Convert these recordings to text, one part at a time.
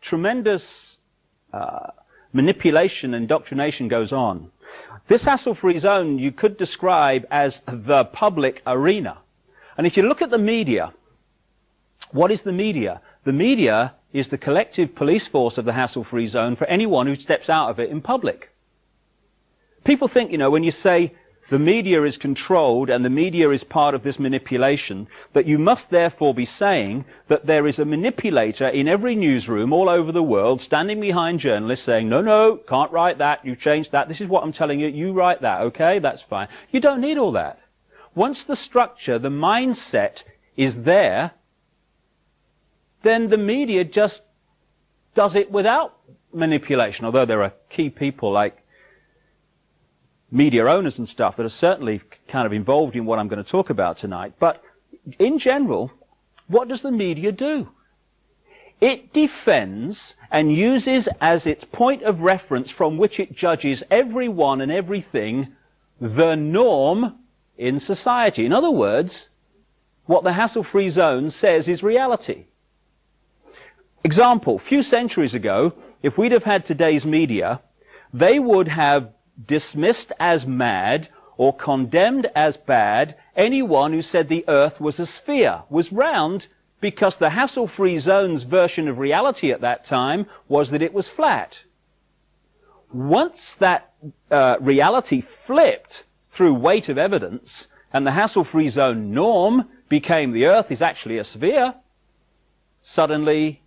tremendous manipulation and indoctrination goes on. This hassle-free zone you could describe as the public arena. And if you look at the media, what is the media? The media is the collective police force of the hassle-free zone for anyone who steps out of it in public. People think, you know, when you say the media is controlled and the media is part of this manipulation, that you must therefore be saying that there is a manipulator in every newsroom all over the world standing behind journalists saying, no, no, can't write that, you changed that, this is what I'm telling you, you write that, okay, that's fine. You don't need all that. Once the structure, the mindset is there, then the media just does it without manipulation, although there are key people like media owners and stuff that are certainly kind of involved in what I'm going to talk about tonight. But in general, what does the media do? It defends and uses as its point of reference from which it judges everyone and everything the norm in society. In other words, what the hassle-free zone says is reality. Example, a few centuries ago, if we'd have had today's media, they would have dismissed as mad or condemned as bad anyone who said the earth was a sphere, was round, because the hassle-free zone's version of reality at that time was that it was flat. Once that reality flipped through weight of evidence and the hassle-free zone norm became the earth is actually a sphere, suddenly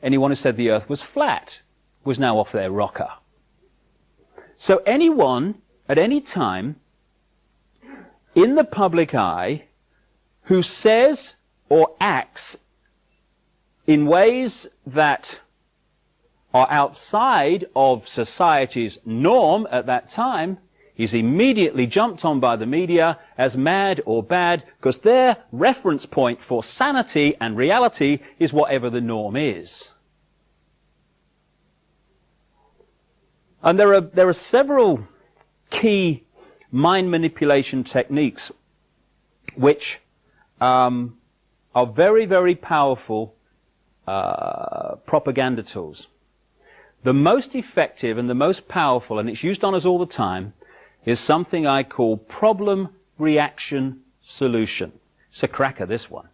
anyone who said the earth was flat was now off their rocker. So anyone, at any time, in the public eye, who says or acts in ways that are outside of society's norm at that time, is immediately jumped on by the media as mad or bad, because their reference point for sanity and reality is whatever the norm is. And there are several key mind manipulation techniques which are very, very powerful propaganda tools. The most effective and the most powerful, and it's used on us all the time, is something I call problem, reaction, solution. It's a cracker, this one.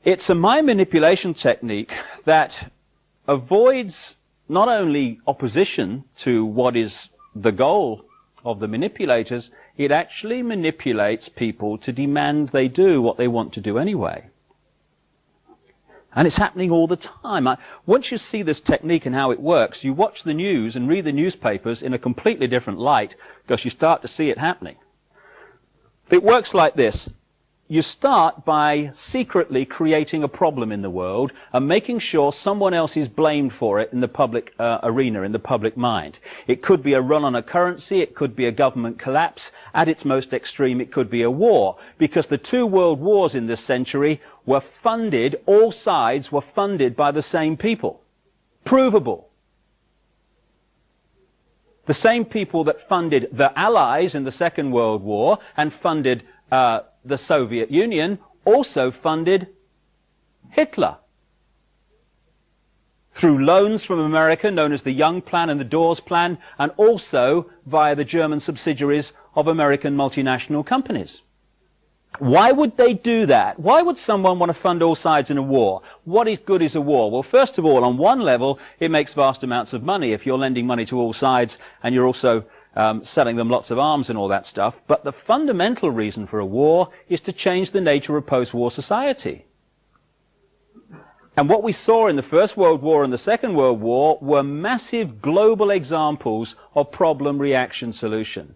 It's a mind manipulation technique that avoids not only opposition to what is the goal of the manipulators, it actually manipulates people to demand they do what they want to do anyway. And it's happening all the time. Once you see this technique and how it works, you watch the news and read the newspapers in a completely different light, because you start to see it happening. It works like this. You start by secretly creating a problem in the world and making sure someone else is blamed for it in the public arena, in the public mind. It could be a run on a currency, it could be a government collapse. At its most extreme, it could be a war, because the two world wars in this century were funded, all sides were funded by the same people. Provable. The same people that funded the Allies in the Second World War and funded the Soviet Union also funded Hitler through loans from America known as the Young Plan and the Dawes Plan, and also via the German subsidiaries of American multinational companies. Why would they do that? Why would someone want to fund all sides in a war? What is good is a war? Well, first of all, on one level, it makes vast amounts of money if you're lending money to all sides and you're also selling them lots of arms and all that stuff. But the fundamental reason for a war is to change the nature of post-war society. And what we saw in the First World War and the Second World War were massive global examples of problem, reaction, solution,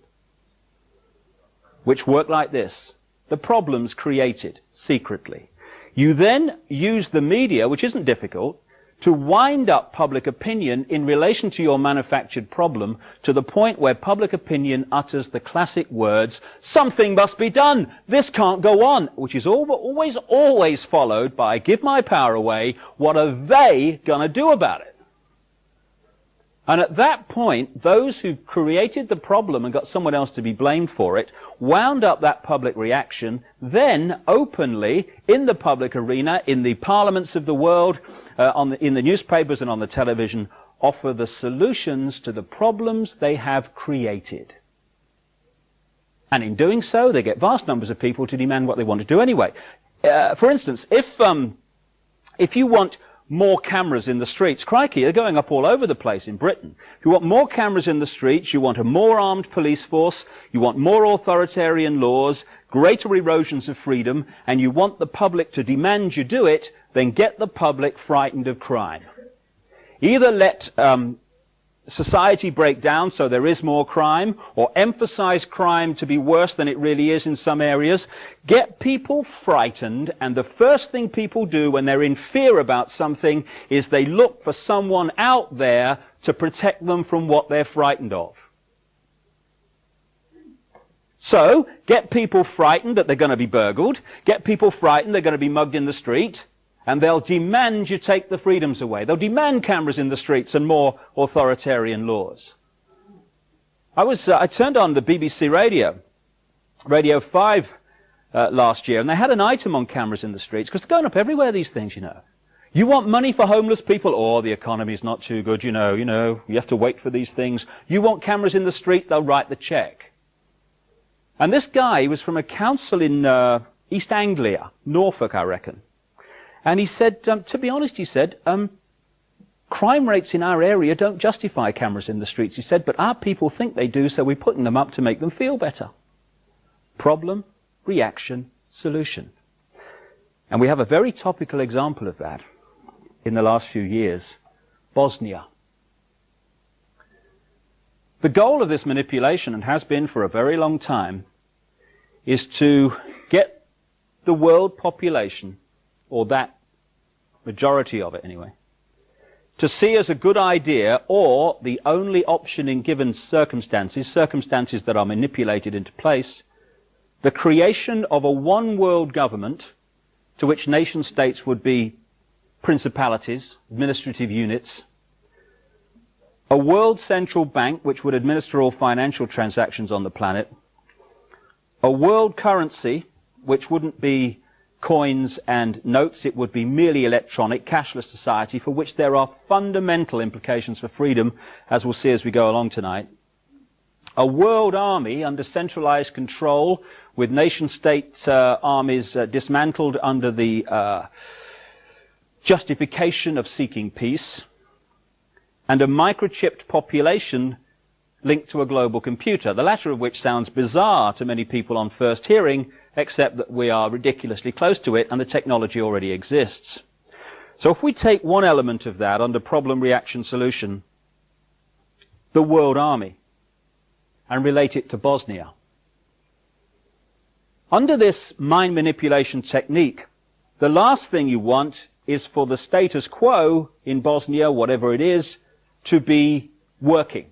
which work like this. The problems created secretly. You then use the media, which isn't difficult, to wind up public opinion in relation to your manufactured problem to the point where public opinion utters the classic words, something must be done, this can't go on, which is always followed by, give my power away, what are they going to do about it? And at that point, those who created the problem and got someone else to be blamed for it wound up that public reaction, then openly, in the public arena, in the parliaments of the world, in the newspapers and on the television, offer the solutions to the problems they have created. And in doing so, they get vast numbers of people to demand what they want to do anyway. For instance, if you want more cameras in the streets, crikey, they're going up all over the place in Britain. If you want more cameras in the streets, you want a more armed police force, you want more authoritarian laws, greater erosions of freedom, and you want the public to demand you do it, then get the public frightened of crime. Either let society break down so there is more crime, or emphasize crime to be worse than it really is in some areas. Get people frightened, and the first thing people do when they're in fear about something is they look for someone out there to protect them from what they're frightened of. So, get people frightened that they're going to be burgled, get people frightened they're going to be mugged in the street, and they'll demand you take the freedoms away. They'll demand cameras in the streets and more authoritarian laws. I turned on the BBC Radio 5 last year, and they had an item on cameras in the streets, because they're going up everywhere, these things, you know. You want money for homeless people? Oh, the economy's not too good, you know, you have to wait for these things. You want cameras in the street? They'll write the cheque. And this guy, he was from a council in East Anglia, Norfolk, I reckon. And he said, to be honest, he said, crime rates in our area don't justify cameras in the streets. He said, but our people think they do, so we're putting them up to make them feel better. Problem, reaction, solution. And we have a very topical example of that in the last few years, Bosnia. The goal of this manipulation, and has been for a very long time, is to get the world population, or that majority of it anyway, to see as a good idea, or the only option in given circumstances that are manipulated into place, the creation of a one world government to which nation states would be principalities, administrative units, a world central bank which would administer all financial transactions on the planet, a world currency which wouldn't be coins and notes, it would be merely electronic, cashless society, for which there are fundamental implications for freedom, as we'll see as we go along tonight. A world army under centralized control, with nation-state armies dismantled under the justification of seeking peace, and a microchipped population linked to a global computer, the latter of which sounds bizarre to many people on first hearing, except that we are ridiculously close to it and the technology already exists. So if we take one element of that under problem, reaction, solution, the world army, and relate it to Bosnia. Under this mind manipulation technique, the last thing you want is for the status quo in Bosnia, whatever it is, to be working,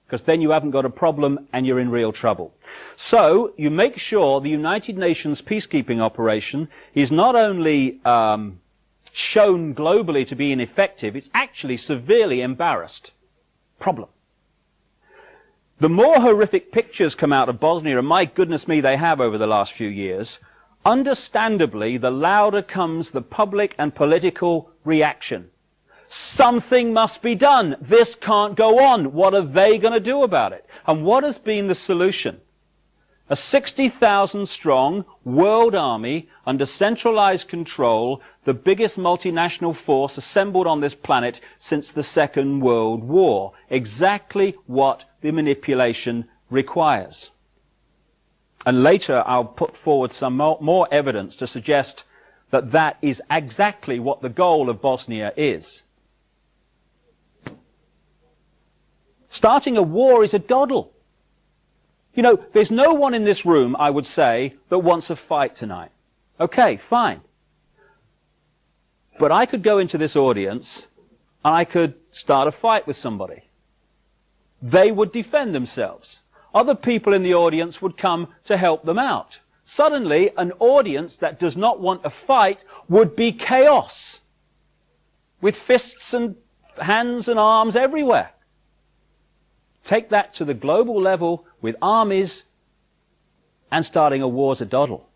because then you haven't got a problem and you're in real trouble. So you make sure the United Nations peacekeeping operation is not only shown globally to be ineffective, it's actually severely embarrassed. Problem. The more horrific pictures come out of Bosnia, and my goodness me, they have over the last few years, understandably, the louder comes the public and political reaction. Something must be done. This can't go on. What are they going to do about it? And what has been the solution? A 60,000 strong world army under centralized control, the biggest multinational force assembled on this planet since the Second World War. Exactly what the manipulation requires. And later I'll put forward some more evidence to suggest that that is exactly what the goal of Bosnia is. Starting a war is a doddle. You know, there's no one in this room, I would say, that wants a fight tonight. Okay, fine. But I could go into this audience and I could start a fight with somebody. They would defend themselves. Other people in the audience would come to help them out. Suddenly, an audience that does not want a fight would be chaos, with fists and hands and arms everywhere. Take that to the global level with armies and starting a war's a doddle.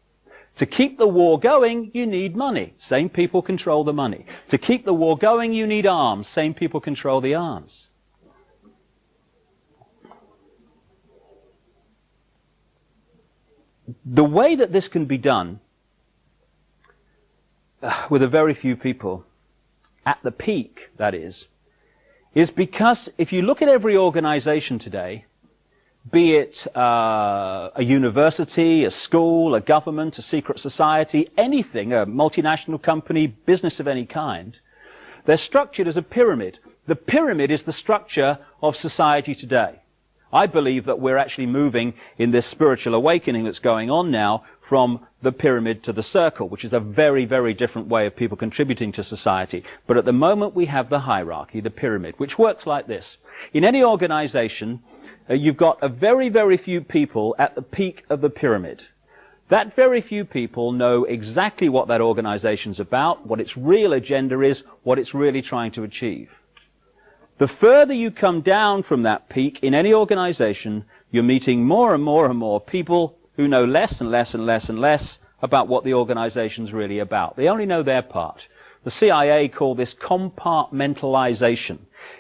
To keep the war going, you need money. Same people control the money. To keep the war going, you need arms. Same people control the arms. The way that this can be done with a very few people, at the peak, that is because if you look at every organization today, be it a university, a school, a government, a secret society, anything, a multinational company, business of any kind, they're structured as a pyramid. The pyramid is the structure of society today. I believe that we're actually moving in this spiritual awakening that's going on now from the pyramid to the circle, which is a very, very different way of people contributing to society. But at the moment we have the hierarchy, the pyramid, which works like this. In any organization, you've got a very, very few people at the peak of the pyramid. That very few people know exactly what that organization's about, what its real agenda is, what it's really trying to achieve. The further you come down from that peak in any organization, you're meeting more and more and more people who know less and less and less and less about what the organization's really about. They only know their part. The CIA call this compartmentalization,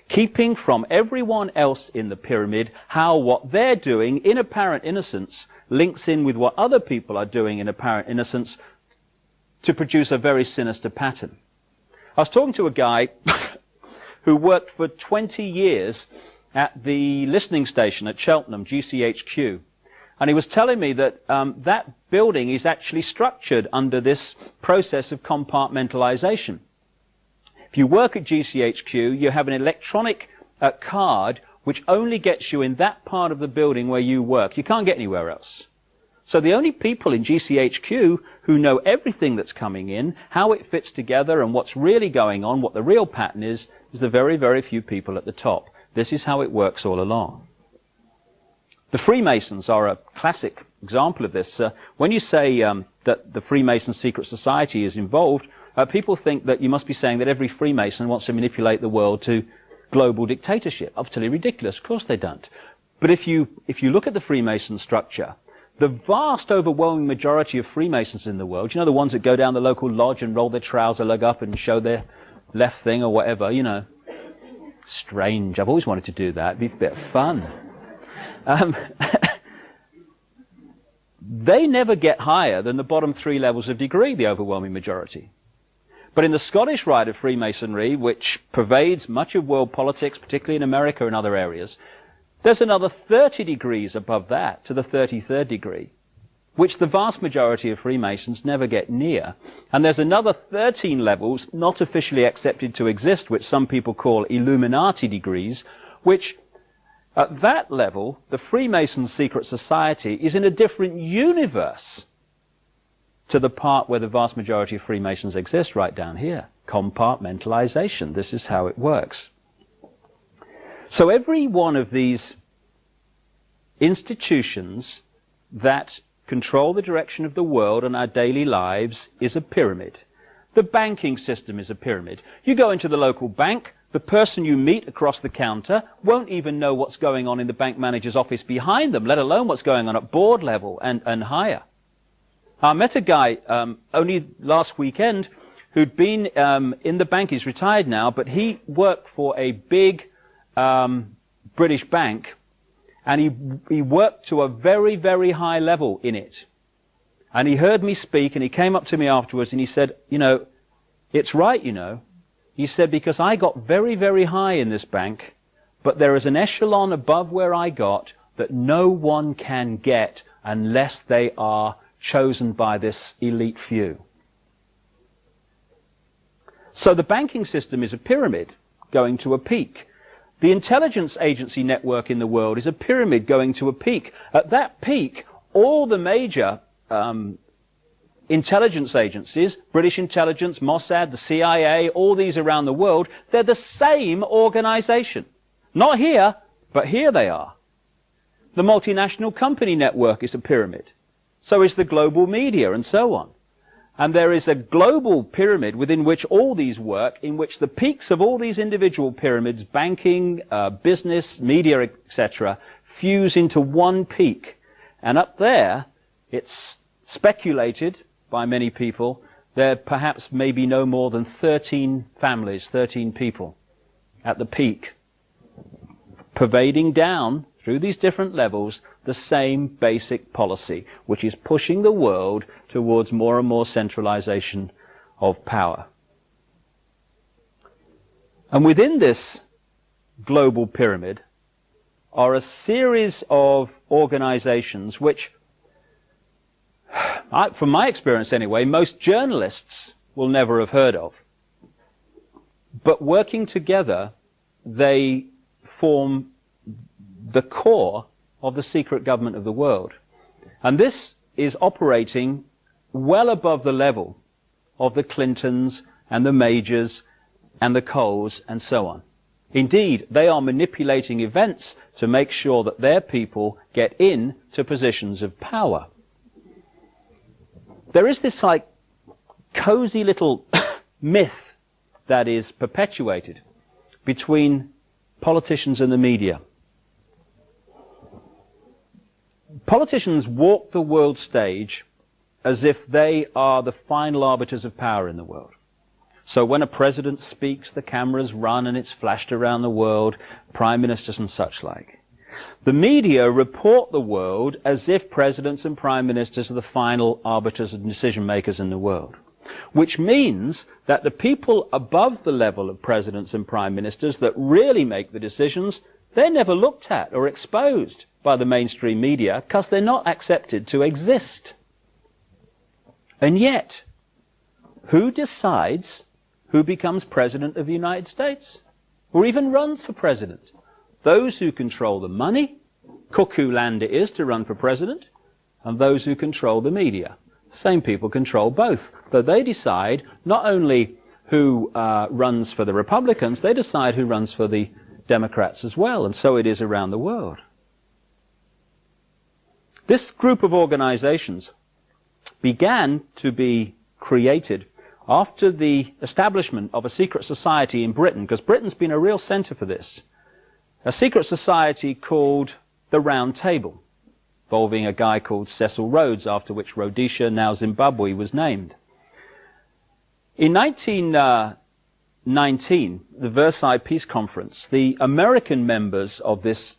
keeping from everyone else in the pyramid how what they're doing in apparent innocence links in with what other people are doing in apparent innocence to produce a very sinister pattern. I was talking to a guy who worked for 20 years at the listening station at Cheltenham, GCHQ. And he was telling me that that building is actually structured under this process of compartmentalization. If you work at GCHQ, you have an electronic card which only gets you in that part of the building where you work. You can't get anywhere else. So the only people in GCHQ who know everything that's coming in, how it fits together and what's really going on, what the real pattern is the very, very few people at the top. This is how it works all along. The Freemasons are a classic example of this. When you say that the Freemason secret society is involved, people think that you must be saying that every Freemason wants to manipulate the world to global dictatorship. Utterly ridiculous. Of course they don't. But if you look at the Freemason structure, the vast overwhelming majority of Freemasons in the world, you know, the ones that go down the local lodge and roll their trouser leg up and show their left thing or whatever, you know. Strange. I've always wanted to do that. It'd be a bit of fun. They never get higher than the bottom 3 levels of degree, the overwhelming majority. But in the Scottish rite of Freemasonry, which pervades much of world politics, particularly in America and other areas, there's another 30 degrees above that, to the 33rd degree, which the vast majority of Freemasons never get near. And there's another 13 levels not officially accepted to exist, which some people call Illuminati degrees, which at that level, the Freemason secret society is in a different universe to the part where the vast majority of Freemasons exist, right down here. Compartmentalization. This is how it works. So every one of these institutions that control the direction of the world and our daily lives is a pyramid. The banking system is a pyramid. You go into the local bank, the person you meet across the counter won't even know what's going on in the bank manager's office behind them, let alone what's going on at board level and higher. I met a guy only last weekend who'd been in the bank. He's retired now, but he worked for a big British bank, and he worked to a very, very high level in it. And he heard me speak, and he came up to me afterwards, and he said, you know, it's right, you know. He said, because I got very, very high in this bank, but there is an echelon above where I got that no one can get unless they are chosen by this elite few. So the banking system is a pyramid going to a peak. The intelligence agency network in the world is a pyramid going to a peak. At that peak, all the major intelligence agencies, British intelligence, Mossad, the CIA, all these around the world, they're the same organization. Not here, but here they are. The multinational company network is a pyramid. So is the global media and so on. And there is a global pyramid within which all these work, in which the peaks of all these individual pyramids, banking, business, media, etc., fuse into one peak. And up there, it's speculated by many people, there perhaps may be no more than 13 families, 13 people at the peak, pervading down through these different levels the same basic policy, which is pushing the world towards more and more centralization of power. And within this global pyramid are a series of organizations which, from my experience anyway, most journalists will never have heard of. But working together, they form the core of the secret government of the world. And this is operating well above the level of the Clintons and the Majors and the Coles and so on. Indeed, they are manipulating events to make sure that their people get into positions of power. There is this like cozy little myth that is perpetuated between politicians and the media. Politicians walk the world stage as if they are the final arbiters of power in the world. So when a president speaks, the cameras run and it's flashed around the world, prime ministers and such like. The media report the world as if presidents and prime ministers are the final arbiters and decision makers in the world. Which means that the people above the level of presidents and prime ministers that really make the decisions, they're never looked at or exposed by the mainstream media because they're not accepted to exist. And yet, who decides who becomes president of the United States? Or even runs for president? Those who control the money, cuckoo land it is to run for president, and those who control the media. Same people control both. Though they decide not only who runs for the Republicans, they decide who runs for the Democrats as well, and so it is around the world. This group of organizations began to be created after the establishment of a secret society in Britain, because Britain's been a real center for this. A secret society called the Round Table, involving a guy called Cecil Rhodes, after which Rhodesia, now Zimbabwe, was named. In 1919, the Versailles Peace Conference, the American members of this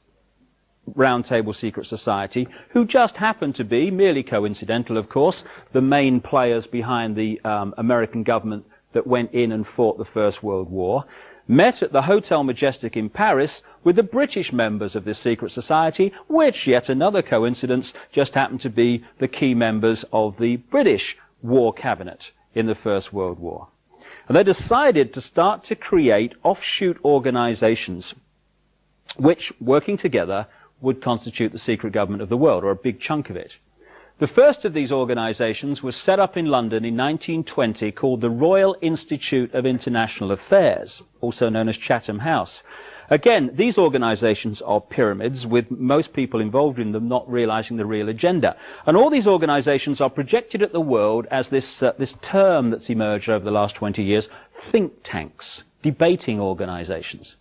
Round Table Secret Society, who just happened to be, merely coincidental of course, the main players behind the American government that went in and fought the First World War, met at the Hotel Majestic in Paris with the British members of this secret society, which, yet another coincidence, just happened to be the key members of the British war cabinet in the First World War. And they decided to start to create offshoot organizations which, working together, would constitute the secret government of the world, or a big chunk of it. The first of these organizations was set up in London in 1920, called the Royal Institute of International Affairs, also known as Chatham House. Again, these organizations are pyramids, with most people involved in them not realizing the real agenda. And all these organizations are projected at the world as this term that's emerged over the last 20 years, think tanks, debating organizations.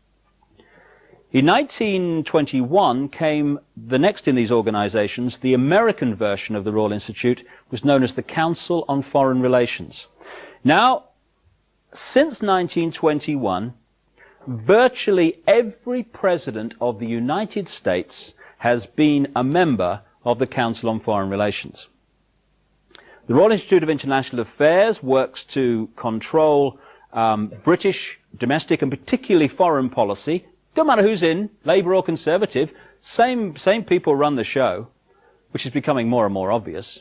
In 1921 came the next in these organizations. The American version of the Royal Institute was known as the Council on Foreign Relations. Now, since 1921, virtually every president of the United States has been a member of the Council on Foreign Relations. The Royal Institute of International Affairs works to control British domestic and particularly foreign policy. Don't matter who's in, Labour or Conservative, same people run the show, which is becoming more and more obvious.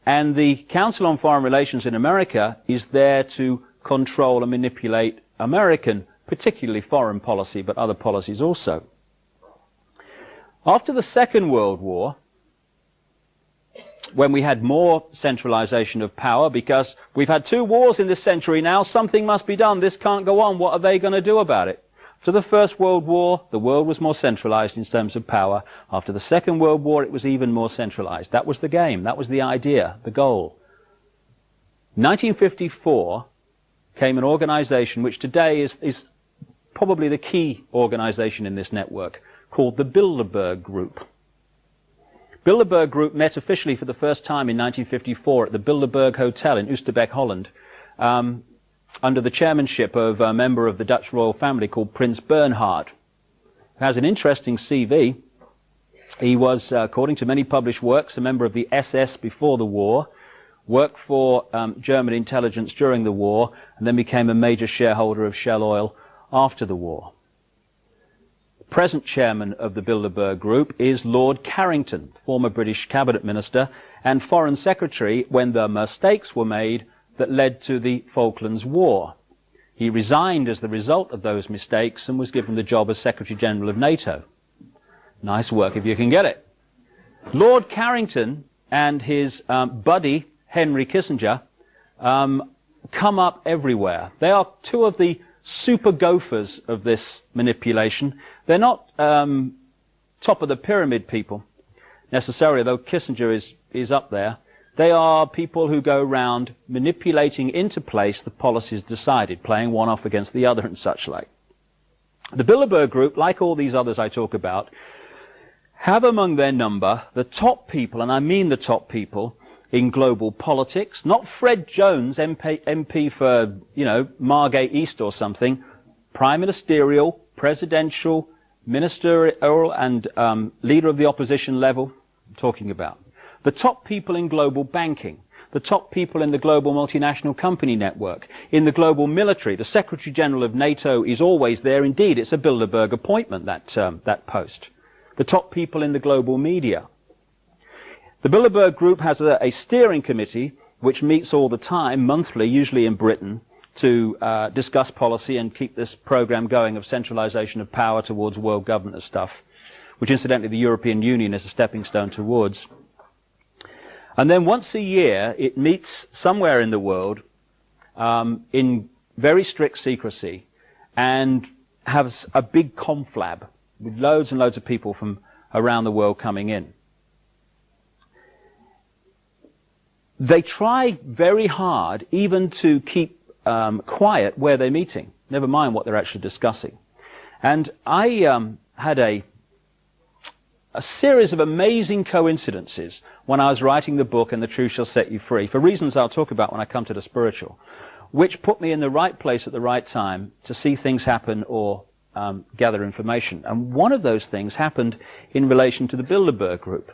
And the Council on Foreign Relations in America is there to control and manipulate American, particularly foreign policy, but other policies also. After the Second World War, when we had more centralization of power, because we've had 2 wars in this century now, something must be done, this can't go on, what are they going to do about it? After the First World War, the world was more centralized in terms of power. After the Second World War, it was even more centralized. That was the game. That was the idea, the goal. 1954 came an organization which today is probably the key organization in this network, called the Bilderberg Group. Bilderberg Group met officially for the first time in 1954 at the Bilderberg Hotel in Oosterbeek, Holland, under the chairmanship of a member of the Dutch royal family called Prince Bernhard, who has an interesting CV. He was, according to many published works, a member of the SS before the war, worked for German intelligence during the war, and then became a major shareholder of Shell Oil after the war. The present chairman of the Bilderberg Group is Lord Carrington, former British cabinet minister and foreign secretary when the mistakes were made that led to the Falklands War. He resigned as the result of those mistakes and was given the job as Secretary General of NATO. Nice work if you can get it. Lord Carrington and his buddy Henry Kissinger come up everywhere. They are two of the super gophers of this manipulation. They're not top of the pyramid people necessarily, though Kissinger is up there. They are people who go around manipulating into place the policies decided, playing one off against the other and such like. The Bilderberg Group, like all these others I talk about, have among their number the top people, and I mean the top people, in global politics. Not Fred Jones, MP for, Margate East or something. Prime ministerial, presidential, ministerial, and leader of the opposition level, I'm talking about. The top people in global banking. The top people in the global multinational company network. In the global military, the Secretary General of NATO is always there. Indeed, it's a Bilderberg appointment, that post. The top people in the global media. The Bilderberg Group has a steering committee which meets all the time, monthly, usually in Britain, to discuss policy and keep this program going of centralization of power towards world government stuff, which incidentally the European Union is a stepping stone towards. And then once a year it meets somewhere in the world in very strict secrecy and has a big conflab with loads and loads of people from around the world coming in. They try very hard even to keep quiet where they're meeting, never mind what they're actually discussing. And I had a series of amazing coincidences when I was writing the book And the Truth Shall Set You Free, for reasons I'll talk about when I come to the spiritual, which put me in the right place at the right time to see things happen or gather information. And one of those things happened in relation to the Bilderberg Group.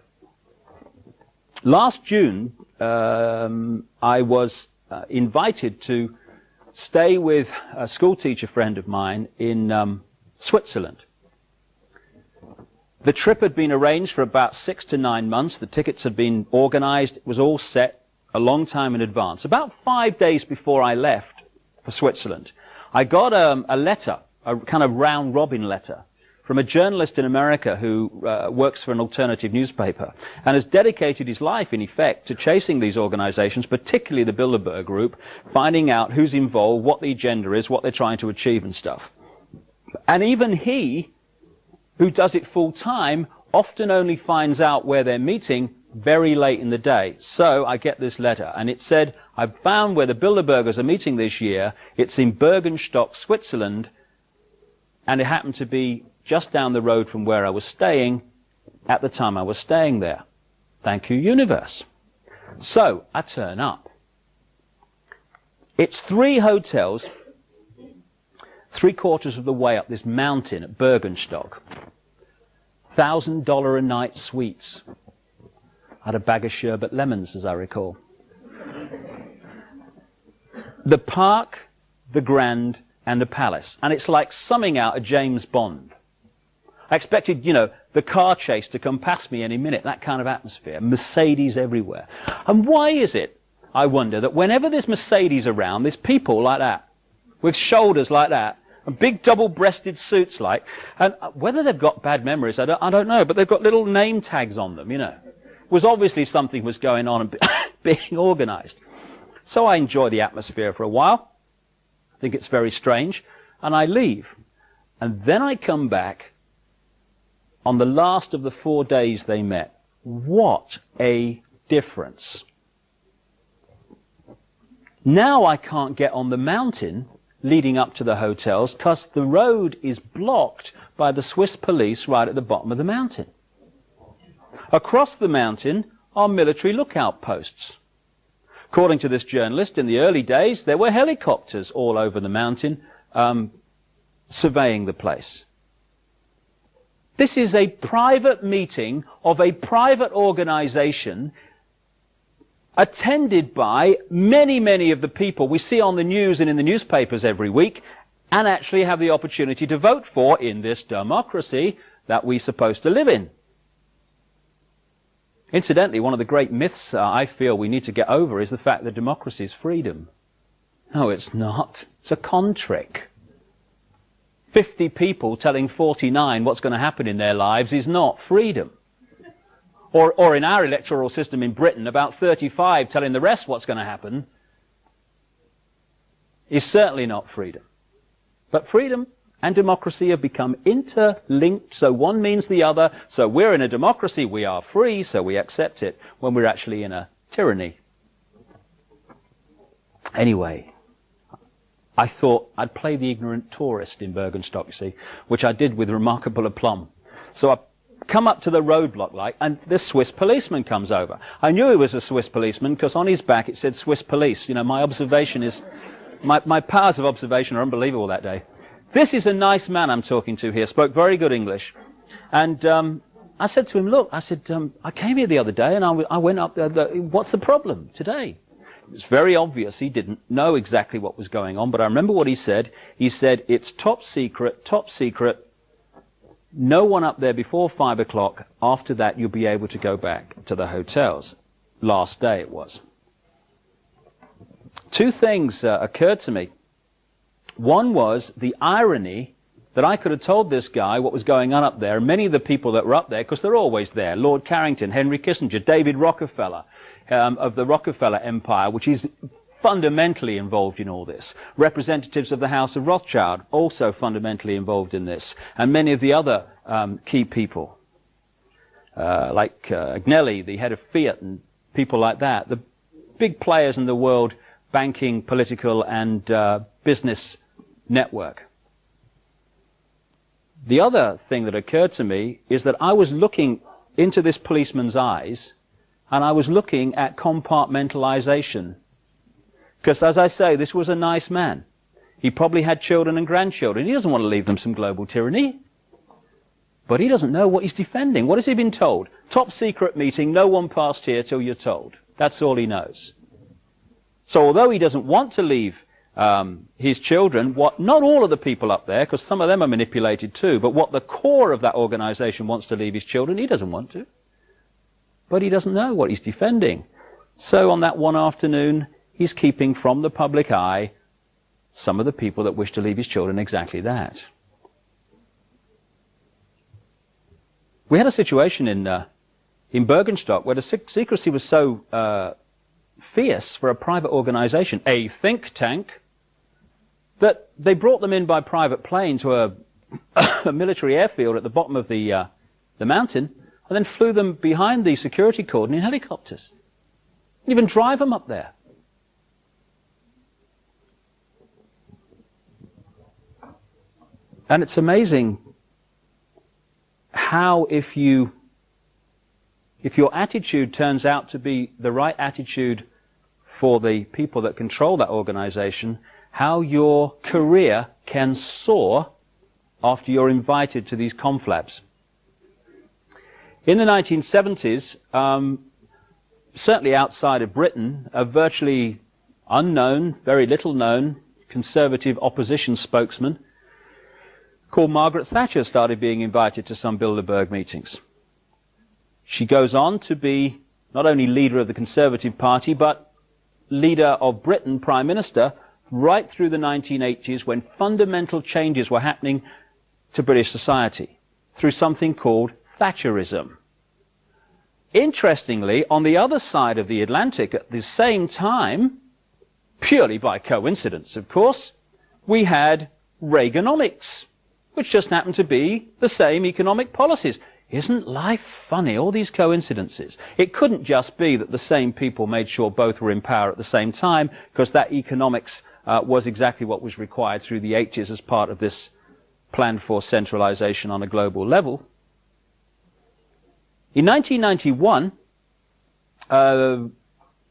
Last June, I was invited to stay with a schoolteacher friend of mine in Switzerland. The trip had been arranged for about 6 to 9 months. The tickets had been organized. It was all set a long time in advance. About 5 days before I left for Switzerland, I got a letter, a kind of round-robin letter, from a journalist in America who works for an alternative newspaper and has dedicated his life, in effect, to chasing these organizations, particularly the Bilderberg Group, finding out who's involved, what the agenda is, what they're trying to achieve and stuff. And even he, who does it full time, often only finds out where they're meeting very late in the day. So I get this letter, and it said, I've found where the Bilderbergers are meeting this year. It's in Bergenstock, Switzerland, and it happened to be just down the road from where I was staying at the time I was staying there. Thank you, universe. So I turn up. It's 3 hotels, 3/4 of the way up this mountain at Bergenstock. $1,000 a night suites. I had a bag of sherbet lemons, as I recall. The park, the Grand, and the Palace. And it's like summing out a James Bond. I expected, the car chase to come past me any minute, that kind of atmosphere. Mercedes everywhere. And why is it, I wonder, that whenever there's Mercedes around, there's people like that, with shoulders like that, and big double-breasted suits like, and whether they've got bad memories, I don't know, but they've got little name tags on them, It was obviously something was going on and being organized. So I enjoy the atmosphere for a while. I think it's very strange. And I leave. And then I come back on the last of the 4 days they met. What a difference. Now I can't get on the mountain leading up to the hotels because the road is blocked by the Swiss police right at the bottom of the mountain. Across the mountain are military lookout posts. According to this journalist, in the early days, there were helicopters all over the mountain surveying the place. This is a private meeting of a private organization attended by many, many of the people we see on the news and in the newspapers every week and actually have the opportunity to vote for in this democracy that we're supposed to live in. Incidentally, one of the great myths I feel we need to get over is the fact that democracy is freedom. No, it's not. It's a con trick. 50 people telling 49 what's going to happen in their lives is not freedom. Or in our electoral system in Britain, about 35 telling the rest what's going to happen is certainly not freedom. But freedom and democracy have become interlinked, so one means the other. So we're in a democracy, we are free, so we accept it, when we're actually in a tyranny. Anyway, I thought I'd play the ignorant tourist in Bergenstock, you see, which I did with remarkable aplomb. So I come up to the roadblock light, and this Swiss policeman comes over. I knew he was a Swiss policeman because on his back it said Swiss police. You know, my observation is, my powers of observation are unbelievable that day. This is a nice man I'm talking to here, spoke very good English. And I said to him, look, I said, I came here the other day and I went up there, what's the problem today? It was very obvious he didn't know exactly what was going on, but I remember what he said. He said, it's top secret, no one up there before 5 o'clock. After that, you'll be able to go back to the hotels. Last day it was. Two things occurred to me. One was the irony that I could have told this guy what was going on up there, and many of the people that were up there, because they're always there, Lord Carrington, Henry Kissinger, David Rockefeller, of the Rockefeller Empire, which is fundamentally involved in all this. Representatives of the House of Rothschild, also fundamentally involved in this, and many of the other key people, like Agnelli, the head of Fiat, and people like that, the big players in the world banking, political, and business network. The other thing that occurred to me is that I was looking into this policeman's eyes, and I was looking at compartmentalization. Because, as I say, this was a nice man. He probably had children and grandchildren. He doesn't want to leave them some global tyranny. But he doesn't know what he's defending. What has he been told? Top secret meeting, no one passed here till you're told. That's all he knows. So although he doesn't want to leave his children, not all of the people up there, because some of them are manipulated too, but what the core of that organization wants to leave his children, he doesn't want to. But he doesn't know what he's defending. So on that one afternoon, he's keeping from the public eye some of the people that wish to leave his children exactly that. We had a situation in Bergenstock where the secrecy was so fierce for a private organization, a think tank, that they brought them in by private plane to a military airfield at the bottom of the mountain, and then flew them behind the security cordon in helicopters. Didn't even drive them up there. And it's amazing how if your attitude turns out to be the right attitude for the people that control that organization, how your career can soar after you're invited to these conflabs. In the 1970s, certainly outside of Britain, a virtually unknown, very little known, conservative opposition spokesman called Margaret Thatcher started being invited to some Bilderberg meetings. She goes on to be not only leader of the Conservative Party, but leader of Britain, Prime Minister, right through the 1980s when fundamental changes were happening to British society through something called Thatcherism. Interestingly, on the other side of the Atlantic at the same time, purely by coincidence, of course, we had Reaganomics, which just happened to be the same economic policies. Isn't life funny? All these coincidences. It couldn't just be that the same people made sure both were in power at the same time, because that economics was exactly what was required through the 80s as part of this plan for centralization on a global level. In 1991,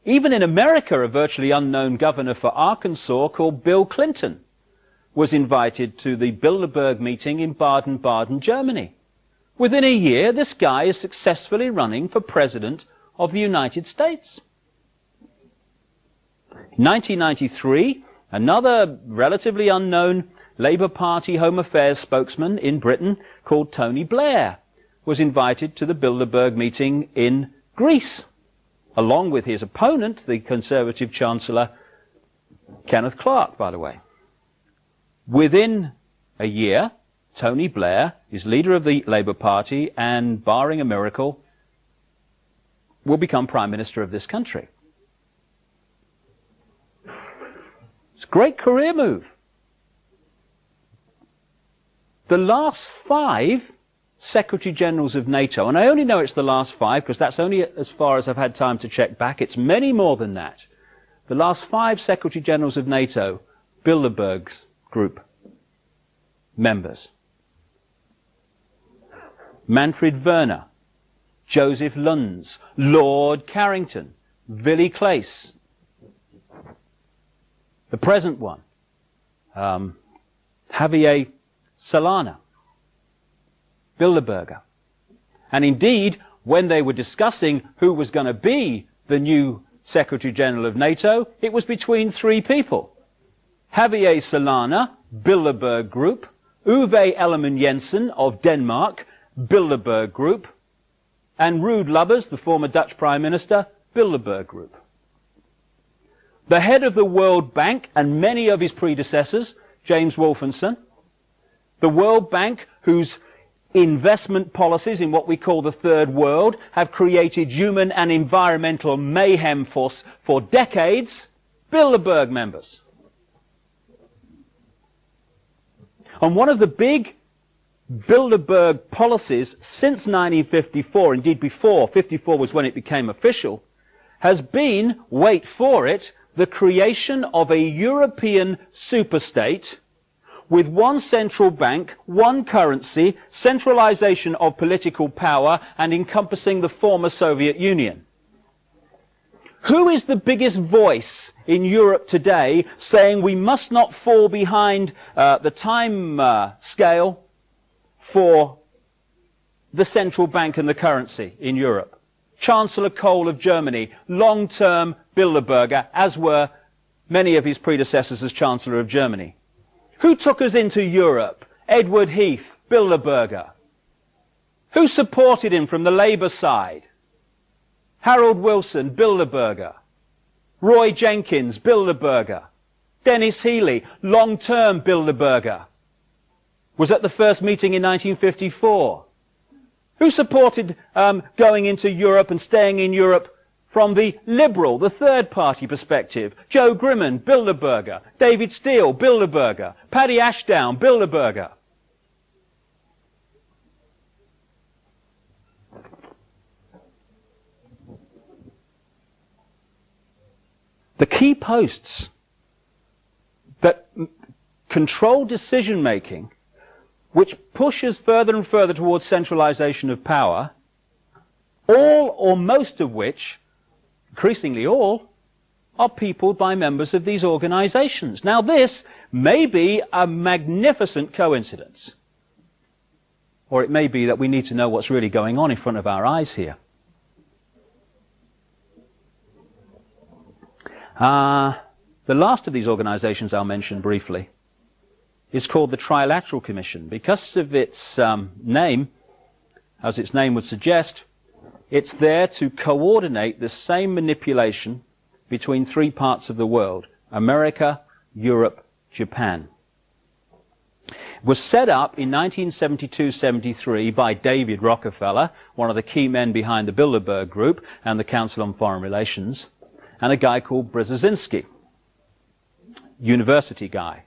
even in America, a virtually unknown governor for Arkansas called Bill Clinton was invited to the Bilderberg meeting in Baden-Baden, Germany. Within a year, this guy is successfully running for President of the United States. In 1993, another relatively unknown Labour Party Home Affairs spokesman in Britain called Tony Blair was invited to the Bilderberg meeting in Greece, along with his opponent, the Conservative Chancellor, Kenneth Clarke, by the way. Within a year, Tony Blair is leader of the Labour Party and, barring a miracle, will become Prime Minister of this country. It's a great career move. The last 5 Secretary Generals of NATO, and I only know it's the last 5 because that's only as far as I've had time to check back. It's many more than that. The last 5 Secretary Generals of NATO, Bilderberg's group members. Manfred Wörner, Joseph Luns, Lord Carrington, Willy Claes, the present one, Javier Solana, Bilderberger. And indeed, when they were discussing who was going to be the new Secretary General of NATO, it was between 3 people. Javier Solana, Bilderberg Group, Uwe Ellemann-Jensen of Denmark, Bilderberg Group, and Ruud Lubbers, the former Dutch Prime Minister, Bilderberg Group. The head of the World Bank and many of his predecessors, James Wolfensohn, the World Bank, whose investment policies in what we call the Third World have created human and environmental mayhem for decades, Bilderberg members. And one of the big Bilderberg policies since 1954, indeed before, 54 was when it became official, has been, wait for it, the creation of a European superstate with one central bank, one currency, centralization of political power, and encompassing the former Soviet Union. Who is the biggest voice in Europe today saying we must not fall behind the time scale for the central bank and the currency in Europe? Chancellor Kohl of Germany, long-term Bilderberger, as were many of his predecessors as Chancellor of Germany. Who took us into Europe? Edward Heath, Bilderberger. Who supported him from the Labour side? Harold Wilson, Bilderberger. Roy Jenkins, Bilderberger. Dennis Healey, long-term Bilderberger, was at the first meeting in 1954. Who supported going into Europe and staying in Europe from the liberal, the third party perspective? Joe Grimman, Bilderberger. David Steele, Bilderberger. Paddy Ashdown, Bilderberger. The key posts that control decision making, which pushes further and further towards centralization of power, all or most of which, increasingly all, are peopled by members of these organizations. Now this may be a magnificent coincidence, or it may be that we need to know what's really going on in front of our eyes here. The last of these organizations I'll mention briefly is called the Trilateral Commission. Because of its name, as its name would suggest, it's there to coordinate the same manipulation between 3 parts of the world: America, Europe, Japan. It was set up in 1972-73 by David Rockefeller, one of the key men behind the Bilderberg Group and the Council on Foreign Relations, and a guy called Brzezinski, university guy,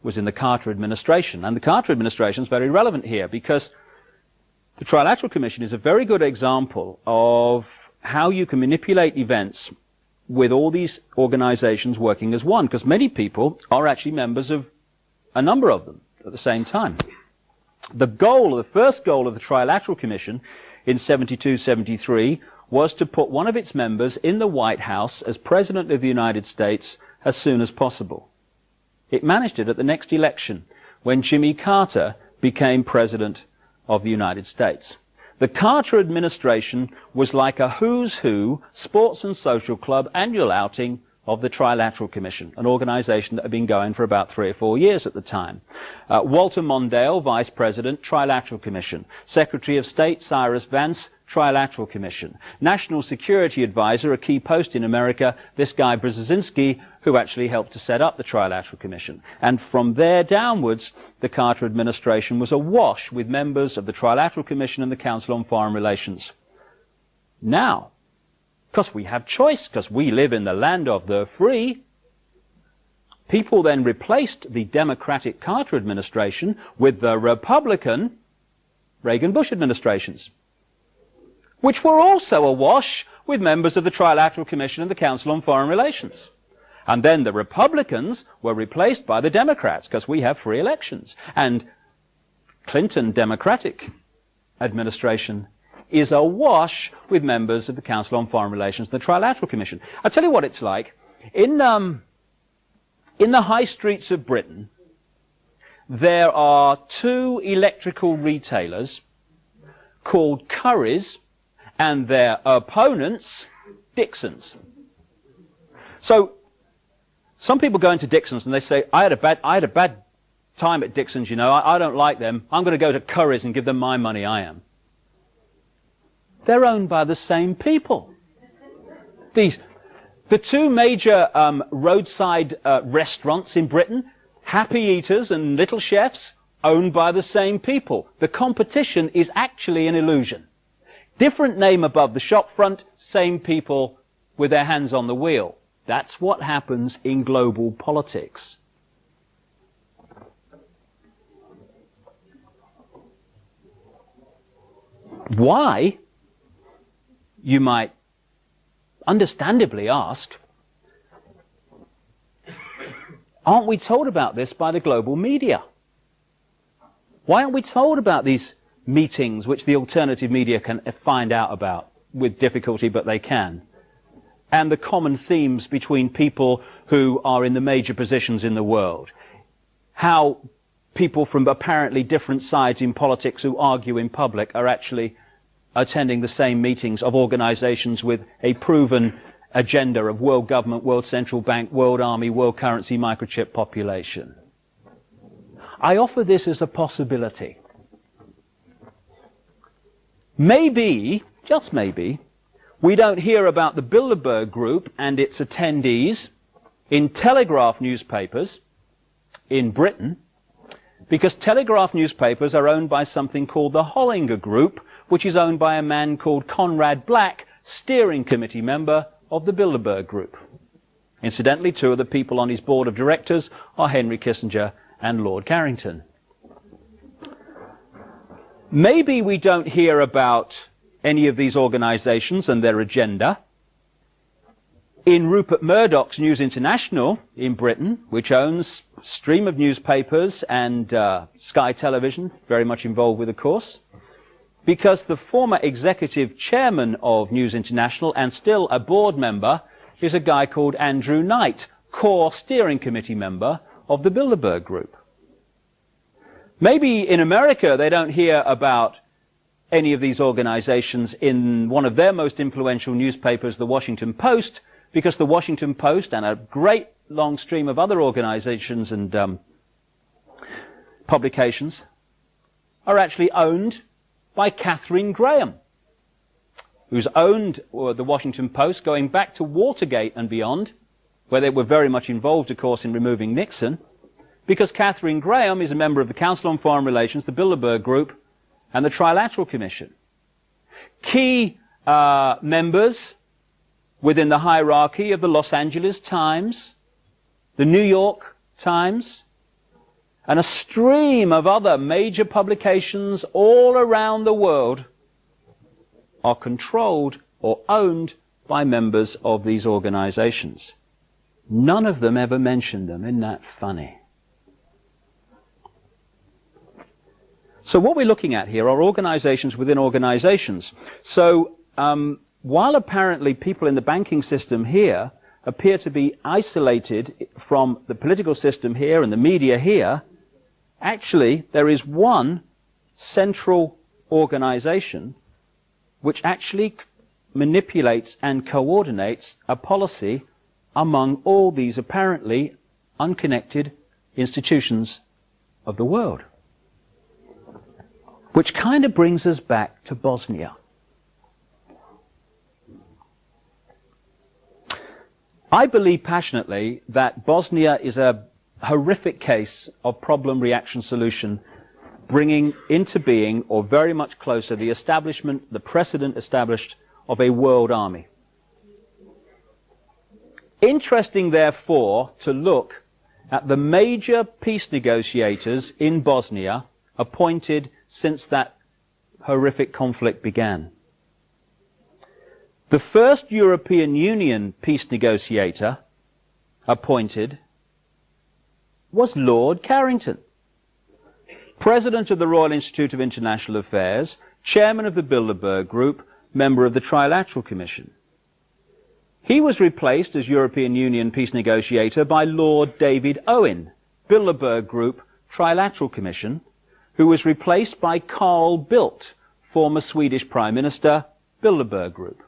was in the Carter administration. And the Carter administration is very relevant here because The Trilateral Commission is a very good example of how you can manipulate events with all these organizations working as one, because many people are actually members of a number of them at the same time. The first goal of the Trilateral Commission in 72-73 was to put one of its members in the White House as President of the United States as soon as possible. It managed it at the next election, when Jimmy Carter became President of the United States. The Carter administration was like a who's who sports and social club annual outing of the Trilateral Commission, an organization that had been going for about 3 or 4 years at the time. Walter Mondale, Vice President, Trilateral Commission. Secretary of State Cyrus Vance, Trilateral Commission. National Security Advisor, a key post in America, this guy Brzezinski, who actually helped to set up the Trilateral Commission. And from there downwards, the Carter administration was awash with members of the Trilateral Commission and the Council on Foreign Relations. Now, because we have choice, because we live in the land of the free, people then replaced the Democratic Carter administration with the Republican Reagan-Bush administrations, which were also awash with members of the Trilateral Commission and the Council on Foreign Relations. And then the Republicans were replaced by the Democrats, because we have free elections. And Clinton Democratic administration is awash with members of the Council on Foreign Relations and the Trilateral Commission. I'll tell you what it's like. In the high streets of Britain, there are 2 electrical retailers called Currys, and their opponents, Dixons. So, some people go into Dixons and they say, I had a bad time at Dixons, you know, I don't like them, I'm going to go to Currys and give them my money, I am. They're owned by the same people. The 2 major roadside restaurants in Britain, Happy Eaters and Little Chefs, owned by the same people. The competition is actually an illusion. Different name above the shop front, same people with their hands on the wheel. That's what happens in global politics. Why, you might understandably ask, aren't we told about this by the global media? Why aren't we told about these meetings which the alternative media can find out about with difficulty, but they can? And the common themes between people who are in the major positions in the world. How people from apparently different sides in politics who argue in public are actually attending the same meetings of organizations with a proven agenda of world government, world central bank, world army, world currency, microchip population. I offer this as a possibility. Maybe, just maybe, we don't hear about the Bilderberg Group and its attendees in Telegraph newspapers in Britain, because Telegraph newspapers are owned by something called the Hollinger Group, which is owned by a man called Conrad Black, steering committee member of the Bilderberg Group. Incidentally, 2 of the people on his board of directors are Henry Kissinger and Lord Carrington. Maybe we don't hear about any of these organizations and their agenda in Rupert Murdoch's News International in Britain, which owns a stream of newspapers and Sky Television, very much involved with, of course, because the former executive chairman of News International and still a board member is a guy called Andrew Knight, core steering committee member of the Bilderberg Group. Maybe in America they don't hear about any of these organizations in one of their most influential newspapers, the Washington Post, because the Washington Post and a great long stream of other organizations and publications are actually owned by Katharine Graham, who's owned the Washington Post going back to Watergate and beyond, where they were very much involved, of course, in removing Nixon, because Katharine Graham is a member of the Council on Foreign Relations, the Bilderberg Group, and the Trilateral Commission. Key members within the hierarchy of the Los Angeles Times, the New York Times, and a stream of other major publications all around the world are controlled or owned by members of these organizations. None of them ever mentioned them. Isn't that funny? So what we're looking at here are organizations within organizations. So while apparently people in the banking system here appear to be isolated from the political system here and the media here, actually there is one central organization which actually manipulates and coordinates a policy among all these apparently unconnected institutions of the world. Which kind of brings us back to Bosnia. I believe passionately that Bosnia is a horrific case of problem-reaction-solution, bringing into being, or very much closer, the establishment, the precedent established of a world army. Interesting, therefore, to look at the major peace negotiators in Bosnia appointed since that horrific conflict began. The first European Union peace negotiator appointed was Lord Carrington, President of the Royal Institute of International Affairs, Chairman of the Bilderberg Group, member of the Trilateral Commission. He was replaced as European Union peace negotiator by Lord David Owen, Bilderberg Group, Trilateral Commission, who was replaced by Carl Bildt, former Swedish Prime Minister, Bilderberg Group.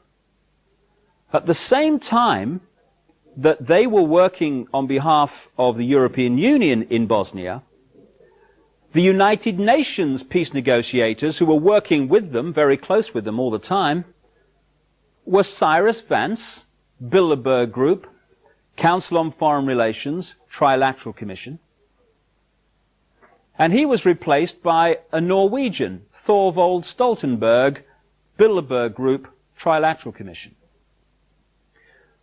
At the same time that they were working on behalf of the European Union in Bosnia, the United Nations peace negotiators, who were working with them, very close with them all the time, were Cyrus Vance, Bilderberg Group, Council on Foreign Relations, Trilateral Commission, and he was replaced by a Norwegian, Thorvald Stoltenberg, Bilderberg Group, Trilateral Commission.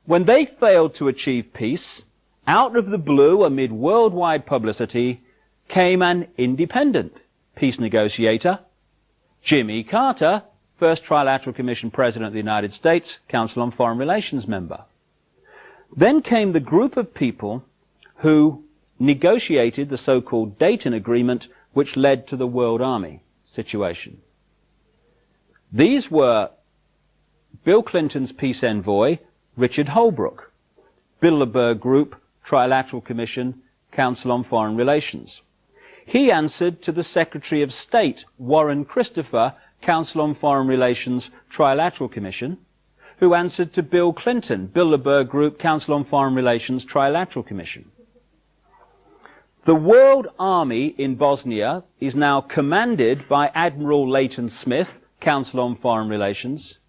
When they failed to achieve peace, out of the blue, amid worldwide publicity, came an independent peace negotiator, Jimmy Carter, first Trilateral Commission President of the United States, Council on Foreign Relations member. Then came the group of people who negotiated the so-called Dayton Agreement, which led to the World Army situation. These were Bill Clinton's peace envoy, Richard Holbrooke, Bilderberg Group, Trilateral Commission, Council on Foreign Relations. He answered to the Secretary of State, Warren Christopher, Council on Foreign Relations, Trilateral Commission, who answered to Bill Clinton, Bilderberg Group, Council on Foreign Relations, Trilateral Commission. The World Army in Bosnia is now commanded by Admiral Leighton Smith, Council on Foreign Relations,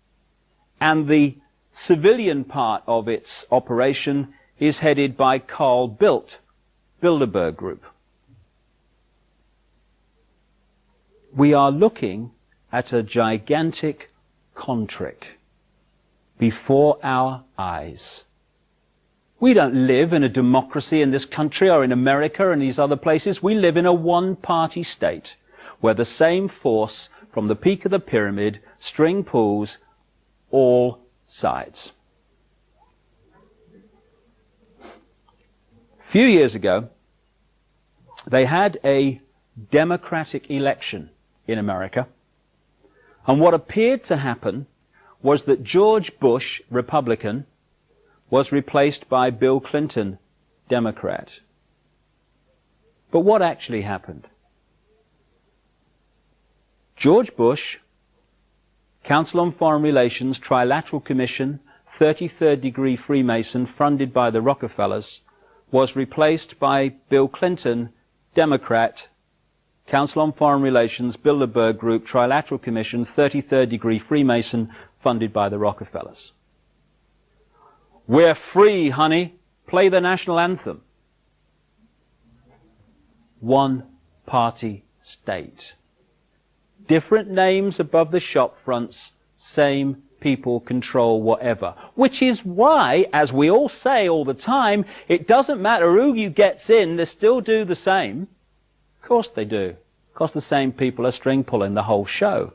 and the civilian part of its operation is headed by Carl Bildt, Bilderberg Group. We are looking at a gigantic contrick before our eyes. We don't live in a democracy in this country or in America and these other places. We live in a one-party state where the same force from the peak of the pyramid string pulls all sides. A few years ago, they had a democratic election in America, and what appeared to happen was that George Bush, Republican, was replaced by Bill Clinton, Democrat. But what actually happened? George Bush, Council on Foreign Relations, Trilateral Commission, 33rd degree Freemason, funded by the Rockefellers, was replaced by Bill Clinton, Democrat, Council on Foreign Relations, Bilderberg Group, Trilateral Commission, 33rd degree Freemason, funded by the Rockefellers. We're free, honey. Play the national anthem. One-party state. Different names above the shop fronts, same people control whatever. Which is why, as we all say all the time, it doesn't matter who you gets in, they still do the same. Of course they do. Of course the same people are string pulling the whole show.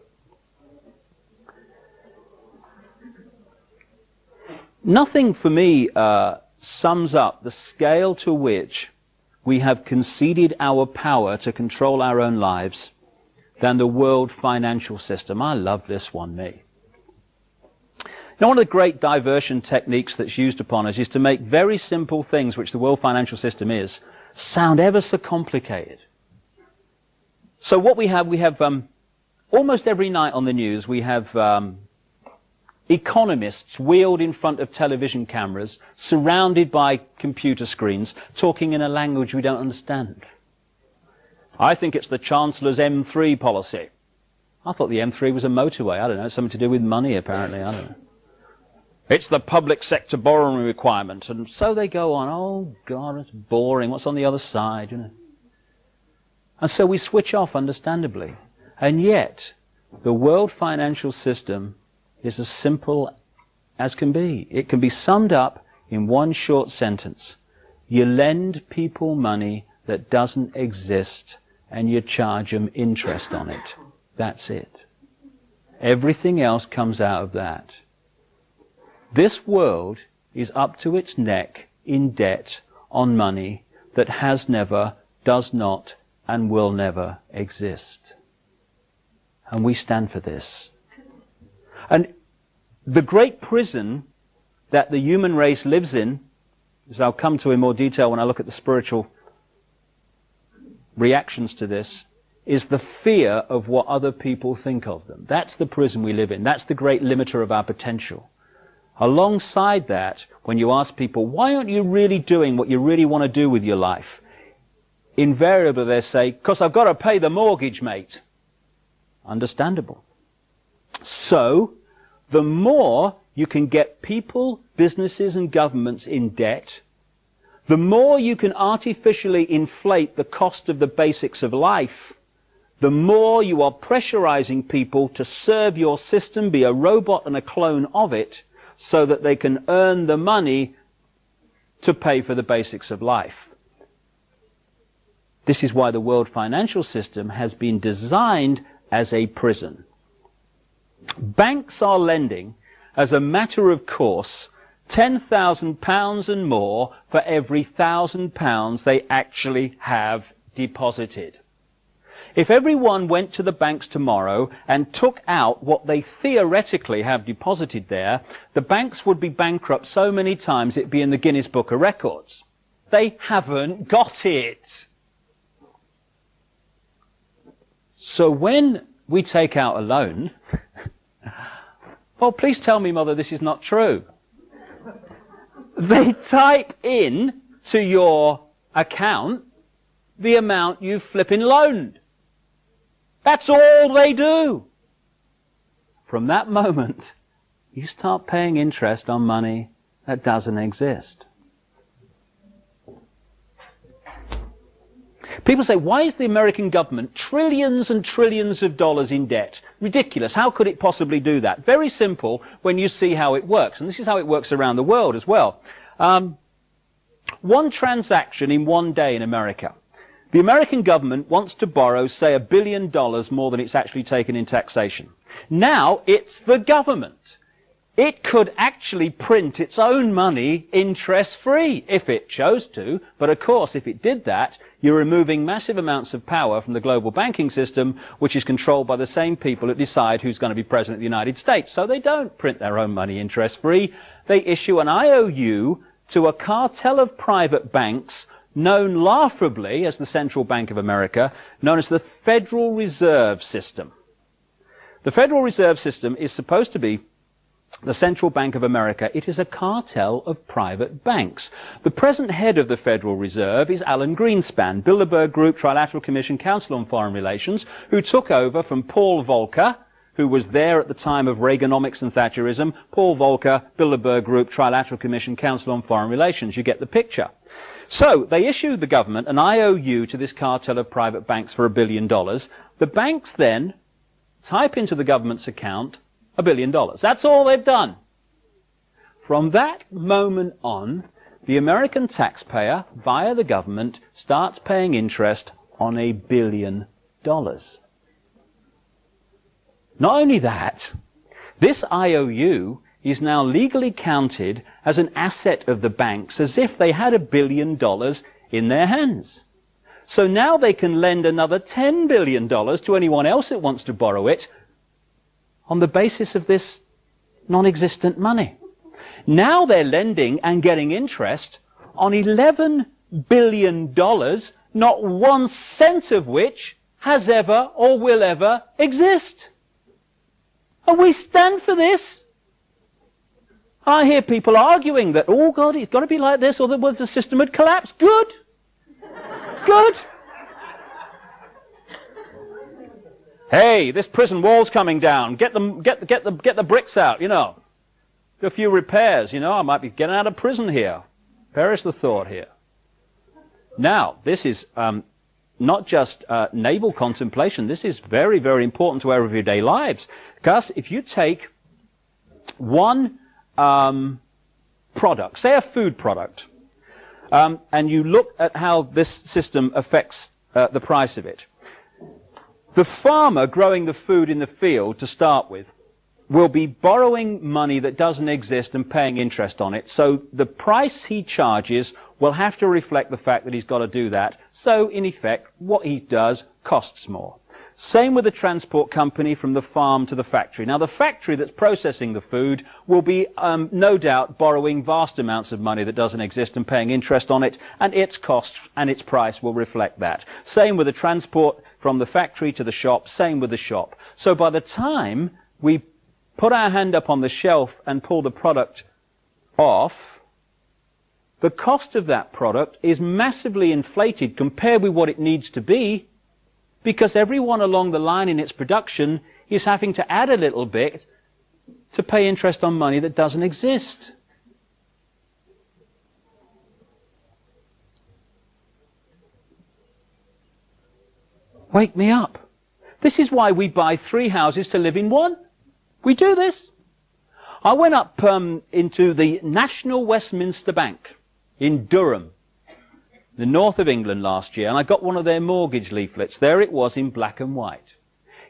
Nothing for me sums up the scale to which we have conceded our power to control our own lives than the world financial system. I love this one, me. Now, one of the great diversion techniques that's used upon us is to make very simple things, which the world financial system is, sound ever so complicated. So what we have almost every night on the news, we have economists wheeled in front of television cameras, surrounded by computer screens, talking in a language we don't understand. I think it's the Chancellor's M3 policy. I thought the M3 was a motorway. I don't know, it's something to do with money, apparently. I don't know. It's the public sector borrowing requirement. And so they go on. Oh, God, it's boring. What's on the other side, you know? And so we switch off, understandably. And yet, the world financial system is as simple as can be. It can be summed up in one short sentence. You lend people money that doesn't exist, and you charge them interest on it. That's it. Everything else comes out of that. This world is up to its neck in debt on money that has never, does not, and will never exist. And we stand for this. And the great prison that the human race lives in, as I'll come to in more detail when I look at the spiritual reactions to this, is the fear of what other people think of them. That's the prison we live in. That's the great limiter of our potential. Alongside that, when you ask people, why aren't you really doing what you really want to do with your life? Invariably they say, because I've got to pay the mortgage, mate. Understandable. So, the more you can get people, businesses and governments in debt, the more you can artificially inflate the cost of the basics of life, the more you are pressurizing people to serve your system, be a robot and a clone of it, so that they can earn the money to pay for the basics of life. This is why the world financial system has been designed as a prison. Banks are lending, as a matter of course, £10,000 and more for every £1,000 they actually have deposited. If everyone went to the banks tomorrow and took out what they theoretically have deposited there, the banks would be bankrupt so many times it'd be in the Guinness Book of Records. They haven't got it. So when we take out a loan, well, please tell me, Mother, this is not true. They type in to your account the amount you've flipping loaned. That's all they do. From that moment, you start paying interest on money that doesn't exist. People say, why is the American government trillions and trillions of dollars in debt? Ridiculous. How could it possibly do that? Very simple when you see how it works. And this is how it works around the world as well. One transaction in one day in America. The American government wants to borrow, say, $1 billion more than it's actually taken in taxation. Now it's the government. It could actually print its own money interest-free if it chose to. But of course, if it did that, you're removing massive amounts of power from the global banking system, which is controlled by the same people that decide who's going to be president of the United States. So they don't print their own money interest-free. They issue an IOU to a cartel of private banks known laughably as the Central Bank of America, known as the Federal Reserve System. The Federal Reserve System is supposed to be the Central Bank of America. It is a cartel of private banks. The present head of the Federal Reserve is Alan Greenspan, Bilderberg Group, Trilateral Commission, Council on Foreign Relations, who took over from Paul Volcker, who was there at the time of Reaganomics and Thatcherism. Paul Volcker, Bilderberg Group, Trilateral Commission, Council on Foreign Relations. You get the picture. So they issued the government an IOU to this cartel of private banks for $1 billion. The banks then type into the government's account $1 billion. That's all they've done. From that moment on, the American taxpayer, via the government, starts paying interest on $1 billion. Not only that, this IOU is now legally counted as an asset of the banks as if they had $1 billion in their hands. So now they can lend another $10 billion to anyone else that wants to borrow it on the basis of this non-existent money. Now they're lending and getting interest on $11 billion, not 1 cent of which has ever or will ever exist. And we stand for this. I hear people arguing that, oh God, it's got to be like this or the system would collapse. Good. Good. Hey, this prison wall's coming down. Get the bricks out, you know. Do a few repairs, you know. I might be getting out of prison here. Perish the thought here. Now, this is not just naval contemplation. This is very, very important to our everyday lives. Because if you take one product, say a food product, and you look at how this system affects the price of it, the farmer growing the food in the field to start with will be borrowing money that doesn't exist and paying interest on it. So the price he charges will have to reflect the fact that he's got to do that. So in effect, what he does costs more. Same with the transport company from the farm to the factory. Now the factory that's processing the food will be no doubt borrowing vast amounts of money that doesn't exist and paying interest on it, and its cost and its price will reflect that. Same with the transport from the factory to the shop, same with the shop. So by the time we put our hand up on the shelf and pull the product off, the cost of that product is massively inflated compared with what it needs to be, because everyone along the line in its production is having to add a little bit to pay interest on money that doesn't exist. Wake me up. This is why we buy 3 houses to live in one. We do this. I went up into the National Westminster Bank in Durham, the north of England last year, and I got one of their mortgage leaflets. There it was in black and white.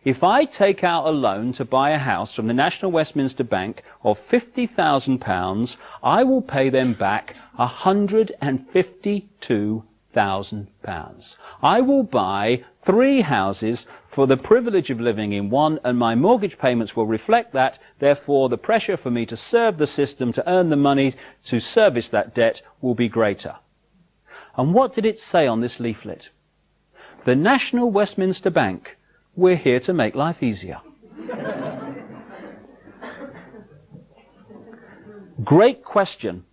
If I take out a loan to buy a house from the National Westminster Bank of £50,000, I will pay them back £152,000. I will buy 3 houses for the privilege of living in one, and my mortgage payments will reflect that. Therefore, the pressure for me to serve the system, to earn the money to service that debt, will be greater. And what did it say on this leaflet? The National Westminster Bank, we're here to make life easier. Great question.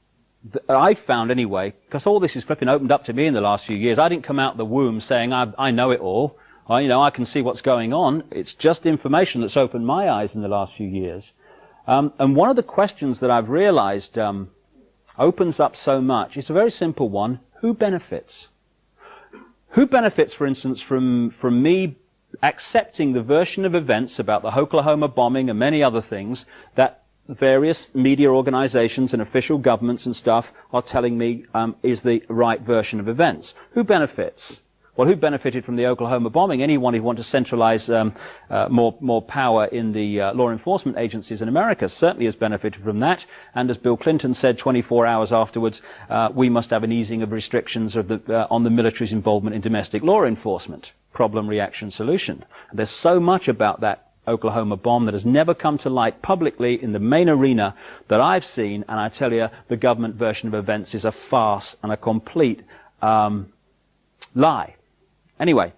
I found anyway, because all this is flipping opened up to me in the last few years. I didn't come out the womb saying I know it all. I can see what's going on. It's just information that's opened my eyes in the last few years. And one of the questions that I've realized opens up so much, it's a very simple one. Who benefits? Who benefits, for instance, from me accepting the version of events about the Oklahoma bombing and many other things that various media organizations and official governments and stuff are telling me is the right version of events? Who benefits? Well, who benefited from the Oklahoma bombing? Anyone who wants to centralize more power in the law enforcement agencies in America certainly has benefited from that. And as Bill Clinton said 24 hours afterwards, we must have an easing of restrictions of on the military's involvement in domestic law enforcement. Problem, reaction, solution. And there's so much about that Oklahoma bomb that has never come to light publicly in the main arena that I've seen, and I tell you, the government version of events is a farce and a complete lie. Anyway,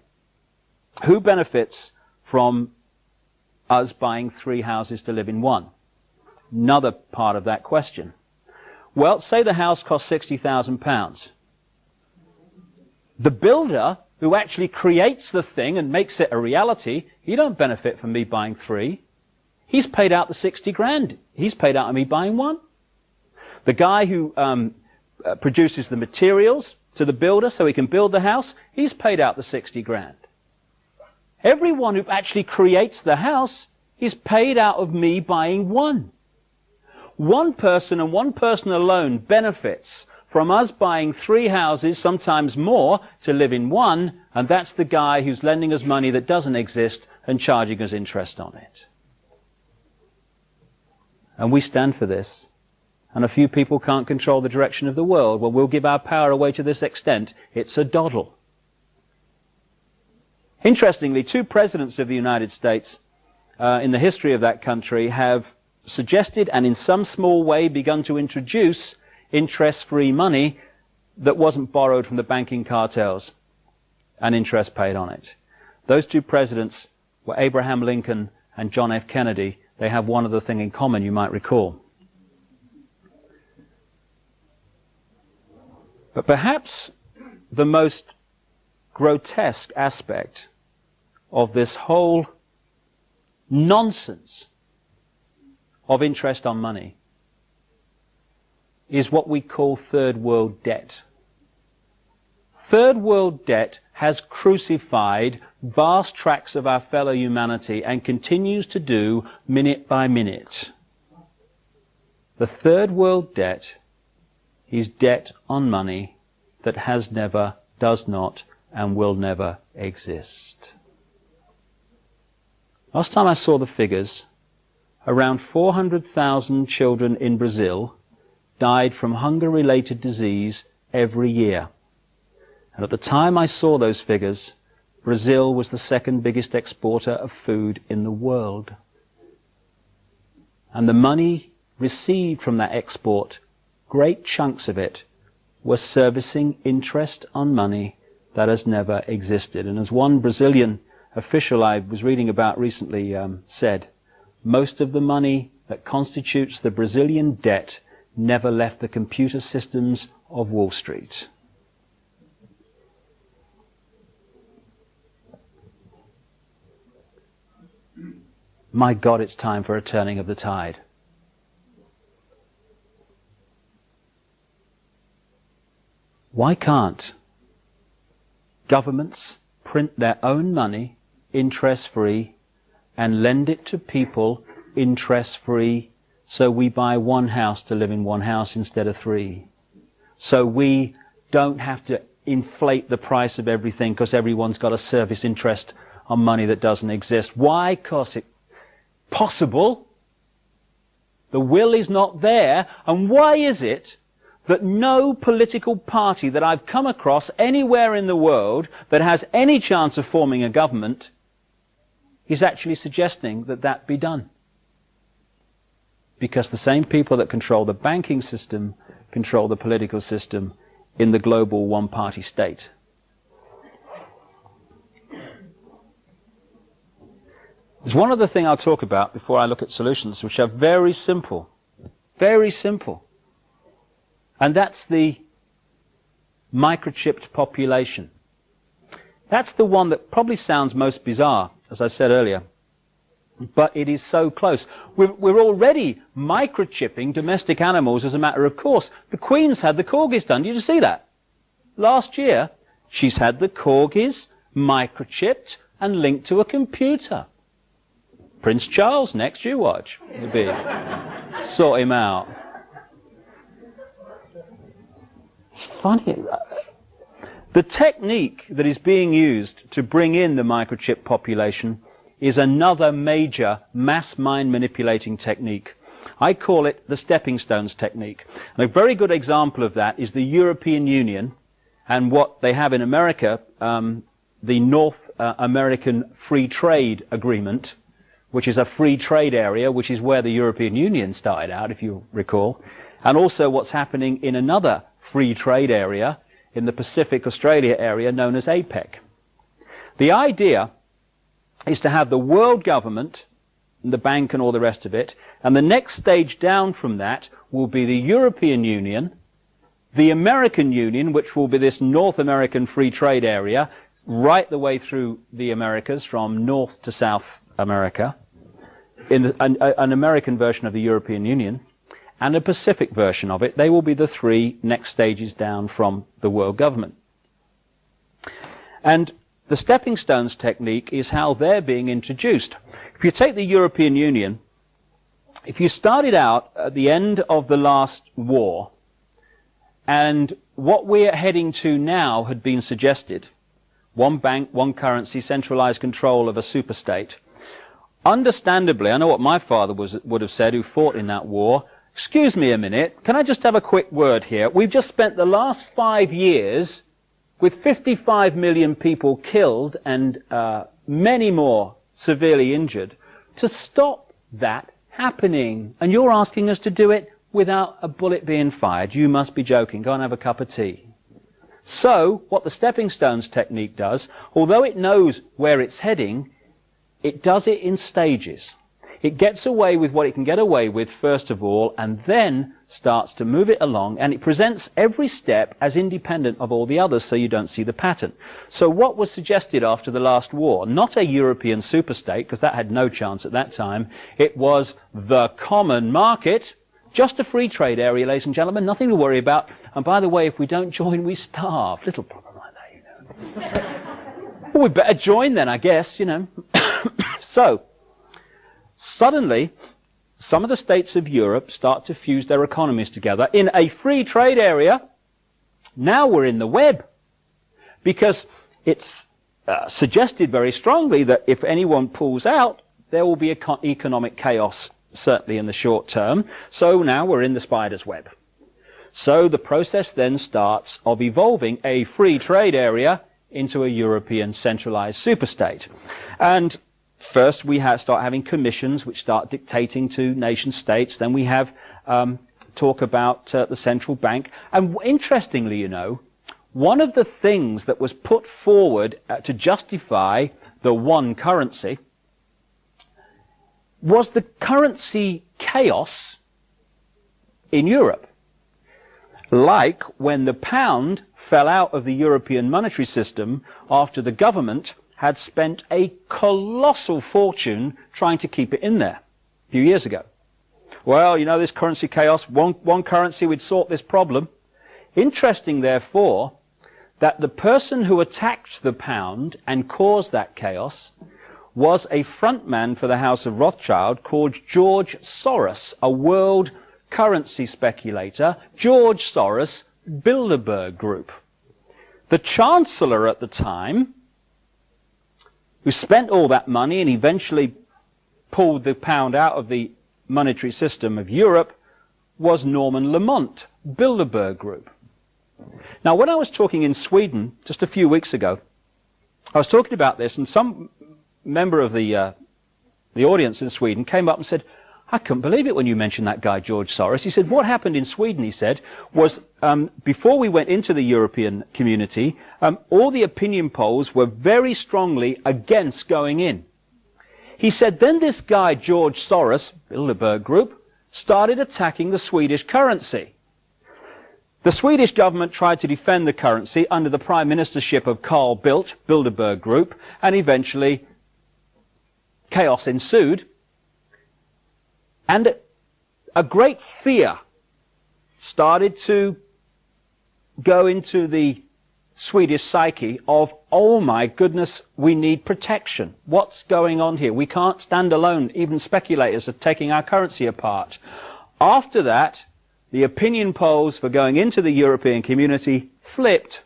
who benefits from us buying 3 houses to live in one? Another part of that question. Well, say the house costs £60,000. The builder who actually creates the thing and makes it a reality, he don't benefit from me buying 3. He's paid out the 60 grand. He's paid out of me buying 1. The guy who produces the materials to the builder so he can build the house, he's paid out the 60 grand. Everyone who actually creates the house is paid out of me buying 1. One person and one person alone benefits from us buying 3 houses, sometimes more, to live in one, and that's the guy who's lending us money that doesn't exist and charging us interest on it. And we stand for this. And a few people can't control the direction of the world. Well, we'll give our power away to this extent. It's a doddle. Interestingly, 2 presidents of the United States in the history of that country have suggested and in some small way begun to introduce interest-free money that wasn't borrowed from the banking cartels and interest paid on it. Those 2 presidents were Abraham Lincoln and John F. Kennedy. They have one other thing in common, you might recall. But perhaps the most grotesque aspect of this whole nonsense of interest on money is what we call third world debt. Third world debt has crucified vast tracts of our fellow humanity and continues to do minute by minute. The third world debt is debt on money that has never, does not, and will never exist. Last time I saw the figures, around 400,000 children in Brazil died from hunger-related disease every year. And at the time I saw those figures, Brazil was the second biggest exporter of food in the world. And the money received from that export, great chunks of it, were servicing interest on money that has never existed. And as one Brazilian official I was reading about recently said, most of the money that constitutes the Brazilian debt never left the computer systems of Wall Street. My God, it's time for a turning of the tide. Why can't governments print their own money interest-free and lend it to people interest-free, so we buy one house to live in one house instead of 3? So we don't have to inflate the price of everything because everyone's got a service interest on money that doesn't exist. Why? Because it's possible. The will is not there. And why is it that no political party that I've come across anywhere in the world that has any chance of forming a government is actually suggesting that that be done? Because the same people that control the banking system control the political system in the global one-party state. There's one other thing I'll talk about before I look at solutions, which are very simple. Very simple. And that's the microchipped population. That's the one that probably sounds most bizarre, as I said earlier. But it is so close. We're already microchipping domestic animals as a matter of course. The Queen's had the corgis done. Did you see that? Last year, she's had the corgis microchipped and linked to a computer. Prince Charles next, you watch. You'll be sort him out. Funny. The technique that is being used to bring in the microchip population is another major mass mind manipulating technique. I call it the stepping stones technique. And a very good example of that is the European Union and what they have in America, the North American Free Trade Agreement, which is a free trade area, which is where the European Union started out, if you recall, and also what's happening in another free trade area in the Pacific Australia area known as APEC. The idea is to have the world government, and the bank and all the rest of it, and the next stage down from that will be the European Union, the American Union, which will be this North American free trade area, right the way through the Americas, from North to South America, in an American version of the European Union, and a Pacific version of it. They will be the 3 next stages down from the world government. And the stepping stones technique is how they're being introduced. If you take the European Union, if you started out at the end of the last war And what we're heading to now had been suggested. One bank, one currency, centralized control of a superstate. Understandably, I know what my father would have said, who fought in that war. Excuse me a minute, can I just have a quick word here? We've just spent the last 5 years with 55 million people killed and many more severely injured to stop that happening. And you're asking us to do it without a bullet being fired. You must be joking. Go and have a cup of tea. So, what the stepping stones technique does, although it knows where it's heading, it does it in stages. It gets away with what it can get away with first of all, and then starts to move it along, and it presents every step as independent of all the others so you don't see the pattern. So what was suggested after the last war? Not a European superstate, because that had no chance at that time. It was the common market, just a free trade area, ladies and gentlemen, nothing to worry about. And by the way, if we don't join, we starve. Little problem like that, you know. Well, we better join then, I guess, you know. So, suddenly, some of the states of Europe start to fuse their economies together in a free trade area. Now we're in the web, because it's suggested very strongly that if anyone pulls out, there will be economic chaos, certainly in the short term. So now we're in the spider's web. So the process then starts of evolving a free trade area into a European centralized superstate. And first we start having commissions which start dictating to nation states. Then we have talk about the central bank. And interestingly, you know, one of the things that was put forward to justify the one currency was the currency chaos in Europe. Like when the pound fell out of the European monetary system after the government had spent a colossal fortune trying to keep it in there a few years ago. Well, you know, this currency chaos, one currency would sort this problem. Interesting, therefore, that the person who attacked the pound and caused that chaos was a frontman for the House of Rothschild called George Soros, a world currency speculator. George Soros, Bilderberg Group. The Chancellor at the time, who spent all that money and eventually pulled the pound out of the monetary system of Europe, was Norman Lamont, Bilderberg Group. Now, when I was talking in Sweden just a few weeks ago, I was talking about this, and some member of the audience in Sweden came up and said, I couldn't believe it when you mentioned that guy, George Soros. He said, what happened in Sweden, he said, was before we went into the European community, all the opinion polls were very strongly against going in. He said, then this guy, George Soros, Bilderberg Group, started attacking the Swedish currency. The Swedish government tried to defend the currency under the prime ministership of Carl Bildt, Bilderberg Group, and eventually chaos ensued. And a great fear started to go into the Swedish psyche of, oh my goodness, we need protection. What's going on here? We can't stand alone. Even speculators are taking our currency apart. After that, the opinion polls for going into the European community flipped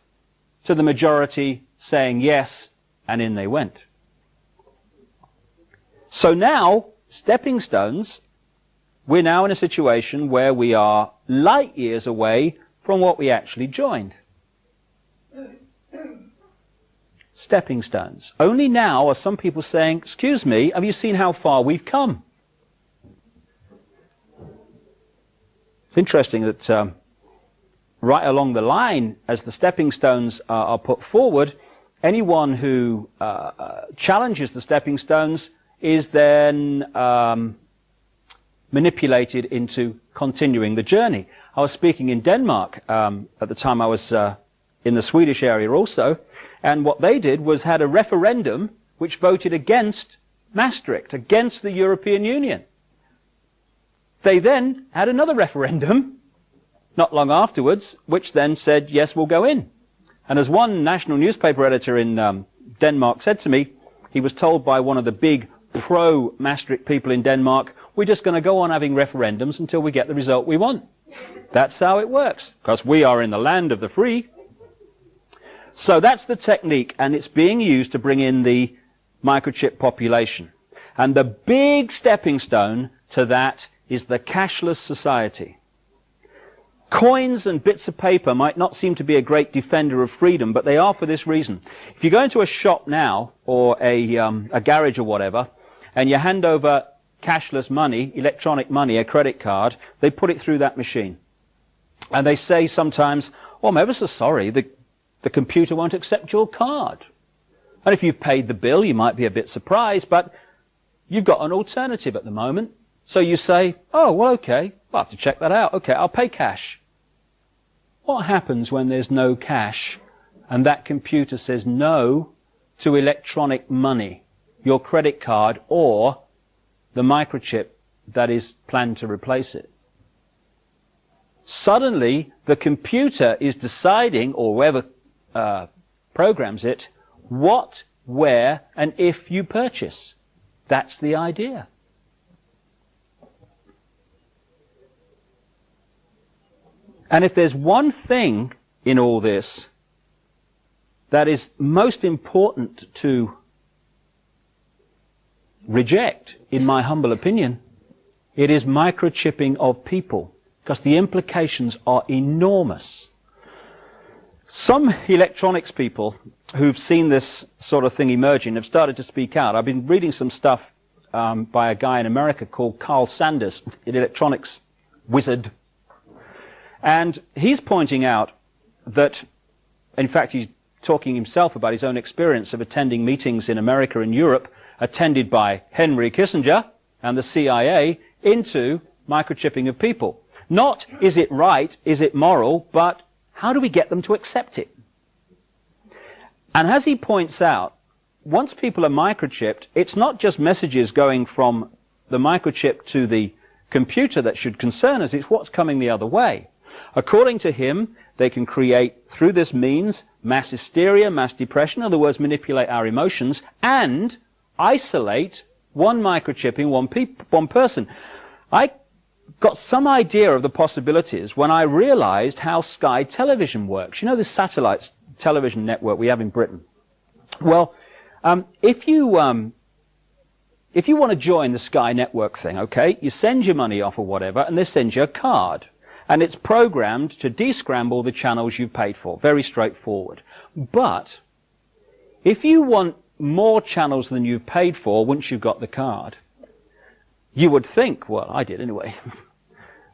to the majority saying yes, and in they went. So now, stepping stones, we're now in a situation where we are light years away from what we actually joined. Stepping stones. Only now are some people saying, excuse me, have you seen how far we've come? It's interesting that right along the line, as the stepping stones are put forward, anyone who challenges the stepping stones is then manipulated into continuing the journey. I was speaking in Denmark at the time. I was in the Swedish area also, and what they did was had a referendum which voted against Maastricht, against the European Union. They then had another referendum not long afterwards, which then said, yes, we'll go in. And as one national newspaper editor in Denmark said to me, he was told by one of the big pro-Maastricht people in Denmark, we're just going to go on having referendums until we get the result we want. That's how it works, because we are in the land of the free. So that's the technique, and it's being used to bring in the microchip population. And the big stepping stone to that is the cashless society. Coins and bits of paper might not seem to be a great defender of freedom, but they are for this reason. If you go into a shop now, or a garage or whatever, and you hand over cashless money, electronic money, a credit card, they put it through that machine. And they say sometimes, oh, I'm ever so sorry, the computer won't accept your card. And if you've paid the bill, you might be a bit surprised, but you've got an alternative at the moment. So you say, oh, well, okay, I'll have to check that out. Okay, I'll pay cash. What happens when there's no cash and that computer says no to electronic money, your credit card or the microchip that is planned to replace it? Suddenly, the computer is deciding, or whoever programs it, what, where, and if you purchase. That's the idea. And if there's one thing in all this that is most important to reject, in my humble opinion, it is microchipping of people, because the implications are enormous. Some electronics people who've seen this sort of thing emerging have started to speak out. I've been reading some stuff by a guy in America called Carl Sanders, an electronics wizard. And he's pointing out that, in fact, he's talking himself about his own experience of attending meetings in America and Europe, attended by Henry Kissinger and the CIA, into microchipping of people. Not, is it right, is it moral, but how do we get them to accept it? And as he points out, once people are microchipped, it's not just messages going from the microchip to the computer that should concern us, it's what's coming the other way. According to him, they can create, through this means, mass hysteria, mass depression, in other words, manipulate our emotions, and isolate one microchipping one person. I got some idea of the possibilities when I realized how Sky Television works. You know this satellite television network we have in Britain? Well, if you want to join the Sky network thing, okay, you send your money off or whatever, and they send you a card. And it's programmed to descramble the channels you've paid for. Very straightforward. But if you want more channels than you've paid for once you've got the card, you would think, well, I did anyway,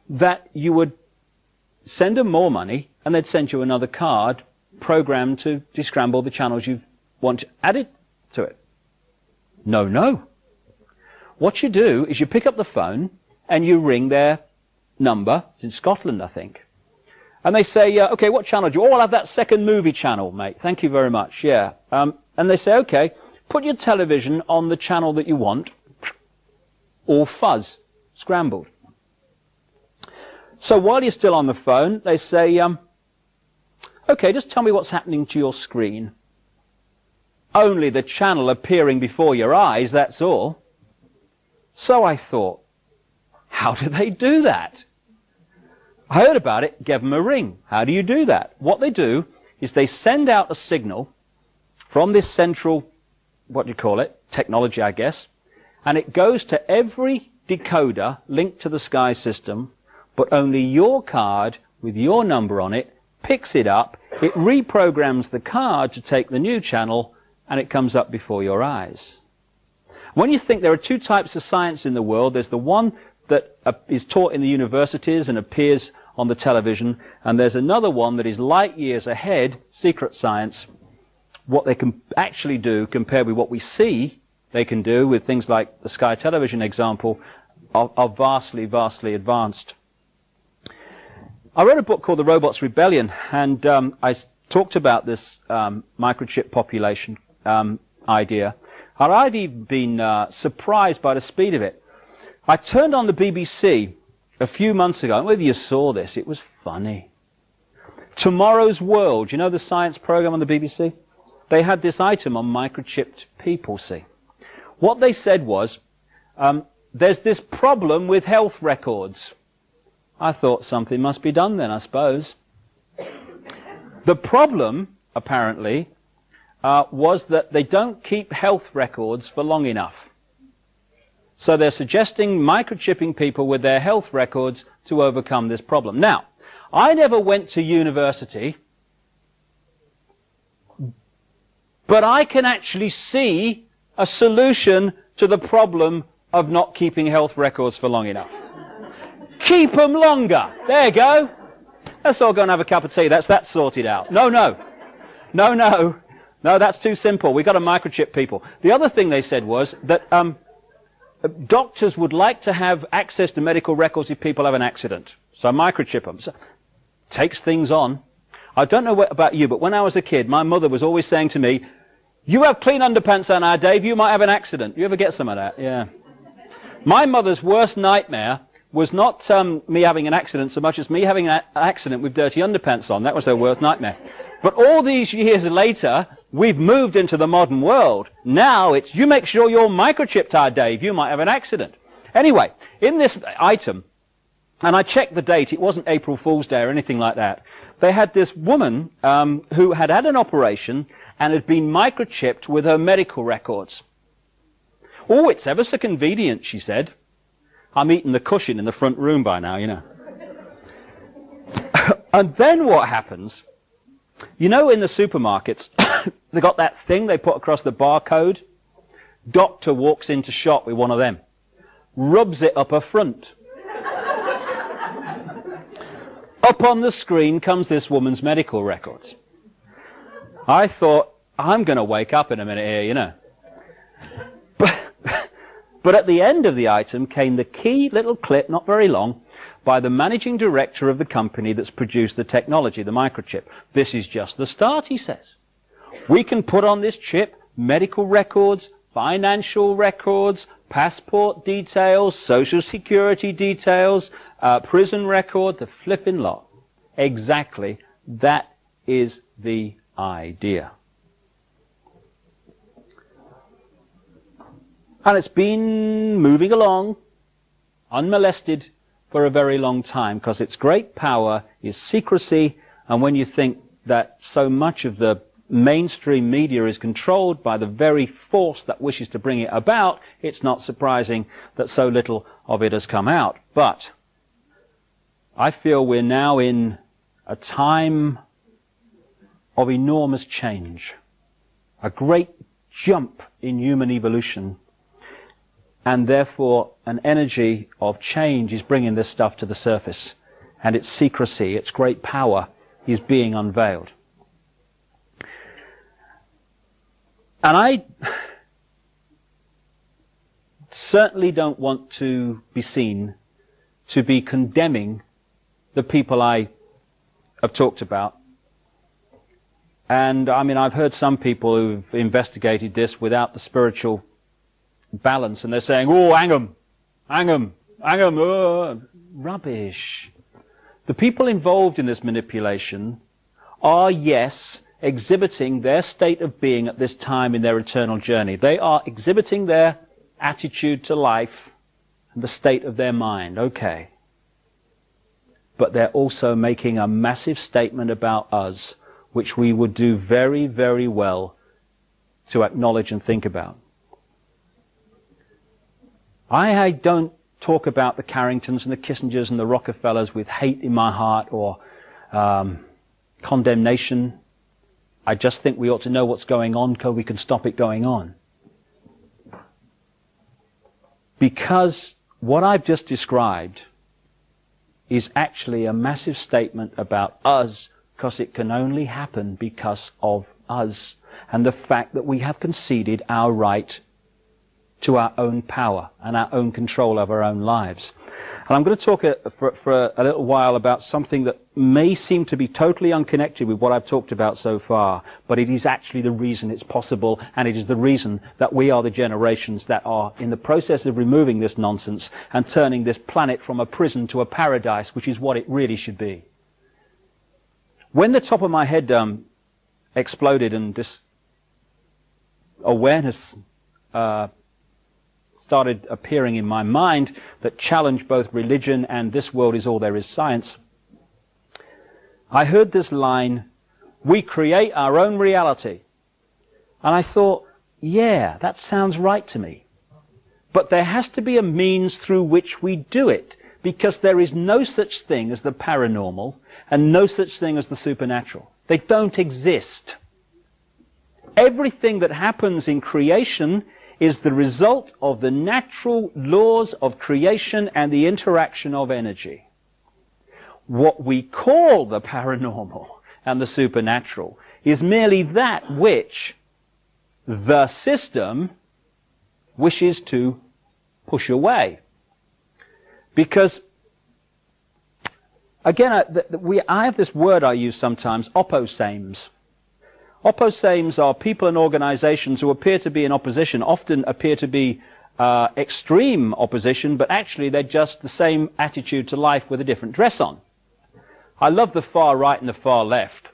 that you would send them more money and they'd send you another card programmed to descramble the channels you want added to it. No, no. What you do is you pick up the phone and you ring their number. It's in Scotland, I think. And they say, okay, what channel do you want? Oh, I'll have that second movie channel, mate. Thank you very much, yeah. And they say, okay, put your television on the channel that you want, all fuzz, scrambled. So while you're still on the phone, they say, okay, just tell me what's happening to your screen. Only the channel appearing before your eyes, that's all. So I thought, how do they do that? I heard about it, gave them a ring. How do you do that? What they do is they send out a signal from this central, what do you call it, technology, I guess, and it goes to every decoder linked to the Sky system, but only your card with your number on it picks it up, it reprograms the card to take the new channel, and it comes up before your eyes. When you think there are two types of science in the world, there's the one that is taught in the universities and appears on the television, and there's another one that is light years ahead, secret science. What they can actually do compared with what we see they can do with things like the Sky Television example are vastly, vastly advanced. I wrote a book called The Robot's Rebellion, and I talked about this microchip population idea. And I've even been surprised by the speed of it. I turned on the BBC a few months ago. I don't know whether you saw this. It was funny. Tomorrow's World. You know the science program on the BBC? They had this item on microchipped people, see. What they said was, there's this problem with health records. I thought something must be done then, I suppose. The problem, apparently, was that they don't keep health records for long enough. So they're suggesting microchipping people with their health records to overcome this problem. Now, I never went to university, but I can actually see a solution to the problem of not keeping health records for long enough. Keep them longer. There you go. Let's all go and have a cup of tea. That's that sorted out. No, that's too simple. We've got to microchip people. The other thing they said was that doctors would like to have access to medical records if people have an accident. So microchip them. So, takes things on. I don't know about you, but when I was a kid, my mother was always saying to me, "You have clean underpants on now, Dave, you might have an accident." You ever get some of that? Yeah. My mother's worst nightmare was not me having an accident so much as me having an accident with dirty underpants on. That was her worst nightmare. But all these years later, we've moved into the modern world. Now it's, you make sure you're microchipped, Dave, you might have an accident. Anyway, in this item, and I checked the date, it wasn't April Fool's Day or anything like that, they had this woman who had had an operation and had been microchipped with her medical records. "Oh, it's ever so convenient," she said. I'm eating the cushion in the front room by now, you know. And then what happens, you know, in the supermarkets, they got that thing they put across the barcode. Doctor walks into shop with one of them, rubs it up her front. Up on the screen comes this woman's medical records. I thought, I'm going to wake up in a minute here, you know. But at the end of the item came the key little clip, not very long, by the managing director of the company that's produced the technology, the microchip. "This is just the start," he says. "We can put on this chip medical records, financial records, passport details, social security details, prison record, the flipping lot." Exactly. That is the idea. And it's been moving along, unmolested, for a very long time, because its great power is secrecy, and when you think that so much of the mainstream media is controlled by the very force that wishes to bring it about, it's not surprising that so little of it has come out. But I feel we're now in a time of enormous change, a great jump in human evolution, and therefore an energy of change is bringing this stuff to the surface, and its secrecy, its great power is being unveiled. And I certainly don't want to be seen to be condemning the people I have talked about. And I mean, I've heard some people who've investigated this without the spiritual balance, and they're saying, "Oh, hang 'em, oh, rubbish." The people involved in this manipulation are, yes, exhibiting their state of being at this time in their eternal journey. They are exhibiting their attitude to life and the state of their mind, okay. But they're also making a massive statement about us, which we would do very, very well to acknowledge and think about. I don't talk about the Carringtons and the Kissingers and the Rockefellers with hate in my heart or condemnation. I just think we ought to know what's going on so we can stop it going on. Because what I've just described is actually a massive statement about us, because it can only happen because of us and the fact that we have conceded our right to our own power and our own control of our own lives. And I'm going to talk for a little while about something that may seem to be totally unconnected with what I've talked about so far, but it is actually the reason it's possible, and it is the reason that we are the generations that are in the process of removing this nonsense and turning this planet from a prison to a paradise, which is what it really should be. When the top of my head exploded and this awareness started appearing in my mind that challenged both religion and this world is all there is science, I heard this line, "We create our own reality." And I thought, yeah, that sounds right to me. But there has to be a means through which we do it, because there is no such thing as the paranormal and no such thing as the supernatural. They don't exist. Everything that happens in creation is the result of the natural laws of creation and the interaction of energy. What we call the paranormal and the supernatural is merely that which the system wishes to push away. Because, again, I have this word I use sometimes, opposames. Opposames are people and organizations who appear to be in opposition, often appear to be extreme opposition, but actually they're just the same attitude to life with a different dress on. I love the far right and the far left.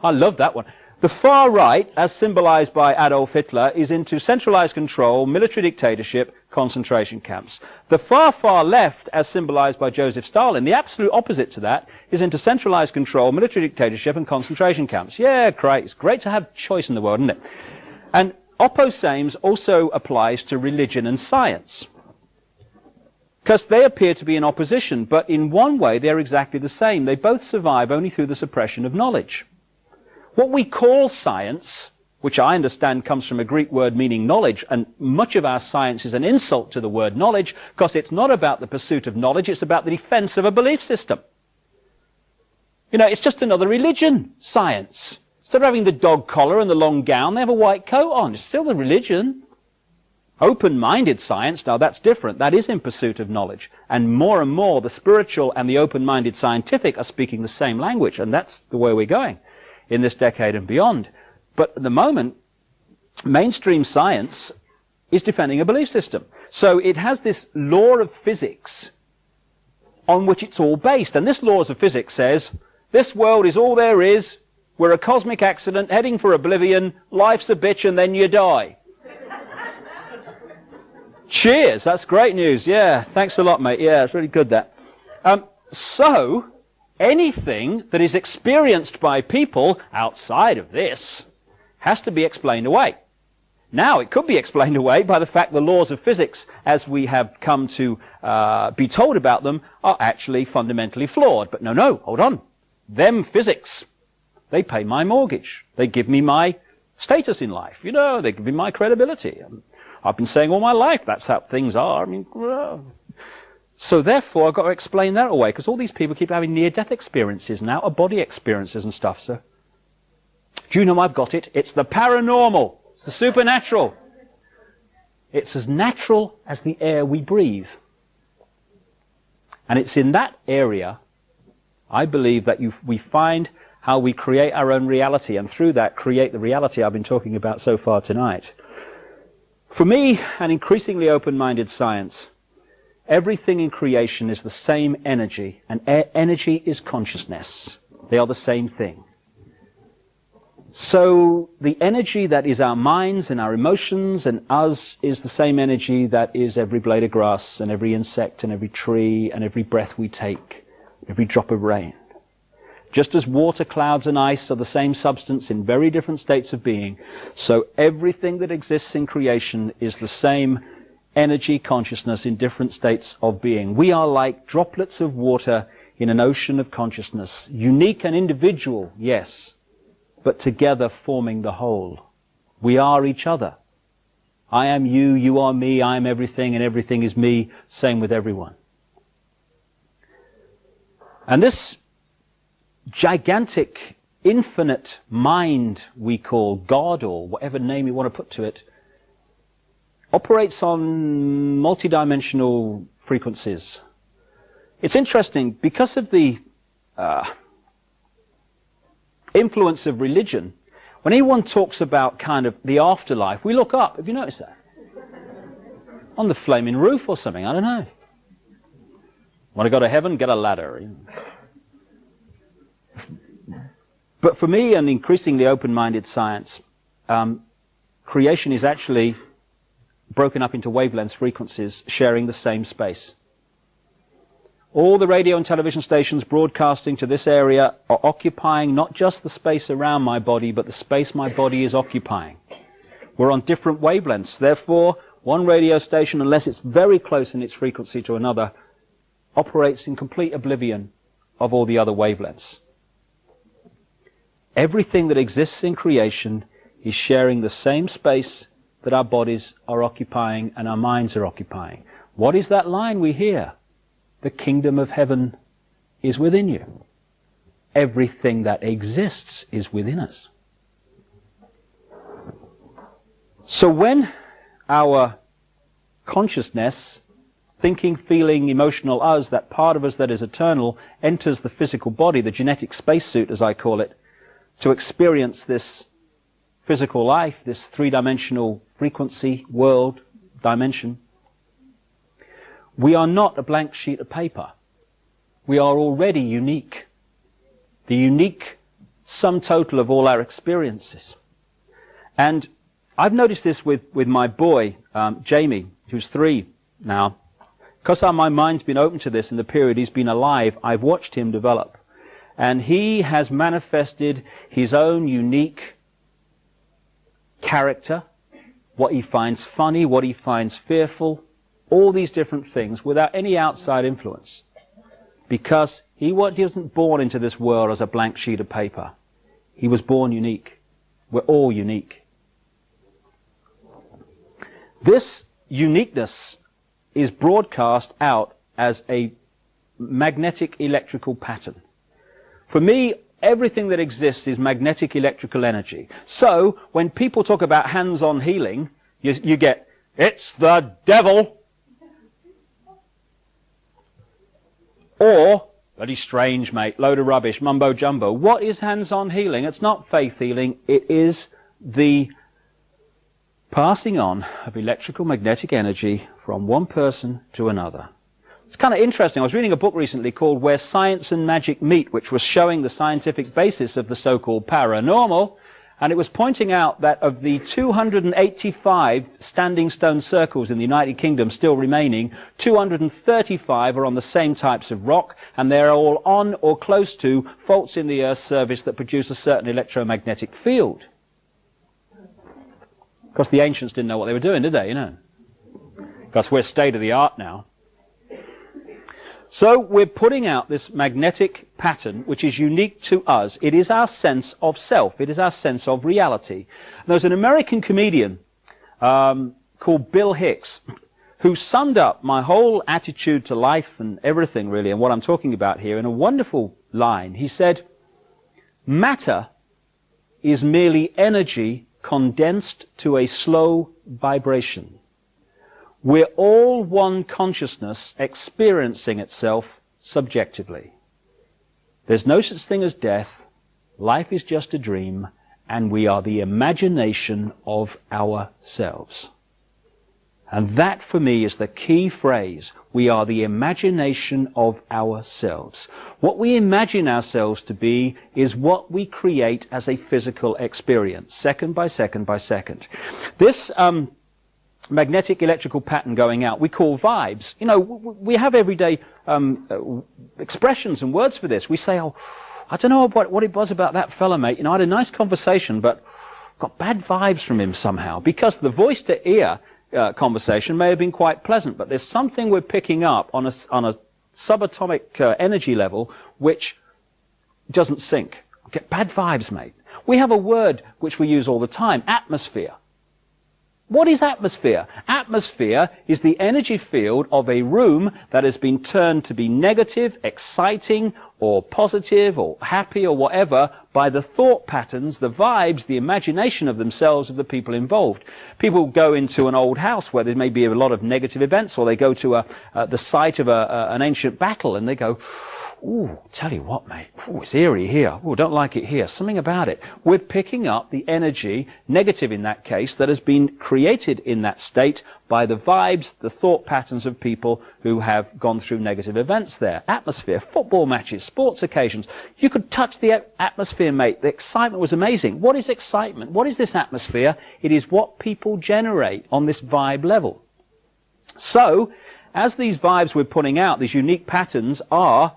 I love that one. The far right, as symbolized by Adolf Hitler, is into centralized control, military dictatorship, concentration camps. The far, far left, as symbolized by Joseph Stalin, the absolute opposite to that, is into centralized control, military dictatorship, and concentration camps. Yeah, great. It's great to have choice in the world, isn't it? And opposames also applies to religion and science, because they appear to be in opposition, but in one way they're exactly the same. They both survive only through the suppression of knowledge. What we call science, which I understand comes from a Greek word meaning knowledge, and much of our science is an insult to the word knowledge, because it's not about the pursuit of knowledge, it's about the defense of a belief system. You know, it's just another religion, science. Instead of having the dog collar and the long gown, they have a white coat on. It's still the religion. Open-minded science, now that's different. That is in pursuit of knowledge. And more the spiritual and the open-minded scientific are speaking the same language, and that's the way we're going in this decade and beyond. But at the moment, mainstream science is defending a belief system. So it has this law of physics on which it's all based. And this law of physics says, this world is all there is, we're a cosmic accident heading for oblivion, life's a bitch and then you die. Cheers, that's great news. Yeah, thanks a lot, mate. Yeah, it's really good, that. So, anything that is experienced by people outside of this has to be explained away. Now, it could be explained away by the fact the laws of physics, as we have come to be told about them, are actually fundamentally flawed. But no, hold on. Them physics, they pay my mortgage. They give me my status in life. You know, they give me my credibility. I've been saying all my life that's how things are. I mean, so therefore I've got to explain that away, because all these people keep having near-death experiences and out-of-body experiences and stuff. So, do you know I've got it? It's the paranormal. It's the supernatural. It's as natural as the air we breathe. And it's in that area, I believe, that we find how we create our own reality, and through that create the reality I've been talking about so far tonight. For me, an increasingly open-minded science, everything in creation is the same energy, and energy is consciousness. They are the same thing. So the energy that is our minds and our emotions and us is the same energy that is every blade of grass and every insect and every tree and every breath we take, every drop of rain. Just as water, clouds, and ice are the same substance in very different states of being, so everything that exists in creation is the same energy consciousness in different states of being. We are like droplets of water in an ocean of consciousness, unique and individual, yes, but together forming the whole. We are each other. I am you, you are me, I am everything, and everything is me, same with everyone. And this gigantic, infinite mind we call God, or whatever name you want to put to it, operates on multidimensional frequencies. It's interesting, because of the influence of religion, when anyone talks about kind of the afterlife, we look up. Have you noticed that? On the flaming roof or something, I don't know. Want to go to heaven? Get a ladder. But for me, an increasingly open-minded science, creation is actually broken up into wavelengths, frequencies, sharing the same space. All the radio and television stations broadcasting to this area are occupying not just the space around my body, but the space my body is occupying. We're on different wavelengths. Therefore, one radio station, unless it's very close in its frequency to another, operates in complete oblivion of all the other wavelengths. Everything that exists in creation is sharing the same space that our bodies are occupying and our minds are occupying. What is that line we hear? The kingdom of heaven is within you. Everything that exists is within us. So when our consciousness, thinking, feeling, emotional us, that part of us that is eternal, enters the physical body, the genetic spacesuit as I call it, to experience this physical life, this three-dimensional frequency, world, dimension, we are not a blank sheet of paper. We are already unique. The unique sum total of all our experiences. And I've noticed this with my boy, Jamie, who's 3 now. Because my mind's been open to this in the period he's been alive, I've watched him develop. And he has manifested his own unique character, what he finds funny, what he finds fearful, all these different things without any outside influence. Because he wasn't born into this world as a blank sheet of paper. He was born unique. We're all unique. This uniqueness is broadcast out as a magnetic electrical pattern. For me, everything that exists is magnetic electrical energy. So, when people talk about hands-on healing, you get, it's the devil. Or, bloody strange, mate, load of rubbish, mumbo-jumbo. What is hands-on healing? It's not faith healing. It is the passing on of electrical magnetic energy from one person to another. It's kind of interesting. I was reading a book recently called Where Science and Magic Meet, which was showing the scientific basis of the so-called paranormal, and it was pointing out that of the 285 standing stone circles in the United Kingdom still remaining, 235 are on the same types of rock, and they're all on or close to faults in the Earth's surface that produce a certain electromagnetic field. Of course, the ancients didn't know what they were doing, did they? You know, because we're state of the art now. So we're putting out this magnetic pattern which is unique to us. It is our sense of self. It is our sense of reality. And there's an American comedian called Bill Hicks who summed up my whole attitude to life and everything really and what I'm talking about here in a wonderful line. He said, matter is merely energy condensed to a slow vibration. We're all one consciousness experiencing itself subjectively. There's no such thing as death, life is just a dream, and we are the imagination of ourselves. And that for me is the key phrase. We are the imagination of ourselves. What we imagine ourselves to be is what we create as a physical experience, second by second by second. This magnetic electrical pattern going out we call vibes. You know, we have everyday expressions and words for this. We say, oh, I don't know what it was about that fella, mate. You know, I had a nice conversation, but got bad vibes from him somehow. Because the voice-to-ear conversation may have been quite pleasant, but there's something we're picking up on a subatomic energy level which doesn't sync. Get bad vibes, mate. We have a word which we use all the time, atmosphere. What is atmosphere? Atmosphere is the energy field of a room that has been turned to be negative, exciting, or positive, or happy, or whatever, by the thought patterns, the vibes, the imagination of themselves, of the people involved. People go into an old house where there may be a lot of negative events, or they go to the site of an ancient battle, and they go, ooh, tell you what, mate, ooh, it's eerie here. Ooh, don't like it here. Something about it. We're picking up the energy, negative in that case, that has been created in that state by the vibes, the thought patterns of people who have gone through negative events there. Atmosphere, football matches, sports occasions. You could touch the atmosphere, mate. The excitement was amazing. What is excitement? What is this atmosphere? It is what people generate on this vibe level. So, as these vibes we're putting out, these unique patterns are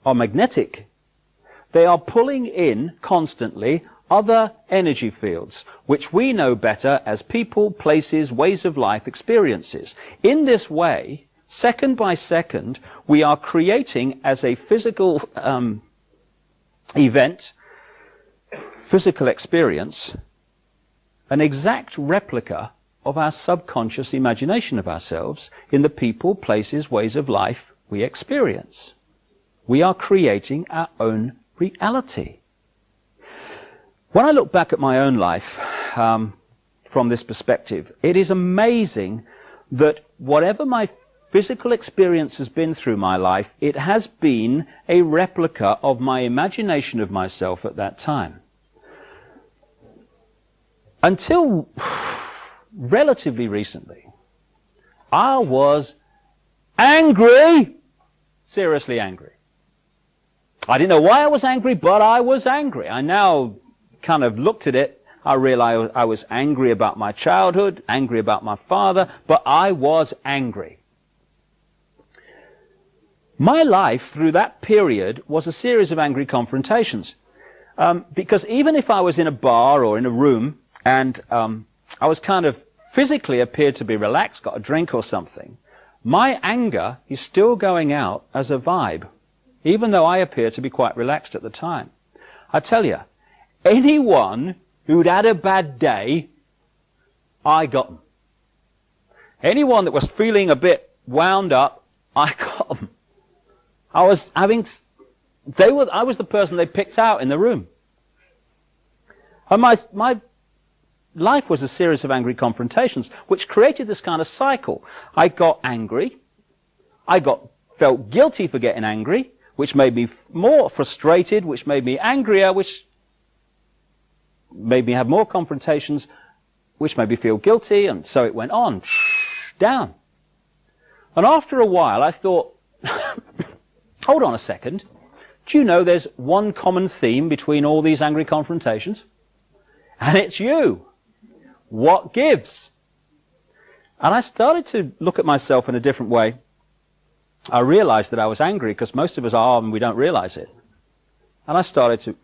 magnetic. They are pulling in constantly other energy fields, which we know better as people, places, ways of life, experiences. In this way, second by second, we are creating as a physical event, physical experience, an exact replica of our subconscious imagination of ourselves in the people, places, ways of life we experience. We are creating our own reality. When I look back at my own life from this perspective, it is amazing that whatever my physical experience has been through my life, it has been a replica of my imagination of myself at that time. Until relatively recently, I was angry. Seriously angry. I didn't know why I was angry, but I was angry. I now kind of looked at it. I realized I was angry about my childhood, angry about my father, but I was angry. My life through that period was a series of angry confrontations. Because even if I was in a bar or in a room and I was kind of physically appeared to be relaxed, got a drink or something, my anger is still going out as a vibe, even though I appear to be quite relaxed at the time. I tell you, anyone who'd had a bad day, I got them. Anyone that was feeling a bit wound up, I got them. I was the person they picked out in the room. And my life was a series of angry confrontations, which created this kind of cycle. I got angry. I felt guilty for getting angry, which made me more frustrated, which made me angrier, which made me have more confrontations, which made me feel guilty, and so it went on, down. And after a while, I thought, hold on a second. Do you know there's one common theme between all these angry confrontations? And it's you. What gives? And I started to look at myself in a different way. I realized that I was angry because most of us are and we don't realize it. And I started to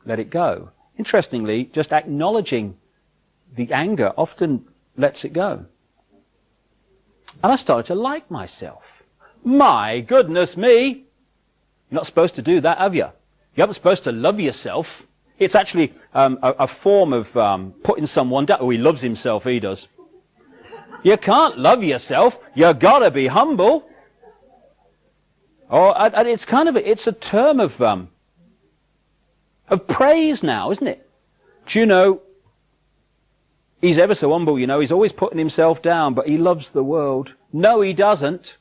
let it go. Interestingly, just acknowledging the anger often lets it go. And I started to like myself. My goodness me! You're not supposed to do that, have you? You aren't supposed to love yourself. It's actually a form of putting someone down. Oh, he loves himself, he does. You can't love yourself. You've got to be humble. And it's kind of it's a term of praise now, isn't it? Do you know, he's ever so humble, you know, he's always putting himself down, but he loves the world. No, he doesn't.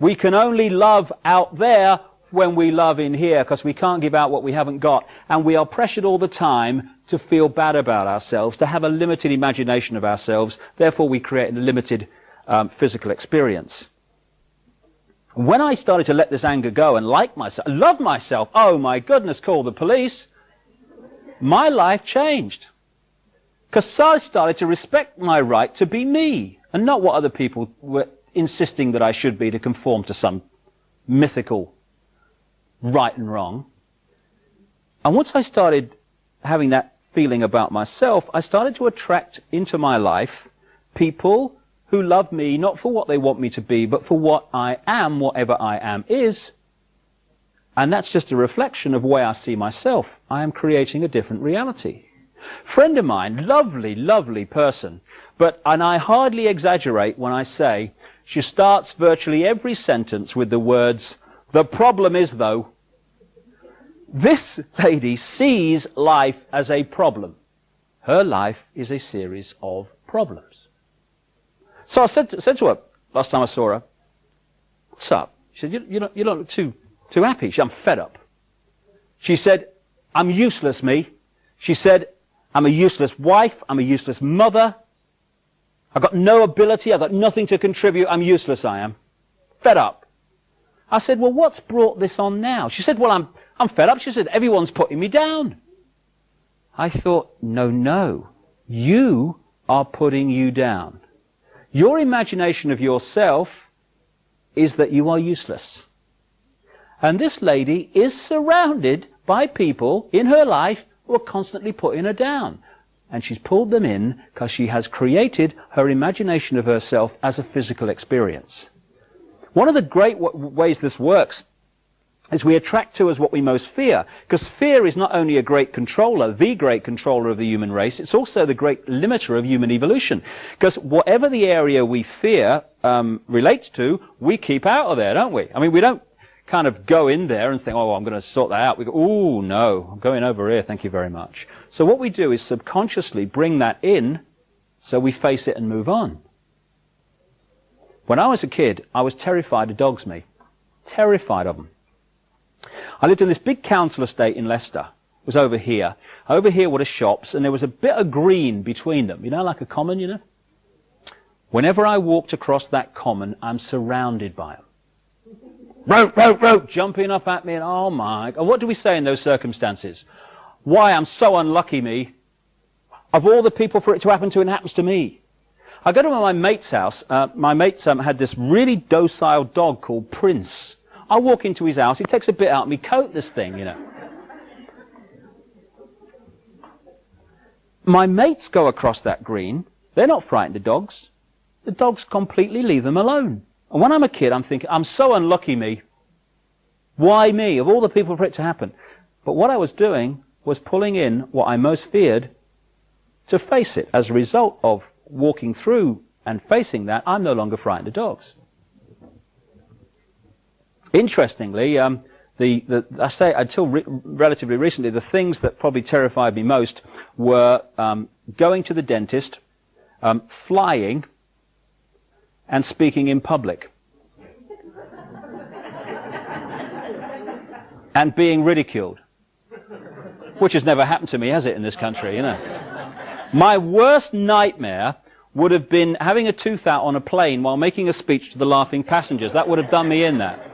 We can only love out there when we love in here, because we can't give out what we haven't got. And we are pressured all the time to feel bad about ourselves, to have a limited imagination of ourselves. Therefore, we create a limited physical experience. When I started to let this anger go and like myself, love myself, oh my goodness, call the police, my life changed. Because I started to respect my right to be me, and not what other people were insisting that I should be to conform to some mythical right and wrong. And once I started having that feeling about myself, I started to attract into my life people who love me not for what they want me to be, but for what I am, whatever I am is. And that's just a reflection of the way I see myself. I am creating a different reality. Friend of mine, lovely, lovely person, and I hardly exaggerate when I say she starts virtually every sentence with the words, "The problem is, though." This lady sees life as a problem. Her life is a series of problems. So I said to her, last time I saw her, "What's up?" She said, you don't look too happy. She said, I'm fed up. She said, I'm useless, me. She said, I'm a useless wife. I'm a useless mother. I've got no ability. I've got nothing to contribute. I'm useless, I am. Fed up. I said, well, what's brought this on now? She said, well, I'm fed up. She said, everyone's putting me down. I thought, no. You are putting you down. Your imagination of yourself is that you are useless. And this lady is surrounded by people in her life who are constantly putting her down. And she's pulled them in because she has created her imagination of herself as a physical experience. One of the great ways this works is we attract to us what we most fear, because fear is not only a great controller, the great controller of the human race, it's also the great limiter of human evolution. Because whatever the area we fear relates to, we keep out of there, don't we? I mean, we don't kind of go in there and think, oh, I'm going to sort that out. We go, oh, no, I'm going over here, thank you very much. So what we do is subconsciously bring that in so we face it and move on. When I was a kid, I was terrified of dogs, me. Terrified of them. I lived in this big council estate in Leicester. It was over here. Over here were the shops, and there was a bit of green between them. You know, like a common, you know? Whenever I walked across that common, I'm surrounded by them. Rope, jumping up at me, and oh my God. What do we say in those circumstances? Why, I'm so unlucky, me. Of all the people for it to happen to, it happens to me. I go to my mate's house. My mate had this really docile dog called Prince. I walk into his house, he takes a bit out of me coat, this thing, you know. My mates go across that green. They're not frightened of dogs. The dogs completely leave them alone. And when I'm a kid, I'm thinking, I'm so unlucky, me. Why me? Of all the people for it to happen. But what I was doing was pulling in what I most feared to face it. As a result of walking through and facing that, I'm no longer frightened of dogs. Interestingly, I say until relatively recently, the things that probably terrified me most were going to the dentist, flying, and speaking in public. And being ridiculed. Which has never happened to me, has it, in this country, you know? My worst nightmare would have been having a tooth out on a plane while making a speech to the laughing passengers. That would have done me in, that.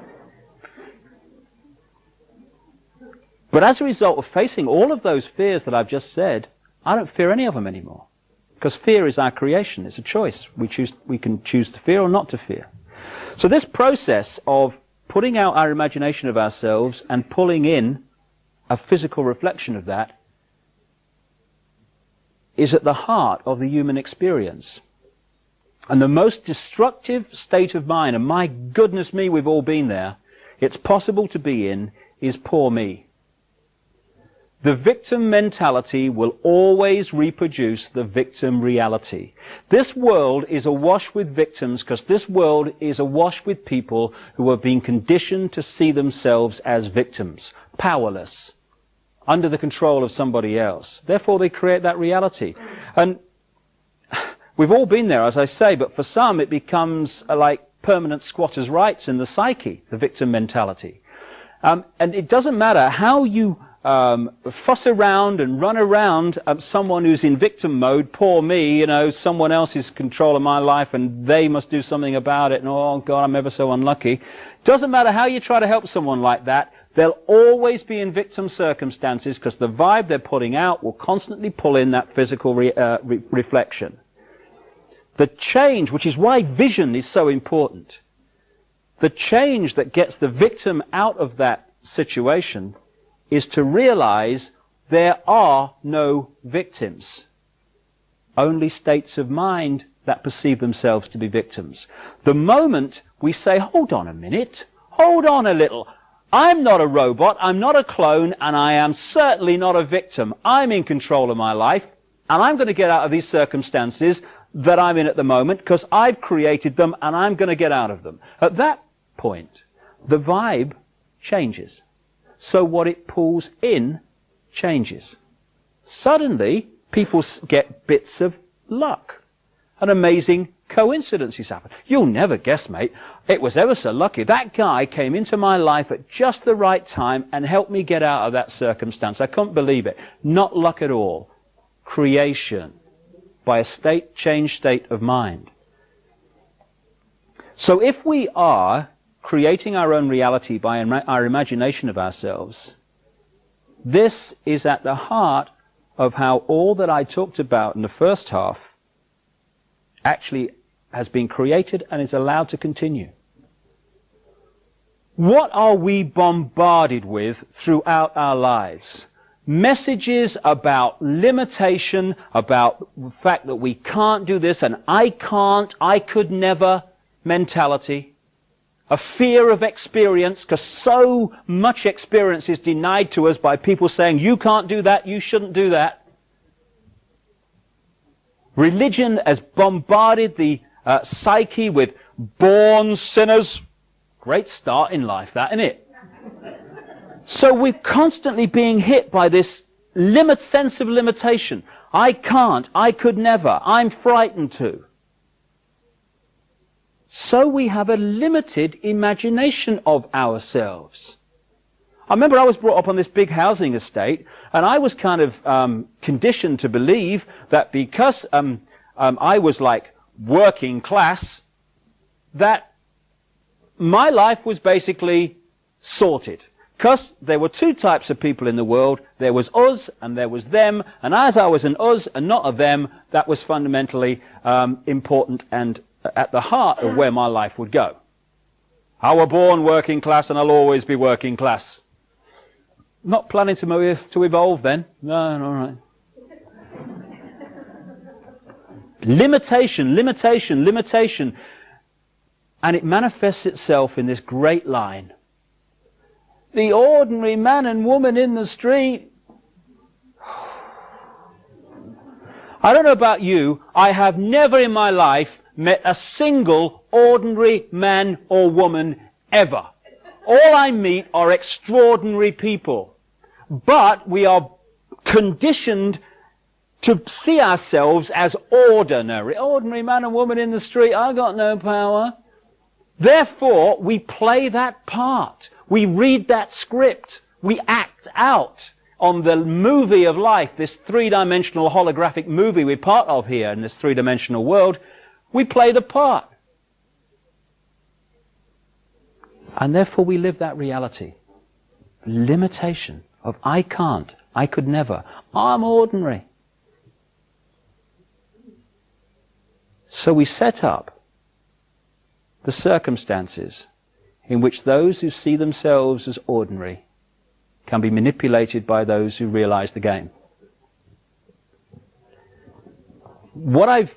But as a result of facing all of those fears that I've just said, I don't fear any of them anymore. Because fear is our creation. It's a choice. We can choose to fear or not to fear. So this process of putting out our imagination of ourselves and pulling in a physical reflection of that is at the heart of the human experience. And the most destructive state of mind, and my goodness me, we've all been there, it's possible to be in, is poor me. The victim mentality will always reproduce the victim reality. This world is awash with victims because this world is awash with people who have been conditioned to see themselves as victims, powerless, under the control of somebody else. Therefore, they create that reality. And we've all been there, as I say, but for some it becomes like permanent squatters' rights in the psyche, the victim mentality. And it doesn't matter how you fuss around and run around someone who's in victim mode, poor me, you know, someone else is in control of my life and they must do something about it, and oh God, I'm ever so unlucky. Doesn't matter how you try to help someone like that, they'll always be in victim circumstances because the vibe they're putting out will constantly pull in that physical reflection. The change, which is why vision is so important, the change that gets the victim out of that situation is to realize there are no victims. Only states of mind that perceive themselves to be victims. The moment we say, hold on a minute, hold on a little, I'm not a robot, I'm not a clone, and I am certainly not a victim. I'm in control of my life, and I'm going to get out of these circumstances that I'm in at the moment because I've created them and I'm going to get out of them. At that point, the vibe changes. So what it pulls in changes. Suddenly, people get bits of luck. an amazing coincidence has happened. You'll never guess, mate. It was ever so lucky. That guy came into my life at just the right time and helped me get out of that circumstance. I couldn't believe it. Not luck at all. Creation by a changed state of mind. So if we are creating our own reality by our imagination of ourselves, this is at the heart of how all that I talked about in the first half actually has been created and is allowed to continue. What are we bombarded with throughout our lives? Messages about limitation, about the fact that we can't do this, and I can't, I could never mentality. A fear of experience, because so much experience is denied to us by people saying, you can't do that, you shouldn't do that. Religion has bombarded the psyche with born sinners. Great start in life, that, isn't it? So we're constantly being hit by this sense of limitation. I can't, I could never, I'm frightened to. So we have a limited imagination of ourselves. I remember I was brought up on this big housing estate, and I was kind of conditioned to believe that because I was like working class, that my life was basically sorted. Because there were two types of people in the world. There was us and there was them. And as I was an us and not a them, that was fundamentally important and at the heart of where my life would go. I was born working class and I'll always be working class. Not planning to evolve then. No, all right. Limitation, limitation, limitation. And it manifests itself in this great line. The ordinary man and woman in the street. I don't know about you, I have never in my life met a single ordinary man or woman ever. All I meet are extraordinary people. But we are conditioned to see ourselves as ordinary. Ordinary man and woman in the street, I got no power. Therefore, we play that part. We read that script. We act out on the movie of life, this three-dimensional holographic movie we're part of here in this three-dimensional world. We play the part. And therefore we live that reality. Limitation of I can't, I could never, I'm ordinary. So we set up the circumstances in which those who see themselves as ordinary can be manipulated by those who realize the game. What I've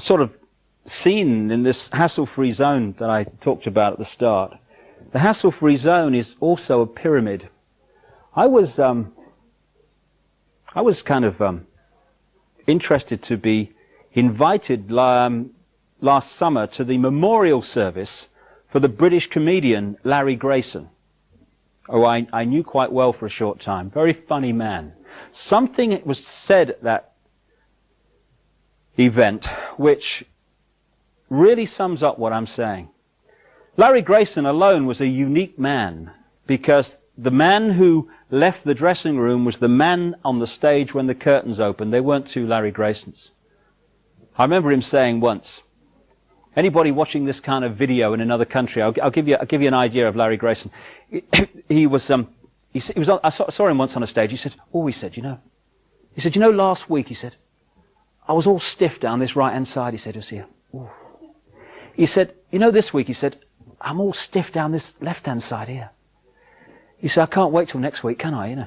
sort of seen in this hassle-free zone that I talked about at the start, the hassle-free zone is also a pyramid. I was kind of interested to be invited last summer to the memorial service for the British comedian Larry Grayson, who I knew quite well for a short time. Very funny man. Something was said at that event which really sums up what I'm saying. Larry Grayson alone was a unique man because the man who left the dressing room was the man on the stage when the curtains opened. They weren't two Larry Graysons. I remember him saying once, anybody watching this kind of video in another country, I'll give you an idea of Larry Grayson. I saw him once on a stage. He said, last week, he said, I was all stiff down this right-hand side. He said, it was here. Ooh. He said, this week, he said, I'm all stiff down this left-hand side here. He said, I can't wait till next week, can I,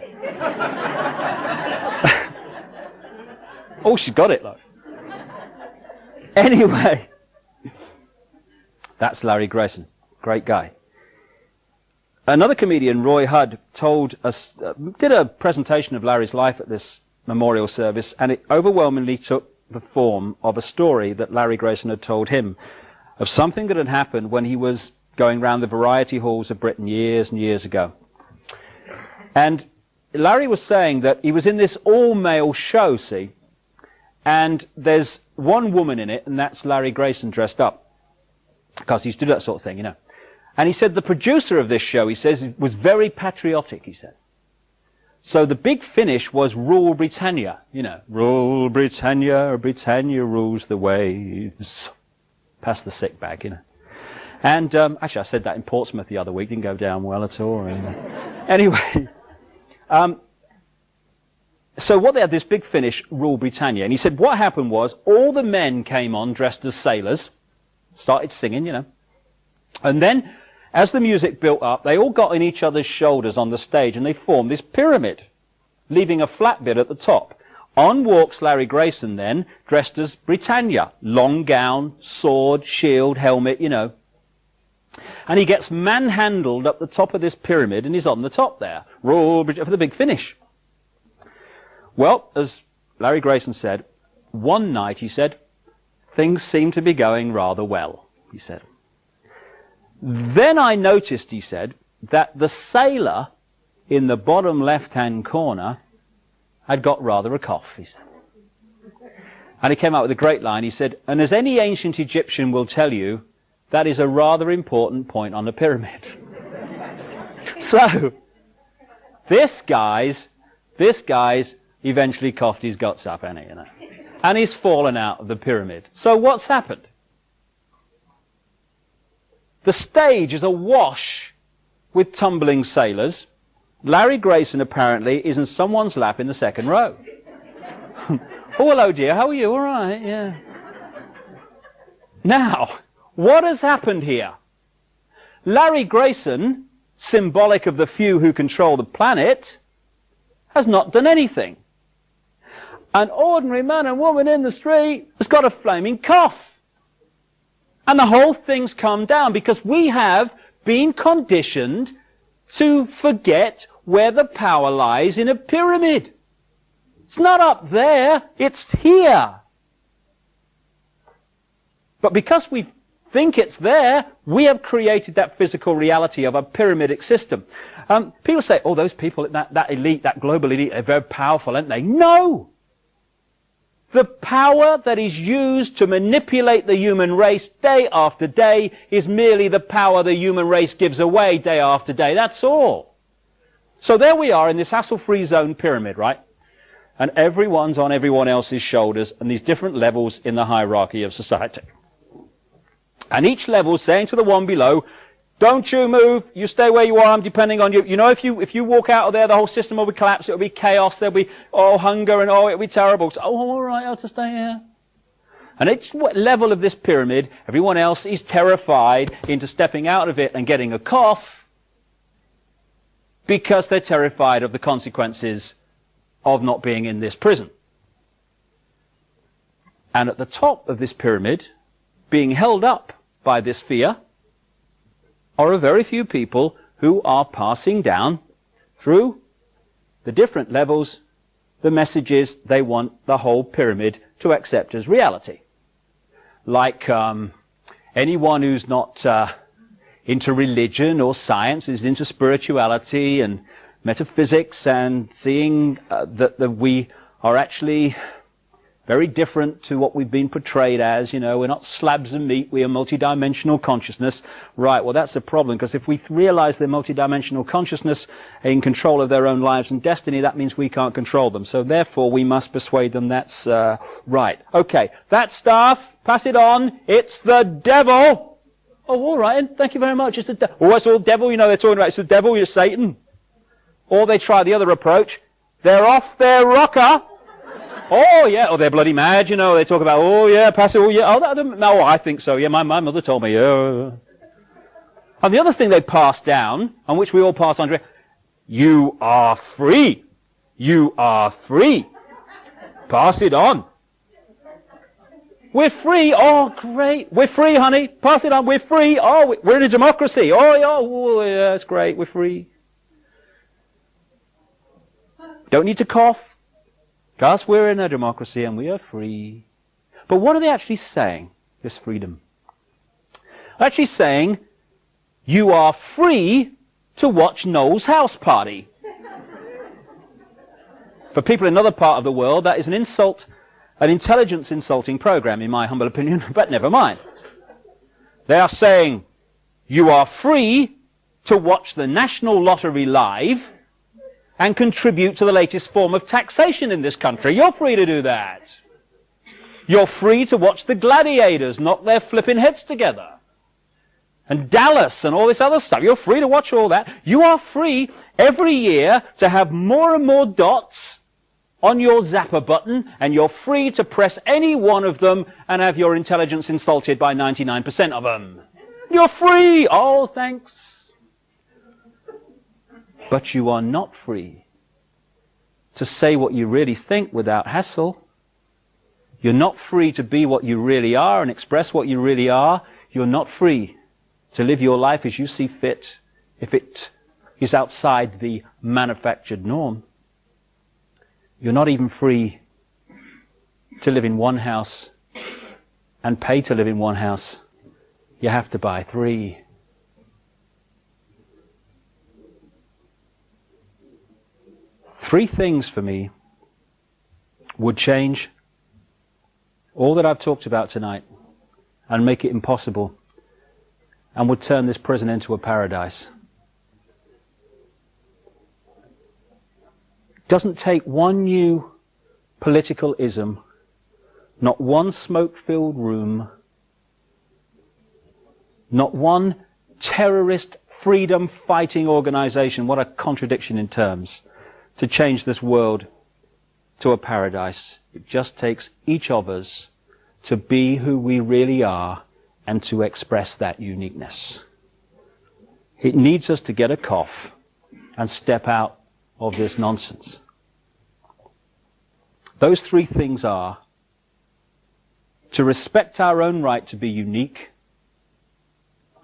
Oh, she's got it, look. Anyway, that's Larry Grayson. Great guy. Another comedian, Roy Hudd, did a presentation of Larry's life at this memorial service, and it overwhelmingly took the form of a story that Larry Grayson had told him of something that had happened when he was going round the variety halls of Britain years and years ago. And Larry was saying that he was in this all-male show, see, And there's one woman in it, and that's Larry Grayson dressed up. Because he used to do that sort of thing, you know. And he said the producer of this show, he says, was very patriotic, he said. So the big finish was Rule Britannia, you know. Rule Britannia, Britannia rules the waves. Pass the sick bag, you know. And actually I said that in Portsmouth the other week, didn't go down well at all. Anyway, so what they had, this big finish, Rule Britannia. And he said what happened was all the men came on dressed as sailors, started singing, you know. And then, as the music built up, they all got in each other's shoulders on the stage and they formed this pyramid, leaving a flat bit at the top. On walks Larry Grayson then, dressed as Britannia. Long gown, sword, shield, helmet, you know. And he gets manhandled up the top of this pyramid and he's on the top there. Rule for the big finish. Well, as Larry Grayson said, one night, he said, things seemed to be going rather well, he said. Then I noticed, he said, that the sailor in the bottom left-hand corner had got rather a cough, he said. And he came out with a great line. He said, and as any ancient Egyptian will tell you, that is a rather important point on the pyramid. So, this guy's eventually coughed his guts up, hasn't he, you know? And he's fallen out of the pyramid. So what's happened? The stage is awash with tumbling sailors. Larry Grayson apparently is in someone's lap in the second row. Oh, hello dear, how are you? All right, yeah. Now, what has happened here? Larry Grayson, symbolic of the few who control the planet, has not done anything. An ordinary man and woman in the street has got a flaming cough. And the whole thing's come down because we have been conditioned to forget where the power lies in a pyramid. It's not up there, it's here. But because we think it's there, we have created that physical reality of a pyramidic system. People say, oh, those people, that elite, that global elite, they're very powerful, aren't they? No! The power that is used to manipulate the human race day after day is merely the power the human race gives away day after day. That's all. So there we are in this hassle-free zone pyramid, right? And everyone's on everyone else's shoulders and these different levels in the hierarchy of society. And each level saying to the one below, don't you move, you stay where you are, I'm depending on you. You know, if you walk out of there, the whole system will be collapsed, it'll be chaos, there'll be, hunger and, it'll be terrible. So, all right, I'll have to stay here. And each level of this pyramid, everyone else is terrified into stepping out of it and getting a cough because they're terrified of the consequences of not being in this prison. And at the top of this pyramid, being held up by this fear, are a very few people who are passing down through the different levels the messages they want the whole pyramid to accept as reality. Like anyone who's not into religion or science is into spirituality and metaphysics and seeing that we are actually very different to what we've been portrayed as. You know, we're not slabs of meat, we are multidimensional consciousness. Right, well that's a problem, because if we realize they're multidimensional consciousness in control of their own lives and destiny, that means we can't control them. So therefore we must persuade them that's right. Okay, that staff, pass it on, it's the devil. Oh, all right, thank you very much, it's the devil. Oh, it's all devil, you know, they're talking about it's the devil, you're Satan. Or they try the other approach, they're off their rocker. Oh, yeah, oh, they're bloody mad, you know, they talk about, oh, yeah, pass it, oh, yeah, no, I think so, yeah, my mother told me, yeah. And the other thing they pass down, on which we all pass on, you are free. You are free. Pass it on. We're free, oh, great, we're free, honey, pass it on, we're free, oh, we're in a democracy, oh, yeah, it's great, we're free. Don't need to cough. Because we're in a democracy and we are free. But what are they actually saying, this freedom? They're actually saying, you are free to watch Noel's house party. For people in another part of the world, that is an insult an intelligence-insulting program, in my humble opinion, but never mind. They are saying, you are free to watch the National Lottery live and contribute to the latest form of taxation in this country. You're free to do that. You're free to watch the gladiators knock their flipping heads together. And Dallas and all this other stuff. You're free to watch all that. You are free every year to have more and more dots on your zapper button, and you're free to press any one of them and have your intelligence insulted by 99% of them. You're free! Oh, thanks. But you are not free to say what you really think without hassle. You're not free to be what you really are and express what you really are. You're not free to live your life as you see fit if it is outside the manufactured norm. You're not even free to live in one house and pay to live in one house. You have to buy 3. Three things for me would change all that I've talked about tonight and make it impossible, and would turn this prison into a paradise. It doesn't take one new political ism, not one smoke-filled room, not one terrorist freedom-fighting organization, what a contradiction in terms, to change this world to a paradise. It just takes each of us to be who we really are and to express that uniqueness. It needs us to get a cough and step out of this nonsense. Those 3 things are to respect our own right to be unique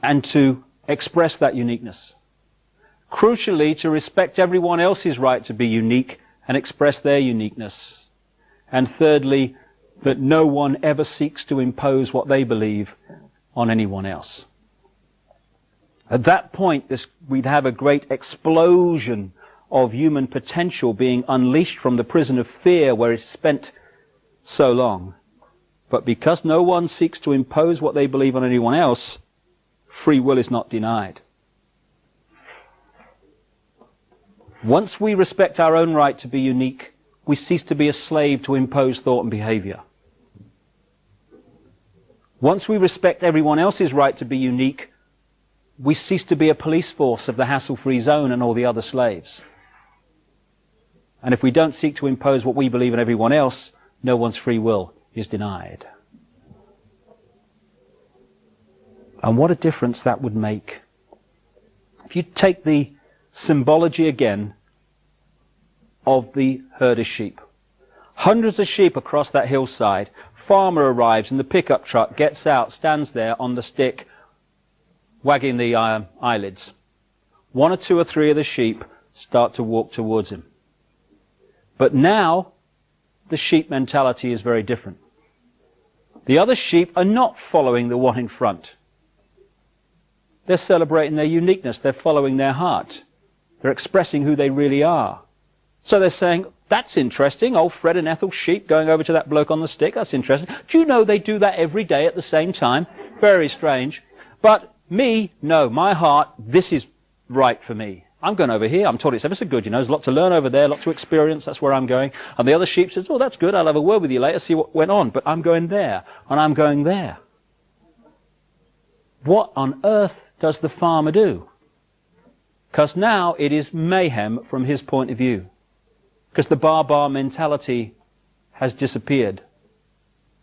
and to express that uniqueness. Crucially, to respect everyone else's right to be unique and express their uniqueness. And thirdly, that no one ever seeks to impose what they believe on anyone else. At that point, we'd have a great explosion of human potential being unleashed from the prison of fear where it's spent so long. But because no one seeks to impose what they believe on anyone else, free will is not denied. Once we respect our own right to be unique, we cease to be a slave to imposed thought and behavior. Once we respect everyone else's right to be unique, we cease to be a police force of the hassle-free zone and all the other slaves. And if we don't seek to impose what we believe in everyone else, no one's free will is denied. And what a difference that would make. If you take the symbology again of the herd of sheep. Hundreds of sheep across that hillside. Farmer arrives in the pickup truck, gets out, stands there on the stick, wagging the eyelids. 1 or 2 or 3 of the sheep start to walk towards him. But now, the sheep mentality is very different. The other sheep are not following the one in front. They're celebrating their uniqueness. They're following their heart. They're expressing who they really are. So they're saying, that's interesting, old Fred and Ethel sheep going over to that bloke on the stick, that's interesting. Do you know they do that every day at the same time? Very strange. But me, no, my heart, this is right for me. I'm going over here, I'm told it's ever so good, there's a lot to learn over there, a lot to experience, that's where I'm going. And the other sheep says, oh, that's good, I'll have a word with you later, see what went on. But I'm going there, and I'm going there. What on earth does the farmer do? Because now it is mayhem from his point of view. Because the bar mentality has disappeared.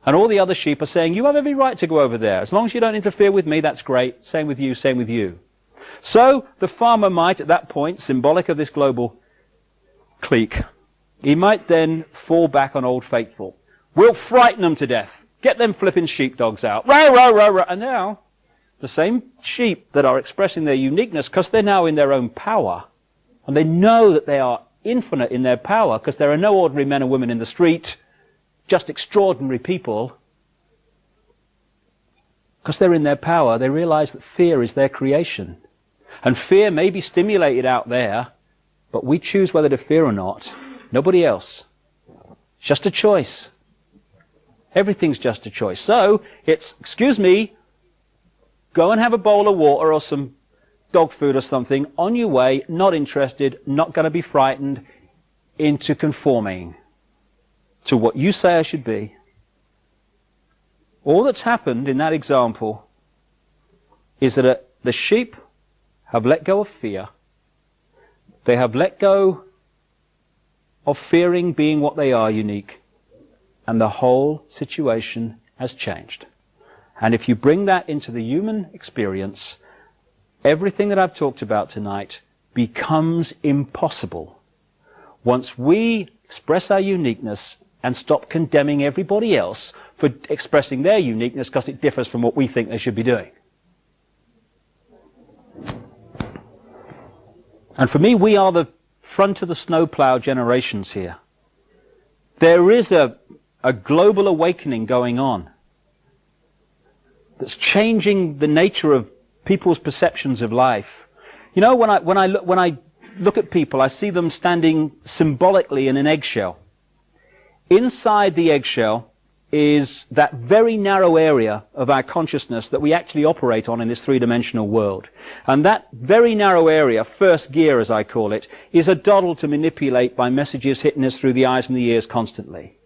And all the other sheep are saying, you have every right to go over there. As long as you don't interfere with me, that's great. Same with you, same with you. So the farmer might, at that point, symbolic of this global clique, he might then fall back on Old Faithful. We'll frighten them to death. Get them flipping sheepdogs out. Row, row, row, row. And now, the same sheep that are expressing their uniqueness, because they're now in their own power, and they know that they are infinite in their power, because there are no ordinary men and women in the street, just extraordinary people. Because they're in their power, they realize that fear is their creation. And fear may be stimulated out there, but we choose whether to fear or not. Nobody else. It's just a choice. Everything's just a choice. So, it's, excuse me, go and have a bowl of water or some dog food or something, on your way, not interested, not going to be frightened into conforming to what you say I should be. All that's happened in that example is that the sheep have let go of fear. They have let go of fearing being what they are, unique. And the whole situation has changed. And if you bring that into the human experience, everything that I've talked about tonight becomes impossible once we express our uniqueness and stop condemning everybody else for expressing their uniqueness because it differs from what we think they should be doing. And for me, we are the front of the snowplow generations here. There is a global awakening going on that's changing the nature of people's perceptions of life. You know, when I look at people, I see them standing symbolically in an eggshell. Inside the eggshell is that very narrow area of our consciousness that we actually operate on in this three-dimensional world. And that very narrow area, first gear as I call it, is a doddle to manipulate by messages hitting us through the eyes and the ears constantly.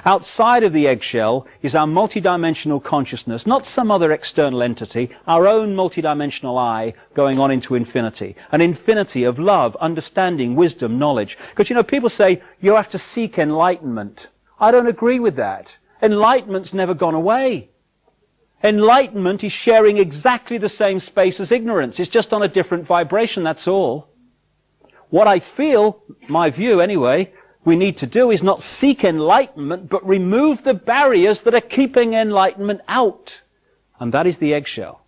Outside of the eggshell is our multidimensional consciousness, not some other external entity, our own multidimensional I going on into infinity. An infinity of love, understanding, wisdom, knowledge. Because, you know, people say you have to seek enlightenment. I don't agree with that. Enlightenment's never gone away. Enlightenment is sharing exactly the same space as ignorance. It's just on a different vibration, that's all. What I feel, my view anyway, we need to do is not seek enlightenment, but remove the barriers that are keeping enlightenment out. And that is the eggshell.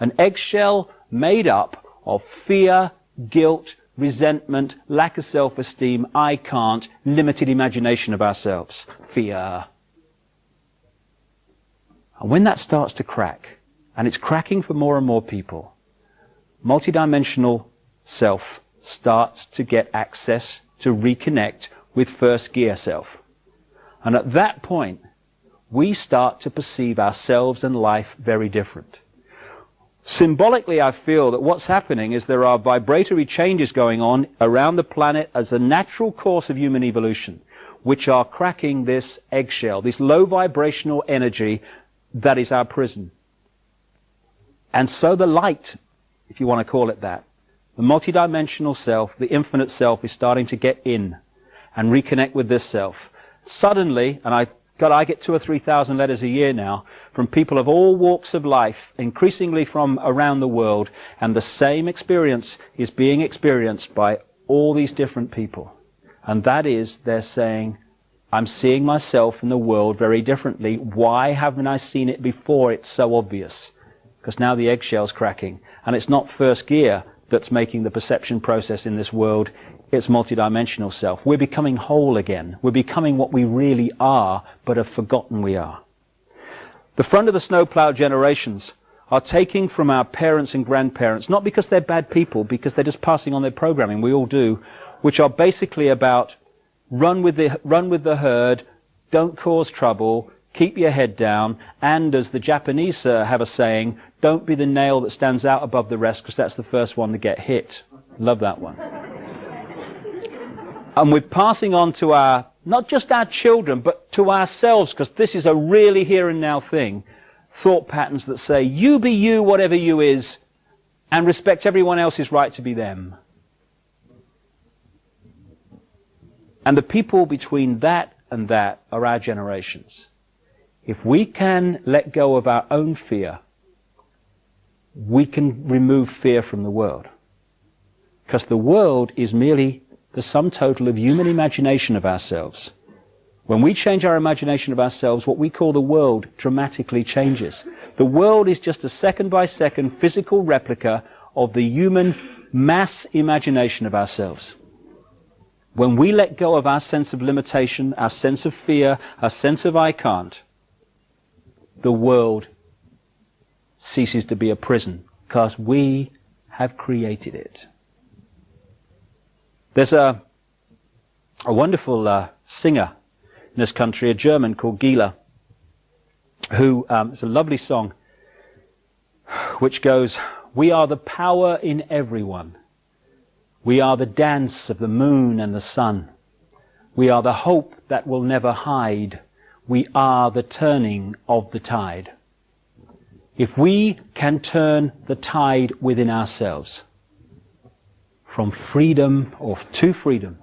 An eggshell made up of fear, guilt, resentment, lack of self-esteem, I can't, limited imagination of ourselves. Fear. And when that starts to crack, and it's cracking for more and more people, multidimensional self starts to get access to reconnect with first gear self. And at that point, we start to perceive ourselves and life very different. Symbolically, I feel that what's happening is there are vibratory changes going on around the planet as a natural course of human evolution, which are cracking this eggshell, this low vibrational energy that is our prison. And so the light, if you want to call it that, the multidimensional self, the infinite self, is starting to get in and reconnect with this self. Suddenly, and I get 2,000 or 3,000 letters a year now from people of all walks of life, increasingly from around the world, and the same experience is being experienced by all these different people. And that is, they're saying, I'm seeing myself in the world very differently. Why haven't I seen it before? It's so obvious. Because now the eggshell's cracking. And it's not first gear that's making the perception process in this world. It's multidimensional self. We're becoming whole again. We're becoming what we really are, but have forgotten we are. The front of the snowplow generations are taking from our parents and grandparents, not because they're bad people, because they're just passing on their programming, we all do, which are basically about run with the herd, don't cause trouble, keep your head down, and as the Japanese have a saying, don't be the nail that stands out above the rest, because that's the first one to get hit. Love that one. And we're passing on to our, not just our children, but to ourselves, because this is a really here and now thing, thought patterns that say, you be you, whatever you is, and respect everyone else's right to be them. And the people between that and that are our generations. If we can let go of our own fear, we can remove fear from the world. Because the world is merely the sum total of human imagination of ourselves. When we change our imagination of ourselves, what we call the world dramatically changes. The world is just a second-by-second physical replica of the human mass imagination of ourselves. When we let go of our sense of limitation, our sense of fear, our sense of I can't, the world ceases to be a prison, because we have created it. There's a wonderful singer in this country, a German called Gila. it's a lovely song, which goes, "We are the power in everyone. We are the dance of the moon and the sun. We are the hope that will never hide. We are the turning of the tide." If we can turn the tide within ourselves from freedom or to freedom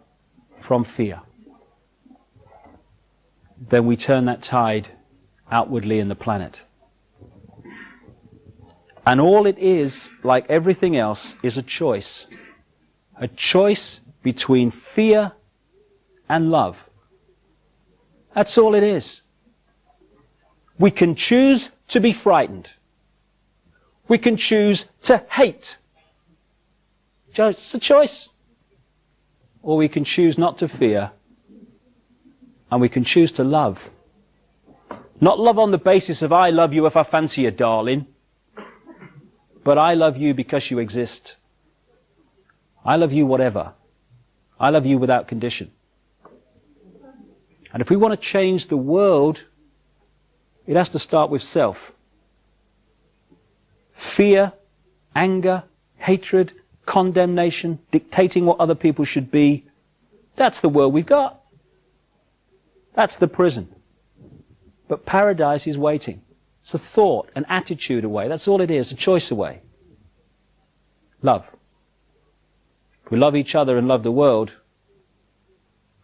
from fear, then we turn that tide outwardly in the planet. And all it is, like everything else, is a choice. A choice between fear and love. That's all it is. We can choose to be frightened. We can choose to hate. It's a choice. Or we can choose not to fear, and we can choose to love. Not love on the basis of I love you if I fancy you, darling, but I love you because you exist. I love you whatever. I love you without condition. And if we want to change the world, it has to start with self. Fear, anger, hatred, condemnation, dictating what other people should be, that's the world we've got. That's the prison. But paradise is waiting. It's a thought, an attitude away. That's all it is, a choice away. Love. If we love each other and love the world,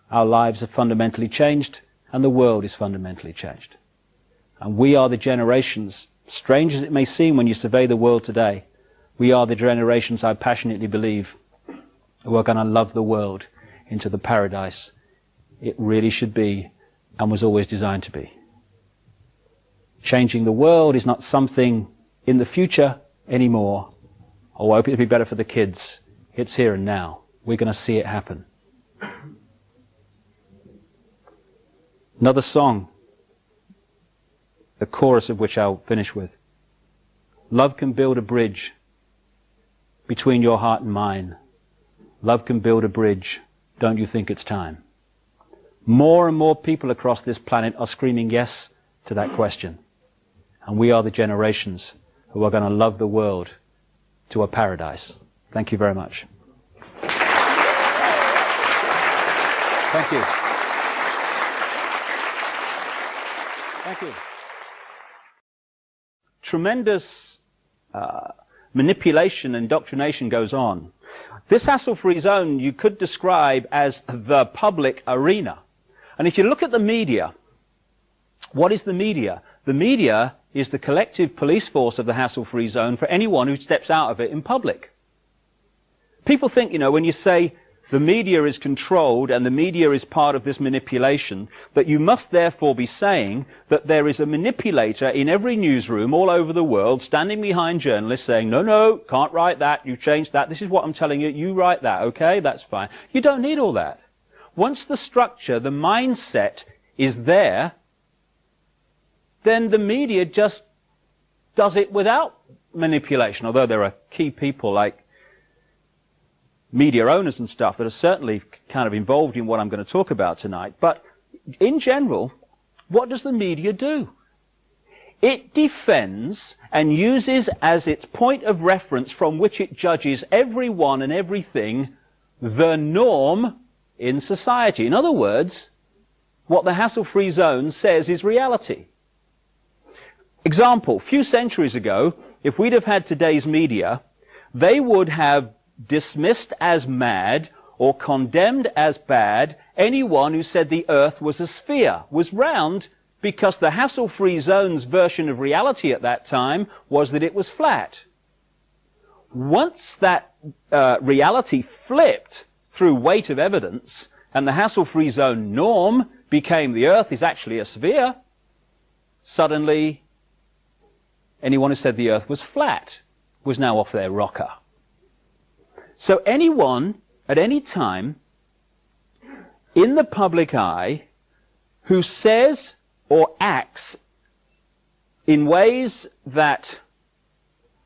our lives are fundamentally changed, and the world is fundamentally changed. And we are the generations, strange as it may seem when you survey the world today, we are the generations, I passionately believe, who are going to love the world into the paradise it really should be and was always designed to be. Changing the world is not something in the future anymore. Oh, I hope it'll be better for the kids. It's here and now. We're going to see it happen. Another song, the chorus of which I'll finish with. Love can build a bridge between your heart and mine. Love can build a bridge. Don't you think it's time? More and more people across this planet are screaming yes to that question. And we are the generations who are going to love the world to a paradise. Thank you very much. Thank you. Thank you. Tremendous manipulation and indoctrination goes on. This hassle-free zone you could describe as the public arena. And if you look at the media, what is the media? The media is the collective police force of the hassle-free zone for anyone who steps out of it in public. People think, when you say the media is controlled and the media is part of this manipulation, that you must therefore be saying that there is a manipulator in every newsroom all over the world standing behind journalists saying, no, can't write that, you changed that, this is what I'm telling you, you write that, okay, that's fine. You don't need all that. Once the structure, the mindset is there, then the media just does it without manipulation, although there are key people like media owners and stuff that are certainly kind of involved in what I'm going to talk about tonight. But in general, what does the media do? It defends and uses as its point of reference from which it judges everyone and everything the norm in society. In other words, what the hassle-free zone says is reality. Example, a few centuries ago, if we'd have had today's media, they would have dismissed as mad or condemned as bad anyone who said the earth was a sphere, was round, because the hassle-free zone's version of reality at that time was that it was flat. Once that reality flipped through weight of evidence and the hassle-free zone norm became the earth is actually a sphere, suddenly anyone who said the earth was flat was now off their rocker. So anyone, at any time, in the public eye, who says or acts in ways that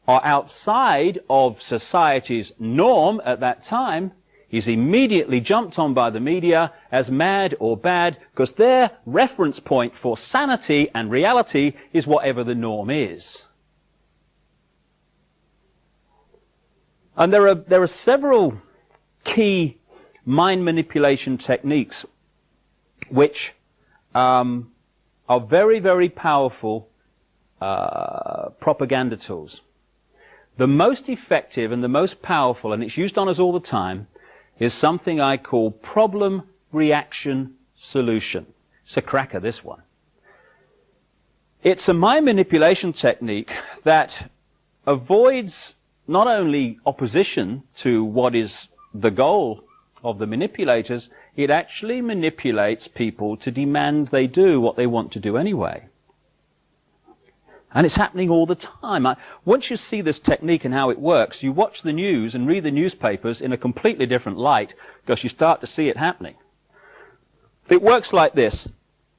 are outside of society's norm at that time, He's immediately jumped on by the media as mad or bad, because their reference point for sanity and reality is whatever the norm is. And there are several key mind manipulation techniques which are very, very powerful propaganda tools. The most effective and the most powerful, and it's used on us all the time, is something I call problem, reaction, solution. It's a cracker, this one. It's a mind manipulation technique that avoids not only opposition to what is the goal of the manipulators, it actually manipulates people to demand they do what they want to do anyway. And it's happening all the time. Once you see this technique and how it works, you watch the news and read the newspapers in a completely different light, because you start to see it happening. It works like this.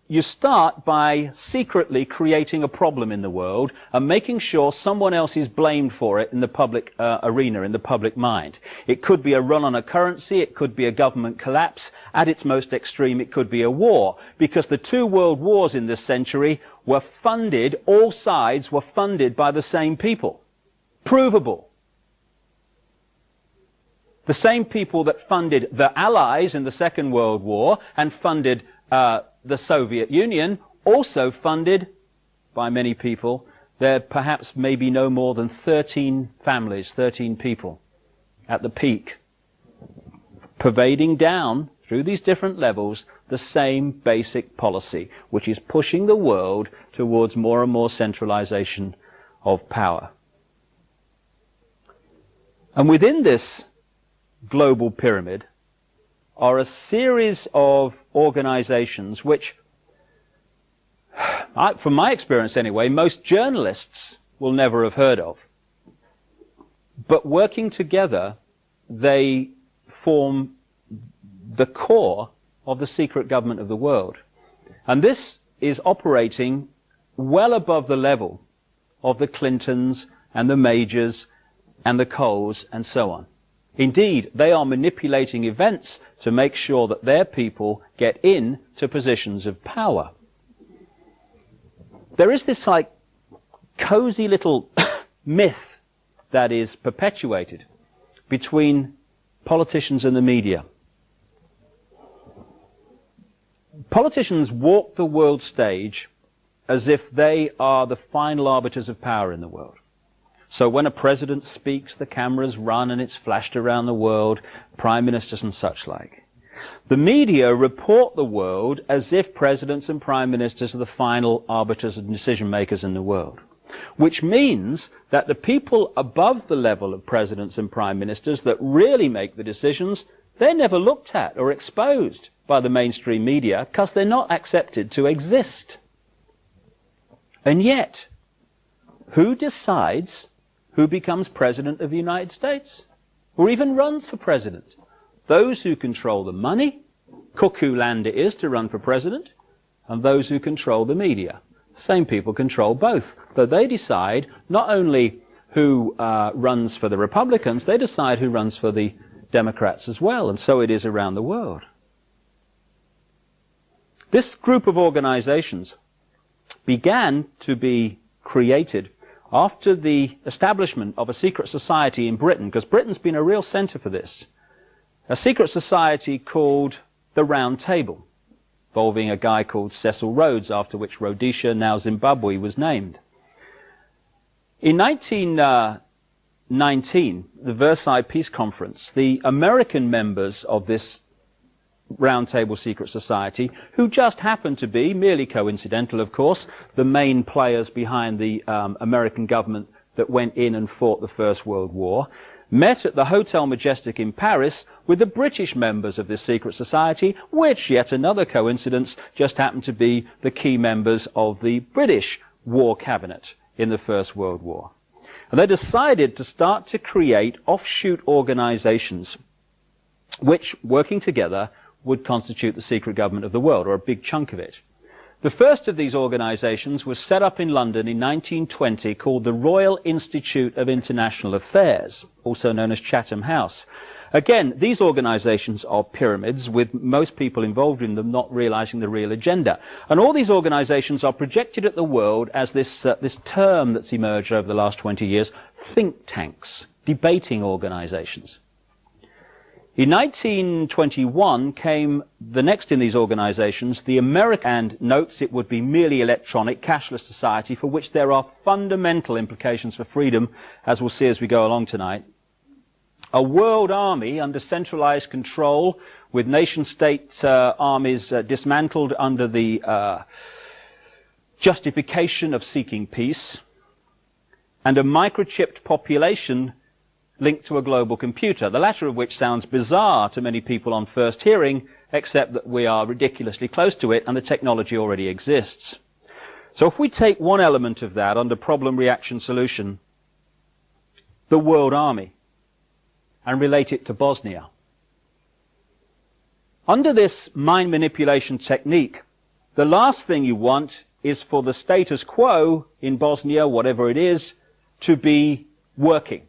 You start by secretly creating a problem in the world and making sure someone else is blamed for it in the public arena, in the public mind. It could be a run on a currency, it could be a government collapse. At its most extreme, it could be a war, because the two world wars in this century were funded, all sides were funded by the same people. Provable. The same people that funded the Allies in the Second World War and funded the Soviet Union also funded, by many people, there perhaps maybe no more than 13 families, 13 people at the peak, pervading down through these different levels the same basic policy, which is pushing the world towards more and more centralization of power. And within this global pyramid are a series of organizations which, from my experience anyway, most journalists will never have heard of. But working together, they form the core of the secret government of the world. And this is operating well above the level of the Clintons and the Majors and the Coles and so on. Indeed, they are manipulating events to make sure that their people get into positions of power. There is this like cozy little myth that is perpetuated between politicians and the media. Politicians walk the world stage as if they are the final arbiters of power in the world. So when a president speaks, the cameras run and it's flashed around the world, prime ministers and such like. The media report the world as if presidents and prime ministers are the final arbiters and decision makers in the world. Which means that the people above the level of presidents and prime ministers that really make the decisions, they're never looked at or exposed by the mainstream media because they're not accepted to exist. And yet, who decides who becomes president of the United States? Or even runs for president? Those who control the money, cuckoo land it is to run for president, and those who control the media. Same people control both. Though they decide not only who runs for the Republicans, they decide who runs for the Democrats as well, and so it is around the world. This group of organizations began to be created after the establishment of a secret society in Britain, because Britain's been a real center for this. A secret society called the Round Table, involving a guy called Cecil Rhodes, after which Rhodesia, now Zimbabwe, was named. In 1919, the Versailles Peace Conference, the American members of this Round Table Secret Society, who just happened to be, merely coincidental of course, the main players behind the American government that went in and fought the First World War, met at the Hotel Majestic in Paris with the British members of this secret society, which, yet another coincidence, just happened to be the key members of the British war cabinet in the First World War. And they decided to start to create offshoot organizations which, working together, would constitute the secret government of the world, or a big chunk of it. The first of these organizations was set up in London in 1920, called the Royal Institute of International Affairs, also known as Chatham House. Again, these organizations are pyramids, with most people involved in them not realizing the real agenda. And all these organizations are projected at the world as this term that's emerged over the last 20 years, think tanks, debating organizations. In 1921 came the next in these organizations, the American, and notes it would be merely electronic, cashless society, for which there are fundamental implications for freedom, as we'll see as we go along tonight. A world army under centralized control, with nation-state armies dismantled under the justification of seeking peace, and a microchipped population linked to a global computer, the latter of which sounds bizarre to many people on first hearing, except that we are ridiculously close to it and the technology already exists. So if we take one element of that under problem, reaction, solution, the world army, and relate it to Bosnia. Under this mind manipulation technique, the last thing you want is for the status quo in Bosnia, whatever it is, to be working,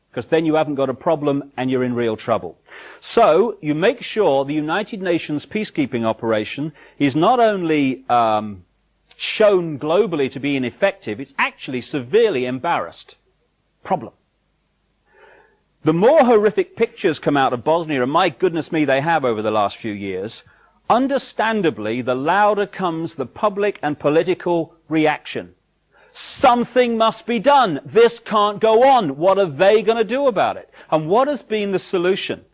because then you haven't got a problem and you're in real trouble. So you make sure the United Nations peacekeeping operation is not only shown globally to be ineffective, it's actually severely embarrassed. Problem. The more horrific pictures come out of Bosnia, and my goodness me, they have over the last few years, understandably, the louder comes the public and political reaction. Something must be done. This can't go on. What are they going to do about it? And what has been the solution?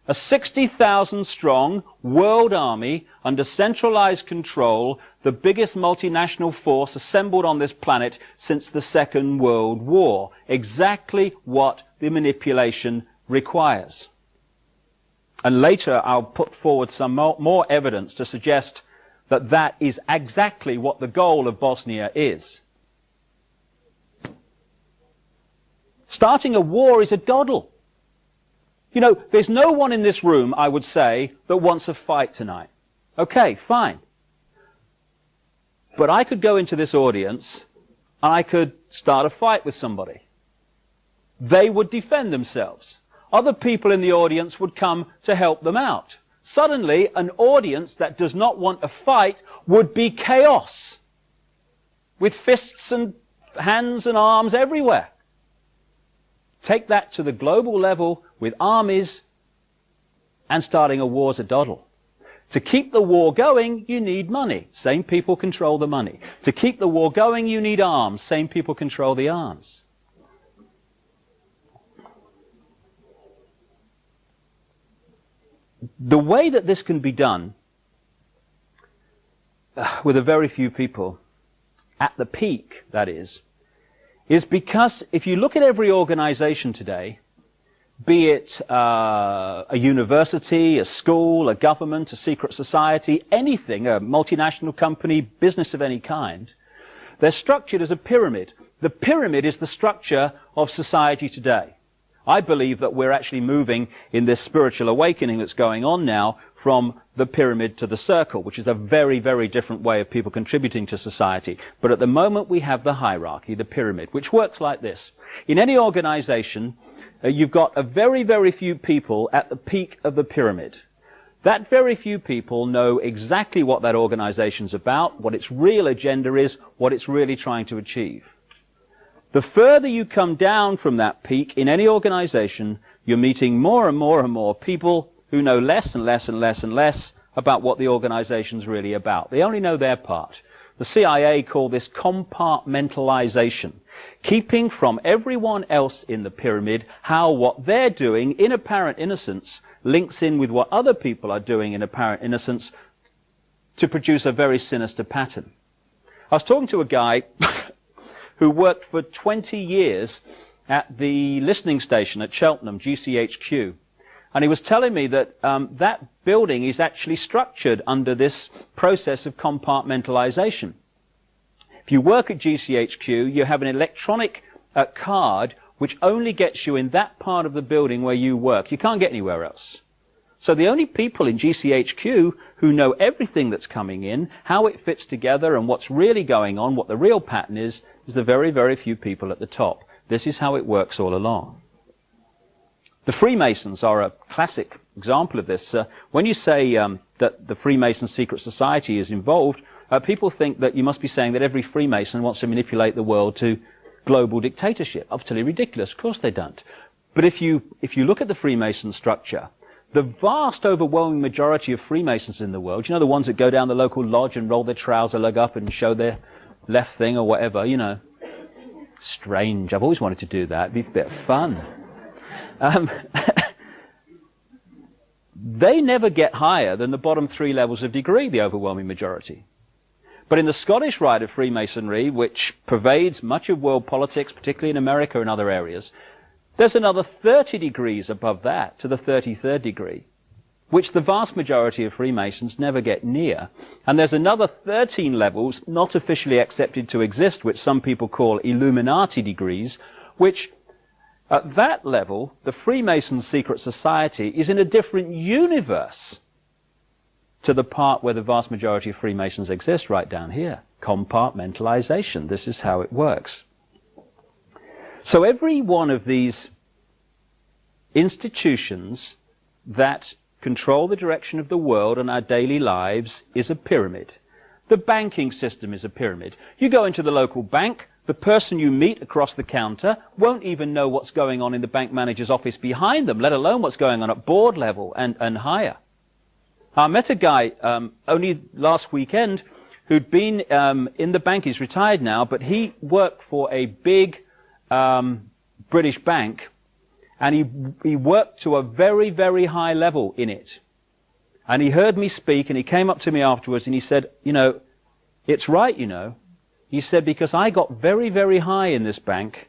A 60,000 strong world army under centralized control, the biggest multinational force assembled on this planet since the Second World War. Exactly what the manipulation requires. And later I'll put forward some more evidence to suggest that that is exactly what the goal of Bosnia is. Starting a war is a doddle. You know, there's no one in this room, I would say, that wants a fight tonight. Okay, fine. But I could go into this audience and I could start a fight with somebody. They would defend themselves. Other people in the audience would come to help them out. Suddenly, an audience that does not want a fight would be chaos, with fists and hands and arms everywhere. Take that to the global level with armies, and starting a war's a doddle. To keep the war going, you need money. Same people control the money. To keep the war going, you need arms. Same people control the arms. The way that this can be done, with a very few people, at the peak, that is because if you look at every organization today, be it a university, a school, a government, a secret society, anything, a multinational company, business of any kind, they're structured as a pyramid. The pyramid is the structure of society today. I believe that we're actually moving in this spiritual awakening that's going on now from the pyramid to the circle, which is a very, very different way of people contributing to society. But at the moment we have the hierarchy, the pyramid, which works like this. In any organization, you've got a very, very few people at the peak of the pyramid. That very few people know exactly what that organization's about, what its real agenda is, what it's really trying to achieve. The further you come down from that peak in any organization, you're meeting more and more and more people who know less and less and less and less about what the organization's really about. They only know their part. The CIA call this compartmentalization, keeping from everyone else in the pyramid how what they're doing in apparent innocence links in with what other people are doing in apparent innocence to produce a very sinister pattern. I was talking to a guy who worked for 20 years at the listening station at Cheltenham, GCHQ. And he was telling me that that building is actually structured under this process of compartmentalization. If you work at GCHQ, you have an electronic card which only gets you in that part of the building where you work. You can't get anywhere else. So the only people in GCHQ who know everything that's coming in, how it fits together and what's really going on, what the real pattern is the very, very few people at the top. This is how it works all along. The Freemasons are a classic example of this. When you say that the Freemason secret society is involved, people think that you must be saying that every Freemason wants to manipulate the world to global dictatorship. Utterly ridiculous. Of course they don't. But if you look at the Freemason structure, the vast overwhelming majority of Freemasons in the world, you know, the ones that go down the local lodge and roll their trouser leg up and show their left thing or whatever, you know. Strange. I've always wanted to do that. It'd be a bit of fun. They never get higher than the bottom 3 levels of degree, the overwhelming majority. But in the Scottish rite of Freemasonry, which pervades much of world politics, particularly in America and other areas, there's another 30 degrees above that, to the 33rd degree, which the vast majority of Freemasons never get near. And there's another 13 levels not officially accepted to exist, which some people call Illuminati degrees, which at that level, the Freemason secret society is in a different universe to the part where the vast majority of Freemasons exist, right down here. Compartmentalization. This is how it works. So every one of these institutions that control the direction of the world and our daily lives is a pyramid. The banking system is a pyramid. You go into the local bank, the person you meet across the counter won't even know what's going on in the bank manager's office behind them, let alone what's going on at board level and higher. I met a guy only last weekend who'd been in the bank. He's retired now, but he worked for a big British bank, and he worked to a very, very high level in it. And he heard me speak, and he came up to me afterwards, and he said, you know, it's right, you know. He said, because I got very, very high in this bank,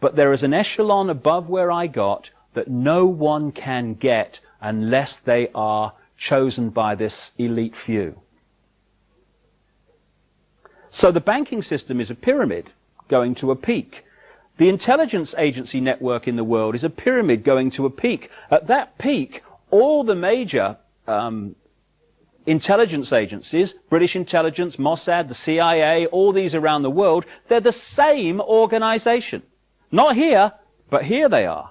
but there is an echelon above where I got that no one can get unless they are chosen by this elite few. So the banking system is a pyramid going to a peak. The intelligence agency network in the world is a pyramid going to a peak. At that peak, all the major intelligence agencies, British intelligence, Mossad, the CIA, all these around the world, they're the same organization. Not here, but here they are.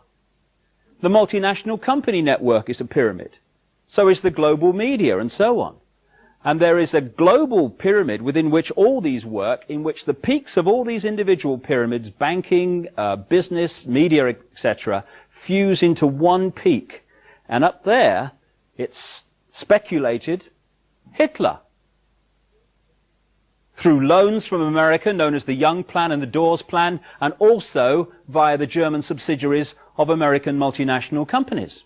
The multinational company network is a pyramid. So is the global media, and so on. And there is a global pyramid within which all these work, in which the peaks of all these individual pyramids, banking, business, media, etc., fuse into one peak. And up there, it's speculated Hitler. Through loans from America, known as the Young Plan and the Dawes Plan, and also via the German subsidiaries of American multinational companies.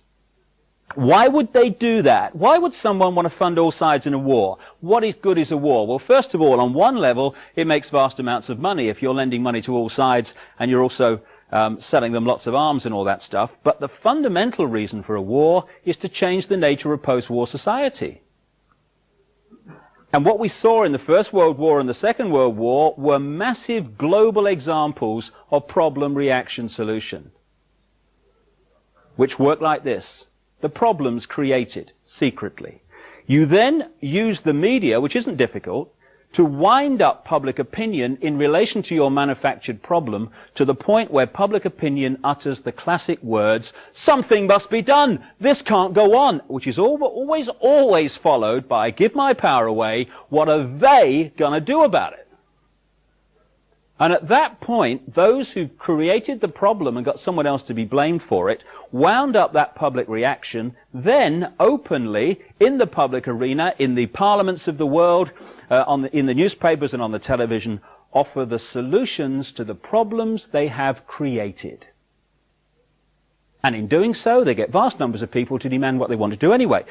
Why would they do that? Why would someone want to fund all sides in a war? What is good is a war? Well, first of all, on one level, it makes vast amounts of money if you're lending money to all sides and you're also selling them lots of arms and all that stuff. But the fundamental reason for a war is to change the nature of post-war society. And what we saw in the First World War and the Second World War were massive global examples of problem, reaction, solution, which work like this. The problems created secretly. You then use the media, which isn't difficult, to wind up public opinion in relation to your manufactured problem to the point where public opinion utters the classic words, something must be done, this can't go on, which is always followed by, give my power away, what are they going to do about it? And at that point, those who created the problem and got someone else to be blamed for it wound up that public reaction, then openly, in the public arena, in the parliaments of the world, in the newspapers and on the television, offer the solutions to the problems they have created. And in doing so, they get vast numbers of people to demand what they want to do anyway.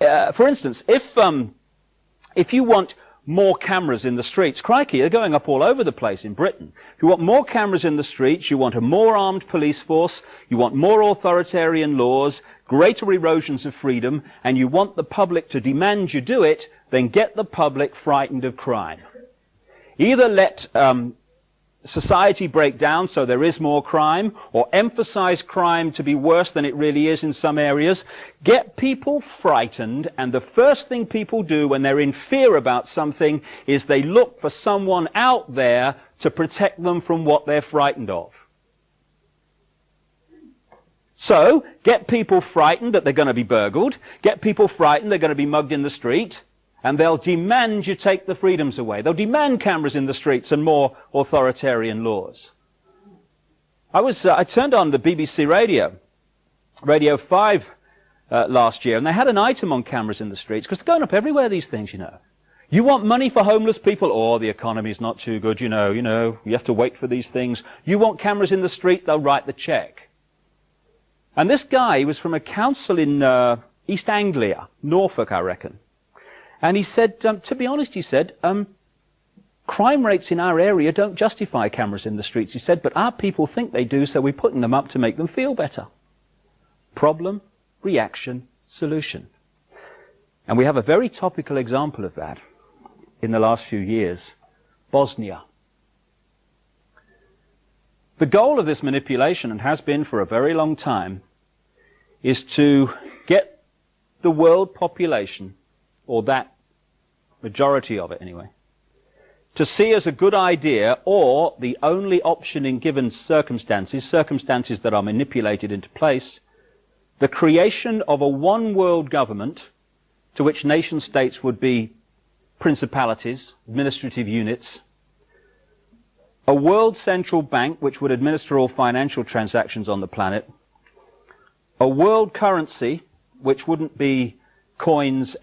For instance, if you want more cameras in the streets. Crikey, they're going up all over the place in Britain. If you want more cameras in the streets, you want a more armed police force, you want more authoritarian laws, greater erosions of freedom, and you want the public to demand you do it, then get the public frightened of crime. Either let society break down so there is more crime, or emphasize crime to be worse than it really is in some areas. Get people frightened, and the first thing people do when they're in fear about something is they look for someone out there to protect them from what they're frightened of. So, get people frightened that they're going to be burgled, get people frightened they're going to be mugged in the street, and they'll demand you take the freedoms away. They'll demand cameras in the streets and more authoritarian laws. I turned on the BBC Radio 5 last year, and they had an item on cameras in the streets, because they're going up everywhere, these things, you know. You want money for homeless people? Oh, the economy's not too good, you know, you have to wait for these things. You want cameras in the street? They'll write the check. And this guy was from a council in East Anglia, Norfolk, I reckon. And he said, to be honest, he said, crime rates in our area don't justify cameras in the streets. He said, but our people think they do, so we're putting them up to make them feel better. Problem, reaction, solution. And we have a very topical example of that in the last few years, Bosnia. The goal of this manipulation, and has been for a very long time, is to get the world population, or that majority of it anyway, to see as a good idea, or the only option in given circumstances that are manipulated into place, the creation of a one-world government to which nation-states would be principalities, administrative units, a world central bank which would administer all financial transactions on the planet, a world currency which wouldn't be coins